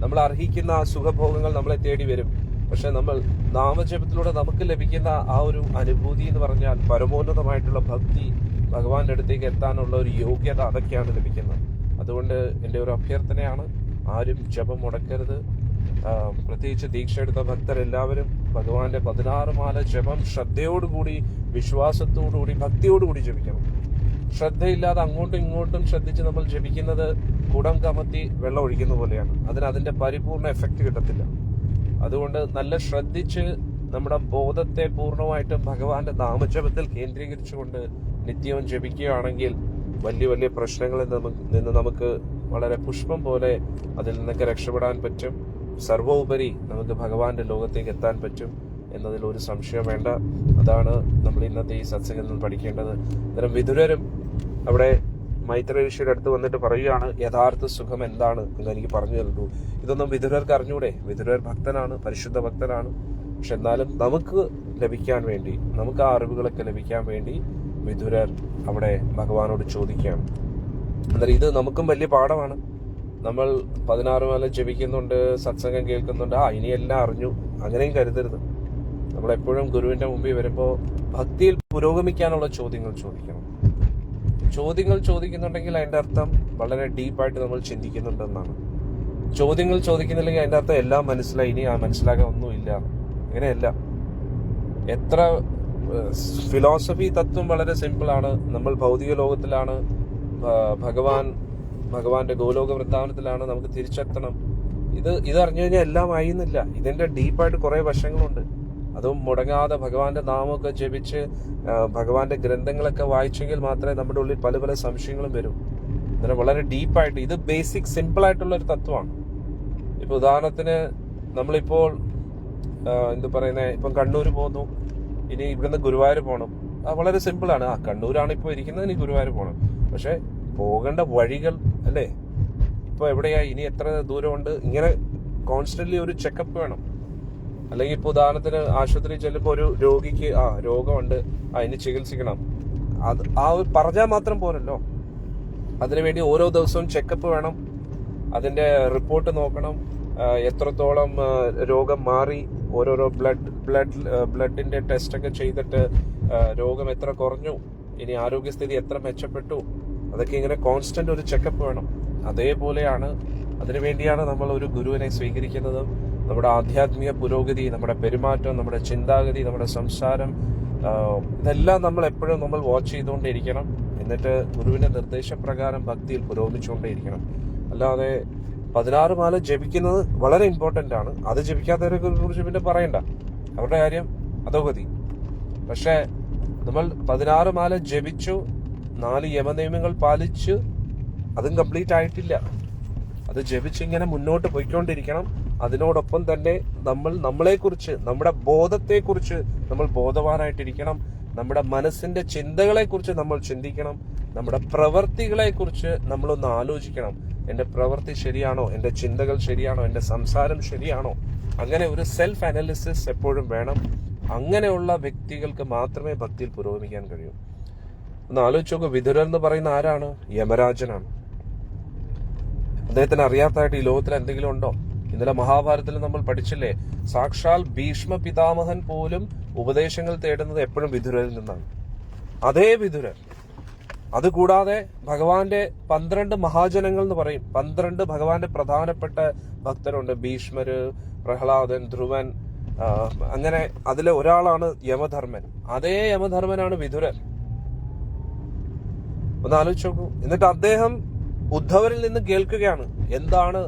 നമ്മൾ അർഹിക്കുന്ന ആ സുഖഭോഗങ്ങൾ നമ്മളെ തേടി വരും. പക്ഷെ നമ്മൾ നാമജപത്തിലൂടെ നമുക്ക് ലഭിക്കുന്ന ആ ഒരു അനുഭൂതി എന്ന് പറഞ്ഞാൽ പരമോന്നതമായിട്ടുള്ള ഭക്തി, ഭഗവാന്റെ അടുത്തേക്ക് എത്താനുള്ള ഒരു യോഗ്യത, അതൊക്കെയാണ് ലഭിക്കുന്നത്. അതുകൊണ്ട് എൻ്റെ ഒരു അഭ്യർത്ഥനയാണ്, ആരും ജപം മുടക്കരുത്. പ്രത്യേകിച്ച് ദീക്ഷ എടുത്ത ഭക്തരെല്ലാവരും ഭഗവാന്റെ 16 മാല ജപം ശ്രദ്ധയോടുകൂടി, വിശ്വാസത്തോടുകൂടി, ഭക്തിയോടുകൂടി ജപിക്കണം. ശ്രദ്ധയില്ലാതെ അങ്ങോട്ടും ഇങ്ങോട്ടും ശ്രദ്ധിച്ച് നമ്മൾ ജപിക്കുന്നത് കുടം കമത്തി വെള്ളം ഒഴിക്കുന്ന പോലെയാണ്. അതിന്റെ പരിപൂർണ എഫക്റ്റ് കിട്ടത്തില്ല. അതുകൊണ്ട് നല്ല ശ്രദ്ധിച്ച് നമ്മുടെ ബോധത്തെ പൂർണ്ണമായിട്ടും ഭഗവാന്റെ നാമജപത്തിൽ കേന്ദ്രീകരിച്ചുകൊണ്ട് നിത്യവും ജപിക്കുകയാണെങ്കിൽ വലിയ വലിയ പ്രശ്നങ്ങളിൽ നിന്ന് നമുക്ക് വളരെ പുഷ്പം പോലെ അതിൽ നിന്നൊക്കെ രക്ഷപ്പെടാൻ പറ്റും. സർവോപരി നമുക്ക് ഭഗവാന്റെ ലോകത്തേക്ക് എത്താൻ പറ്റും എന്നതിൽ ഒരു സംശയം വേണ്ട. അതാണ് നമ്മൾ ഇന്നത്തെ ഈ സത്സംഗത്തിൽ പഠിക്കേണ്ടത്. അന്നേരം വിതുരരും അവിടെ മൈത്ര ഋഷിയുടെ അടുത്ത് വന്നിട്ട് പറയുകയാണ്, യഥാർത്ഥ സുഖം എന്താണ് എന്ന് എനിക്ക് പറഞ്ഞു തരുന്നു. ഇതൊന്നും വിതുരർക്ക് അറിഞ്ഞൂടെ? വിതുരർ ഭക്തനാണ്, പരിശുദ്ധ ഭക്തനാണ്. പക്ഷെ എന്നാലും നമുക്ക് ലഭിക്കാൻ വേണ്ടി, നമുക്ക് ആ അറിവുകളൊക്കെ ലഭിക്കാൻ വേണ്ടി വിതുരർ അവിടെ ഭഗവാനോട് ചോദിക്കുകയാണ്. അന്നേരം ഇത് നമുക്കും വലിയ പാഠമാണ്. നമ്മൾ 16 മാല ജപിക്കുന്നുണ്ട്, സത്സംഗം കേൾക്കുന്നുണ്ട്, ഇനിയെല്ലാം അറിഞ്ഞു, അങ്ങനെയും കരുതരുത്. നമ്മളെപ്പോഴും ഗുരുവിന്റെ മുമ്പിൽ വരുമ്പോൾ ഭക്തിയിൽ പുരോഗമിക്കാനുള്ള ചോദ്യങ്ങൾ ചോദിക്കണം. ചോദ്യങ്ങൾ ചോദിക്കുന്നുണ്ടെങ്കിൽ അതിന്റെ അർത്ഥം വളരെ ഡീപ്പായിട്ട് നമ്മൾ ചിന്തിക്കുന്നുണ്ടെന്നാണ്. ചോദ്യങ്ങൾ ചോദിക്കുന്നില്ലെങ്കിൽ അതിന്റെ അർത്ഥം എല്ലാം മനസ്സിലായി, ഇനി മനസ്സിലാക്കാൻ ഒന്നുമില്ല. അങ്ങനെയല്ല. എത്ര ഫിലോസഫി തത്വം വളരെ സിമ്പിളാണ്. നമ്മൾ ഭൗതിക ലോകത്തിലാണ്, ഭഗവാന്റെ ഗോലോക വൃന്ദാവനത്തിലാണ്, നമുക്ക് തിരിച്ചെത്തണം. ഇത് അറിഞ്ഞു കഴിഞ്ഞാൽ എല്ലാം ആയിരുന്നില്ല. ഇതിന്റെ ഡീപ്പായിട്ട് കുറെ വശങ്ങളുണ്ട്. അതും മുടങ്ങാതെ ഭഗവാന്റെ നാമമൊക്കെ ജപിച്ച് ഭഗവാന്റെ ഗ്രന്ഥങ്ങളൊക്കെ വായിച്ചെങ്കിൽ മാത്രമേ നമ്മുടെ ഉള്ളിൽ പല പല സംശയങ്ങളും വരും. അങ്ങനെ വളരെ ഡീപ്പായിട്ട് ഇത് ബേസിക് സിമ്പിൾ ആയിട്ടുള്ള ഒരു തത്വമാണ്. ഇപ്പൊ ഉദാഹരണത്തിന് നമ്മളിപ്പോൾ ഇപ്പം കണ്ണൂർ പോകുന്നു, ഇനി ഇവിടുന്ന് ഗുരുവായൂർ പോകണം. വളരെ സിമ്പിളാണ്. കണ്ണൂരാണ് ഇപ്പോൾ ഇരിക്കുന്നത്, ഇനി ഗുരുവായൂർ പോകണം. പക്ഷെ പോകേണ്ട വഴികൾ അല്ലേ, ഇപ്പൊ എവിടെയാ, ഇനി എത്ര ദൂരമുണ്ട്, ഇങ്ങനെ കോൺസ്റ്റന്റ്ലി ഒരു ചെക്കപ്പ് വേണം. അല്ലെങ്കിൽ ഇപ്പൊ ഉദാഹരണത്തിന് ആശുപത്രിയിൽ ചെല്ലുമ്പോൾ ഒരു രോഗിക്ക് രോഗമുണ്ട്, അതിന് ചികിത്സിക്കണം, അത് പറഞ്ഞാൽ മാത്രം പോരല്ലോ. അതിനുവേണ്ടി ഓരോ ദിവസവും ചെക്കപ്പ് വേണം, അതിന്റെ റിപ്പോർട്ട് നോക്കണം, എത്രത്തോളം രോഗം മാറി, ഓരോരോ ബ്ലഡിന്റെ ടെസ്റ്റ് ഒക്കെ ചെയ്തിട്ട് രോഗം എത്ര കുറഞ്ഞു, ഇനി ആരോഗ്യസ്ഥിതി എത്ര മെച്ചപ്പെട്ടു, അതൊക്കെ ഇങ്ങനെ കോൺസ്റ്റന്റ് ഒരു ചെക്കപ്പ് വേണം. അതേപോലെയാണ്, അതിനുവേണ്ടിയാണ് നമ്മൾ ഒരു ഗുരുവിനെ സ്വീകരിക്കുന്നതും. നമ്മുടെ ആധ്യാത്മിക പുരോഗതി, നമ്മുടെ പെരുമാറ്റം, നമ്മുടെ ചിന്താഗതി, നമ്മുടെ സംസാരം, ഇതെല്ലാം നമ്മൾ എപ്പോഴും വാച്ച് ചെയ്തുകൊണ്ടേയിരിക്കണം. എന്നിട്ട് ഗുരുവിന്റെ നിർദ്ദേശപ്രകാരം ഭക്തിയിൽ പുരോഗമിച്ചുകൊണ്ടേയിരിക്കണം. അല്ലാതെ 16 മാല ജപിക്കുന്നത് വളരെ ഇമ്പോർട്ടന്റ് ആണ്. അത് ജപിക്കാത്തവരെ കുറിച്ച് പിന്നെ പറയണ്ട, അവരുടെ കാര്യം അതോ ഗതി. പക്ഷെ നമ്മൾ 16 മാല ജപിച്ചു, 4 യമനിയമങ്ങൾ പാലിച്ചു, അതും കംപ്ലീറ്റ് ആയിട്ടില്ല. അത് ജപിച്ചിങ്ങനെ മുന്നോട്ട് പോയിക്കൊണ്ടിരിക്കണം. അതിനോടൊപ്പം തന്നെ നമ്മളെക്കുറിച്ച്, നമ്മുടെ ബോധത്തെക്കുറിച്ച് നമ്മൾ ബോധവാനായിട്ടിരിക്കണം. നമ്മുടെ മനസ്സിന്റെ ചിന്തകളെക്കുറിച്ച് നമ്മൾ ചിന്തിക്കണം. നമ്മുടെ പ്രവൃത്തികളെക്കുറിച്ച് നമ്മളൊന്ന് ആലോചിക്കണം. എന്റെ പ്രവൃത്തി ശരിയാണോ, എന്റെ ചിന്തകൾ ശരിയാണോ, എന്റെ സംസാരം ശരിയാണോ? അങ്ങനെ ഒരു സെൽഫ് അനാലിസിസ് എപ്പോഴും വേണം. അങ്ങനെയുള്ള വ്യക്തികൾക്ക് മാത്രമേ ഭക്തിയിൽ പുരോഗമിക്കാൻ കഴിയൂ. ഒന്ന് ആലോചിച്ച് നോക്കുക, വിതുരൻ എന്ന് പറയുന്ന ആരാണ്? യമരാജനാണ്. അദ്ദേഹത്തിന് അറിയാത്തതായിട്ട് ഈ ലോകത്തിൽ എന്തെങ്കിലും ഉണ്ടോ? ഇന്നലെ മഹാഭാരതത്തിൽ നമ്മൾ പഠിച്ചില്ലേ, സാക്ഷാൽ ഭീഷ്മ പിതാമഹൻ പോലും ഉപദേശങ്ങൾ തേടുന്നത് എപ്പോഴും വിതുരനിൽ നിന്നാണ്. അതേ വിതുരൻ. അതുകൂടാതെ ഭഗവാന്റെ 12 മഹാജനങ്ങൾ എന്ന് പറയും. 12 ഭഗവാന്റെ പ്രധാനപ്പെട്ട ഭക്തരുണ്ട്. ഭീഷ്മര്, പ്രഹ്ലാദൻ, ധ്രുവൻ, അങ്ങനെ അതിലെ ഒരാളാണ് യമധർമ്മൻ. അതേ യമധർമ്മനാണ് വിതുരൻ. ഒന്ന് ആലോചിച്ച് നോക്കൂ. എന്നിട്ട് അദ്ദേഹം ഉദ്ധവരിൽ നിന്ന് കേൾക്കുകയാണ് എന്താണ്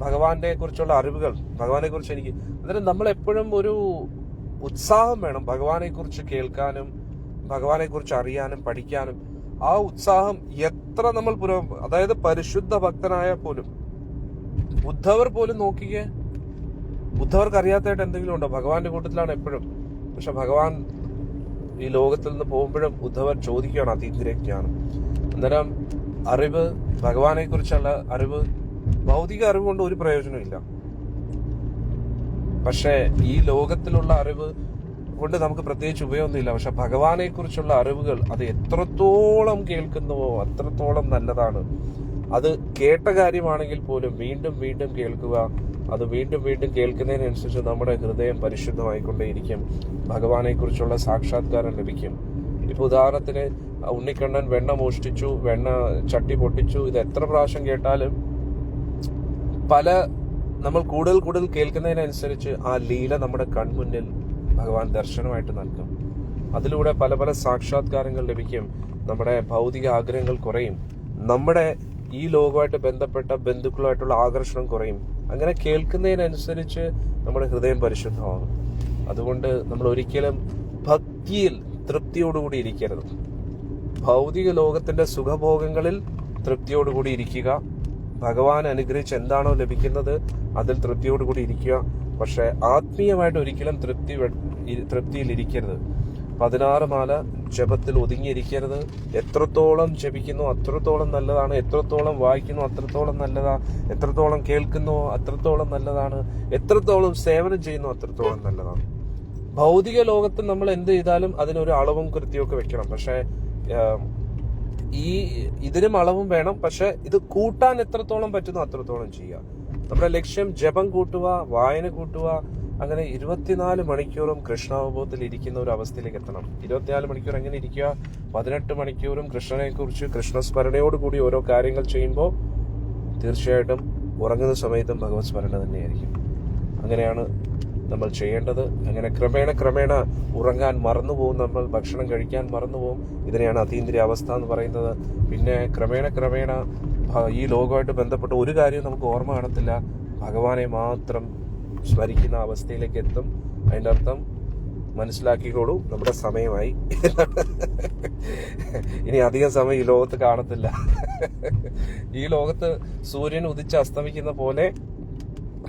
ഭഗവാന്റെ കുറിച്ചുള്ള അറിവുകൾ, ഭഗവാനെ കുറിച്ച് എനിക്ക്. അന്നേരം നമ്മൾ എപ്പോഴും ഒരു ഉത്സാഹം വേണം ഭഗവാനെ കുറിച്ച് കേൾക്കാനും ഭഗവാനെ കുറിച്ച് അറിയാനും പഠിക്കാനും. ആ ഉത്സാഹം എത്ര നമ്മൾ അതായത് പരിശുദ്ധ ഭക്തനായ പോലും, ഉദ്ധവർ പോലും നോക്കിക്കേ, ഉദ്ധവർക്ക് അറിയാത്തതായിട്ട് എന്തെങ്കിലും ഉണ്ടോ? ഭഗവാന്റെ കൂട്ടത്തിലാണ് എപ്പോഴും. പക്ഷെ ഭഗവാൻ ഈ ലോകത്തിൽ നിന്ന് പോകുമ്പോഴും ഉദ്ധവർ ചോദിക്കുകയാണ് അതീന്ദ്രിയജ്ഞാനം. അന്നേരം അറിവ്, ഭഗവാനെ കുറിച്ചുള്ള അറിവ്, ഭൗതിക അറിവ് കൊണ്ട് ഒരു പ്രയോജനമില്ല. പക്ഷെ ഈ ലോകത്തിലുള്ള അറിവ് കൊണ്ട് നമുക്ക് പ്രത്യേകിച്ച് ഉപയോഗമൊന്നുമില്ല. പക്ഷെ ഭഗവാനെ കുറിച്ചുള്ള അറിവുകൾ അത് എത്രത്തോളം കേൾക്കുന്നുവോ അത്രത്തോളം നല്ലതാണ്. അത് കേട്ട കാര്യമാണെങ്കിൽ പോലും വീണ്ടും വീണ്ടും കേൾക്കുക. അത് വീണ്ടും വീണ്ടും കേൾക്കുന്നതിനനുസരിച്ച് നമ്മുടെ ഹൃദയം പരിശുദ്ധമായിക്കൊണ്ടേയിരിക്കും. ഭഗവാനെ കുറിച്ചുള്ള സാക്ഷാത്കാരം ലഭിക്കും. ഇപ്പൊ ഉദാഹരണത്തിന് ഉണ്ണിക്കണ്ണൻ വെണ്ണ മോഷ്ടിച്ചു, വെണ്ണ ചട്ടി പൊട്ടിച്ചു, ഇത് എത്ര പ്രാവശ്യം കേട്ടാലും നമ്മൾ കൂടുതൽ കൂടുതൽ കേൾക്കുന്നതിനനുസരിച്ച് ആ ലീല നമ്മുടെ കൺമുന്നിൽ ഭഗവാൻ ദർശനമായിട്ട് നൽകും. അതിലൂടെ പല പല സാക്ഷാത്കാരങ്ങൾ ലഭിക്കും. നമ്മുടെ ഭൗതിക ആഗ്രഹങ്ങൾ കുറയും. നമ്മുടെ ഈ ലോകമായിട്ട് ബന്ധപ്പെട്ട ബന്ധുക്കളുമായിട്ടുള്ള ആകർഷണം കുറയും. അങ്ങനെ കേൾക്കുന്നതിനനുസരിച്ച് നമ്മുടെ ഹൃദയം പരിശുദ്ധമാകും. അതുകൊണ്ട് നമ്മൾ ഒരിക്കലും ഭക്തിയിൽ തൃപ്തിയോടുകൂടി ഇരിക്കരുത്. ഭൗതിക ലോകത്തിന്റെ സുഖഭോഗങ്ങളിൽ തൃപ്തിയോടുകൂടി ഇരിക്കുക. ഭഗവാൻ അനുഗ്രഹിച്ച് എന്താണോ ലഭിക്കുന്നത് അതിൽ തൃപ്തിയോടുകൂടി ഇരിക്കുക. പക്ഷെ ആത്മീയമായിട്ട് ഒരിക്കലും തൃപ്തിയിൽ ഇരിക്കരുത്. 16 മാല ജപത്തിൽ ഒതുങ്ങിയിരിക്കരുത്. എത്രത്തോളം ജപിക്കുന്നു അത്രത്തോളം നല്ലതാണ്. എത്രത്തോളം വായിക്കുന്നു അത്രത്തോളം നല്ലതാണ്. എത്രത്തോളം കേൾക്കുന്നു അത്രത്തോളം നല്ലതാണ്. എത്രത്തോളം സേവനം ചെയ്യുന്നു അത്രത്തോളം നല്ലതാണ്. ഭൗതിക ലോകത്ത് നമ്മൾ എന്ത് ചെയ്താലും അതിനൊരു അളവും കൃത്യമൊക്കെ വെക്കണം. പക്ഷെ ഇതിനും അളവും വേണം. പക്ഷെ ഇത് കൂട്ടാൻ എത്രത്തോളം പറ്റുന്നു അത്രത്തോളം ചെയ്യുക. നമ്മുടെ ലക്ഷ്യം ജപം കൂട്ടുക, വായന കൂട്ടുക. അങ്ങനെ 24 മണിക്കൂറും കൃഷ്ണാവബോധത്തിൽ ഇരിക്കുന്ന ഒരു അവസ്ഥയിലേക്ക് എത്തണം. 24 മണിക്കൂർ എങ്ങനെ ഇരിക്കുക? 18 മണിക്കൂറും കൃഷ്ണനെ കുറിച്ച് കൃഷ്ണസ്മരണയോടുകൂടി ഓരോ കാര്യങ്ങൾ ചെയ്യുമ്പോൾ തീർച്ചയായിട്ടും ഉറങ്ങുന്ന സമയത്തും ഭഗവത് സ്മരണ തന്നെയായിരിക്കും. അങ്ങനെയാണ് നമ്മൾ ചെയ്യേണ്ടത്. അങ്ങനെ ക്രമേണ ഉറങ്ങാൻ മറന്നുപോകും. നമ്മൾ ഭക്ഷണം കഴിക്കാൻ മറന്നുപോകും. ഇതിനെയാണ് അതീന്ദ്രിയ അവസ്ഥ എന്ന് പറയുന്നത്. പിന്നെ ക്രമേണ ഈ ലോകമായിട്ട് ബന്ധപ്പെട്ട ഒരു കാര്യവും നമുക്ക് ഓർമ്മ കാണത്തില്ല. ഭഗവാനെ മാത്രം സ്മരിക്കുന്ന അവസ്ഥയിലേക്ക് എത്തും. അതിൻ്റെ അർത്ഥം മനസ്സിലാക്കിക്കോളൂ, നമ്മുടെ സമയമായി. ഇനി അധികം സമയം ഈ ലോകത്ത് കാണത്തില്ല. ഈ ലോകത്ത് സൂര്യൻ ഉദിച്ച് അസ്തമിക്കുന്ന പോലെ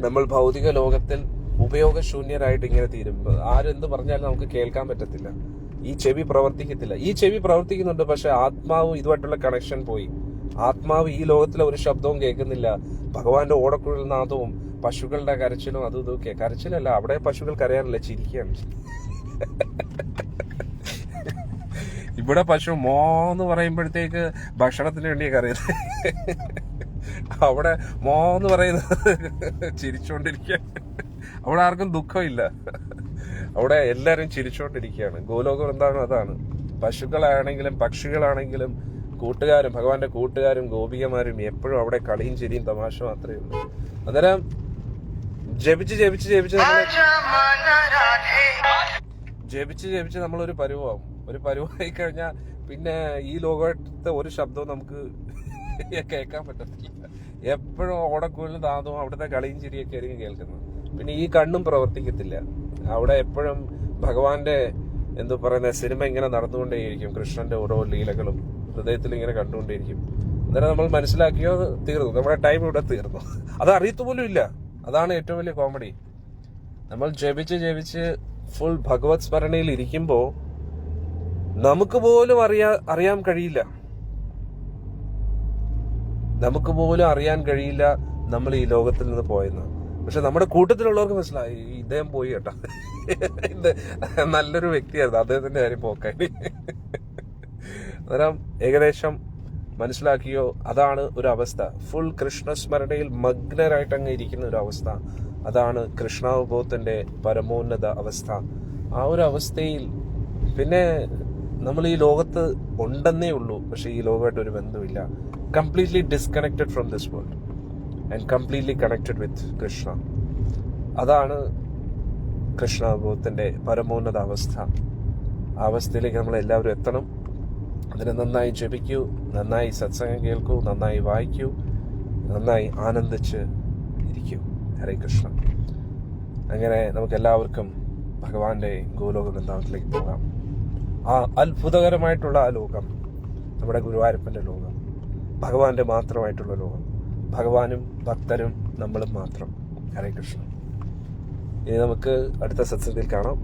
നമ്മൾ ഭൗതിക ലോകത്തിൽ ഉപയോഗശൂന്യരായിട്ട് ഇങ്ങനെ തീരും. ആരെന്ത് പറഞ്ഞാലും നമുക്ക് കേൾക്കാൻ പറ്റത്തില്ല. ഈ ചെവി പ്രവർത്തിക്കത്തില്ല. ഈ ചെവി പ്രവർത്തിക്കുന്നുണ്ട്, പക്ഷെ ആത്മാവ് ഇതുമായിട്ടുള്ള കണക്ഷൻ പോയി. ആത്മാവ് ഈ ലോകത്തിലെ ഒരു ശബ്ദവും കേൾക്കുന്നില്ല. ഭഗവാന്റെ ഓടക്കുഴൽ നാദവും പശുക്കളുടെ കരച്ചിലും അതും ഇതൊക്കെ. കരച്ചിലല്ല, അവിടെ പശുക്കൾ കരയാറില്ല, ചിരിക്കുകയാണ്. ഇവിടെ പശു മോന്ന് പറയുമ്പോഴത്തേക്ക് ഭക്ഷണത്തിന് വേണ്ടിയാണ് കരയുന്നത്. അവിടെ മോന്ന് പറയുന്നത് ചിരിച്ചുകൊണ്ടിരിക്കുക. അവിടെ ആർക്കും ദുഃഖമില്ല. അവിടെ എല്ലാവരും ചിരിച്ചുകൊണ്ടിരിക്കുകയാണ്. ഗോലോക വൃന്ദാവനം അതാണ്. പശുക്കളാണെങ്കിലും പക്ഷികളാണെങ്കിലും കൂട്ടുകാരും ഭഗവാന്റെ കൂട്ടുകാരും ഗോപികമാരും എപ്പോഴും അവിടെ കളിയും ചിരിയും തമാശ മാത്രമേ ഉള്ളൂ. അന്നേരം ജപിച്ച് നമ്മളൊരു പരുവാകും. ഒരു പരുവായി കഴിഞ്ഞാൽ പിന്നെ ഈ ലോകത്തെ ഒരു ശബ്ദവും നമുക്ക് കേൾക്കാൻ പറ്റത്തില്ല. എപ്പോഴും ഓടക്കുഴൽ നാദവും അവിടുത്തെ കളിയും ചിരിയൊക്കെ ആയിരിക്കും കേൾക്കുന്നത്. പിന്നെ ഈ കണ്ണും പ്രവർത്തിക്കത്തില്ല. അവിടെ എപ്പോഴും ഭഗവാന്റെ എന്തോ പറയുന്ന സിനിമ ഇങ്ങനെ നടന്നുകൊണ്ടേയിരിക്കും. കൃഷ്ണന്റെ ഓരോ ലീലകളും ഹൃദയത്തിൽ ഇങ്ങനെ കണ്ടുകൊണ്ടേയിരിക്കും. അന്നേരം നമ്മൾ മനസ്സിലാക്കിയോ തീർന്നു, നമ്മുടെ ടൈം ഇവിടെ തീർന്നു. അത് അറിയത്തുപോലും ഇല്ല. അതാണ് ഏറ്റവും വലിയ കോമഡി. നമ്മൾ ജപിച്ച് ഫുൾ ഭഗവത് സ്മരണയിൽ ഇരിക്കുമ്പോ നമുക്ക് പോലും അറിയാൻ കഴിയില്ല. നമുക്ക് പോലും അറിയാൻ കഴിയില്ല നമ്മൾ ഈ ലോകത്തിൽ നിന്ന് പോയെന്ന്. പക്ഷെ നമ്മുടെ കൂട്ടത്തിലുള്ളവർക്ക് മനസ്സിലായി ഇദ്ദേഹം പോയി കേട്ടോ, ഇത് നല്ലൊരു വ്യക്തിയായിരുന്നു, അദ്ദേഹത്തിന്റെ കാര്യം പോക്കായി. അന്നേരം ഏകദേശം മനസ്സിലാക്കിയോ, അതാണ് ഒരു അവസ്ഥ. ഫുൾ കൃഷ്ണസ്മരണയിൽ മഗ്നരായിട്ട് അങ്ങ് ഇരിക്കുന്ന ഒരു അവസ്ഥ. അതാണ് കൃഷ്ണാവബോധത്തിന്റെ പരമോന്നത അവസ്ഥ. ആ ഒരു അവസ്ഥയിൽ പിന്നെ നമ്മൾ ഈ ലോകത്ത് ഉണ്ടെന്നേ ഉള്ളൂ, പക്ഷെ ഈ ലോകമായിട്ട് ഒരു ബന്ധമില്ല. Completely disconnected from this world and completely connected with Krishna. അതാണ് കൃഷ്ണാവബോധത്തിന്റെ പരമോന്നത അവസ്ഥ. ആ അവസ്ഥയിലേക്ക് നമ്മൾ എല്ലാവരും എത്തണം. അതിന് നന്നായി ജപിക്കൂ, നന്നായി സത്സംഗം കേൾക്കൂ, നന്നായി വായിക്കൂ, നന്നായി ആനന്ദിച്ച് ഇരിക്കൂ. ഹരേ കൃഷ്ണ. അങ്ങനെ നമുക്ക് എല്ലാവർക്കും ഭഗവാന്റെ ഗോലോക വൃന്ദാവനത്തിലേക്ക് പോകാം. ആ അത്ഭുതകരമായിട്ടുള്ള ആ ലോകം, നമ്മുടെ ഗുരുവായൂരപ്പന്റെ ലോകം, ഭഗവാന്റെ മാത്രമായിട്ടുള്ള ലോകം, ഭഗവാനും ഭക്തരും നമ്മളും മാത്രം. ഹരേ കൃഷ്ണ. ഇനി നമുക്ക് അടുത്ത സത്സംഗത്തിൽ കാണാം.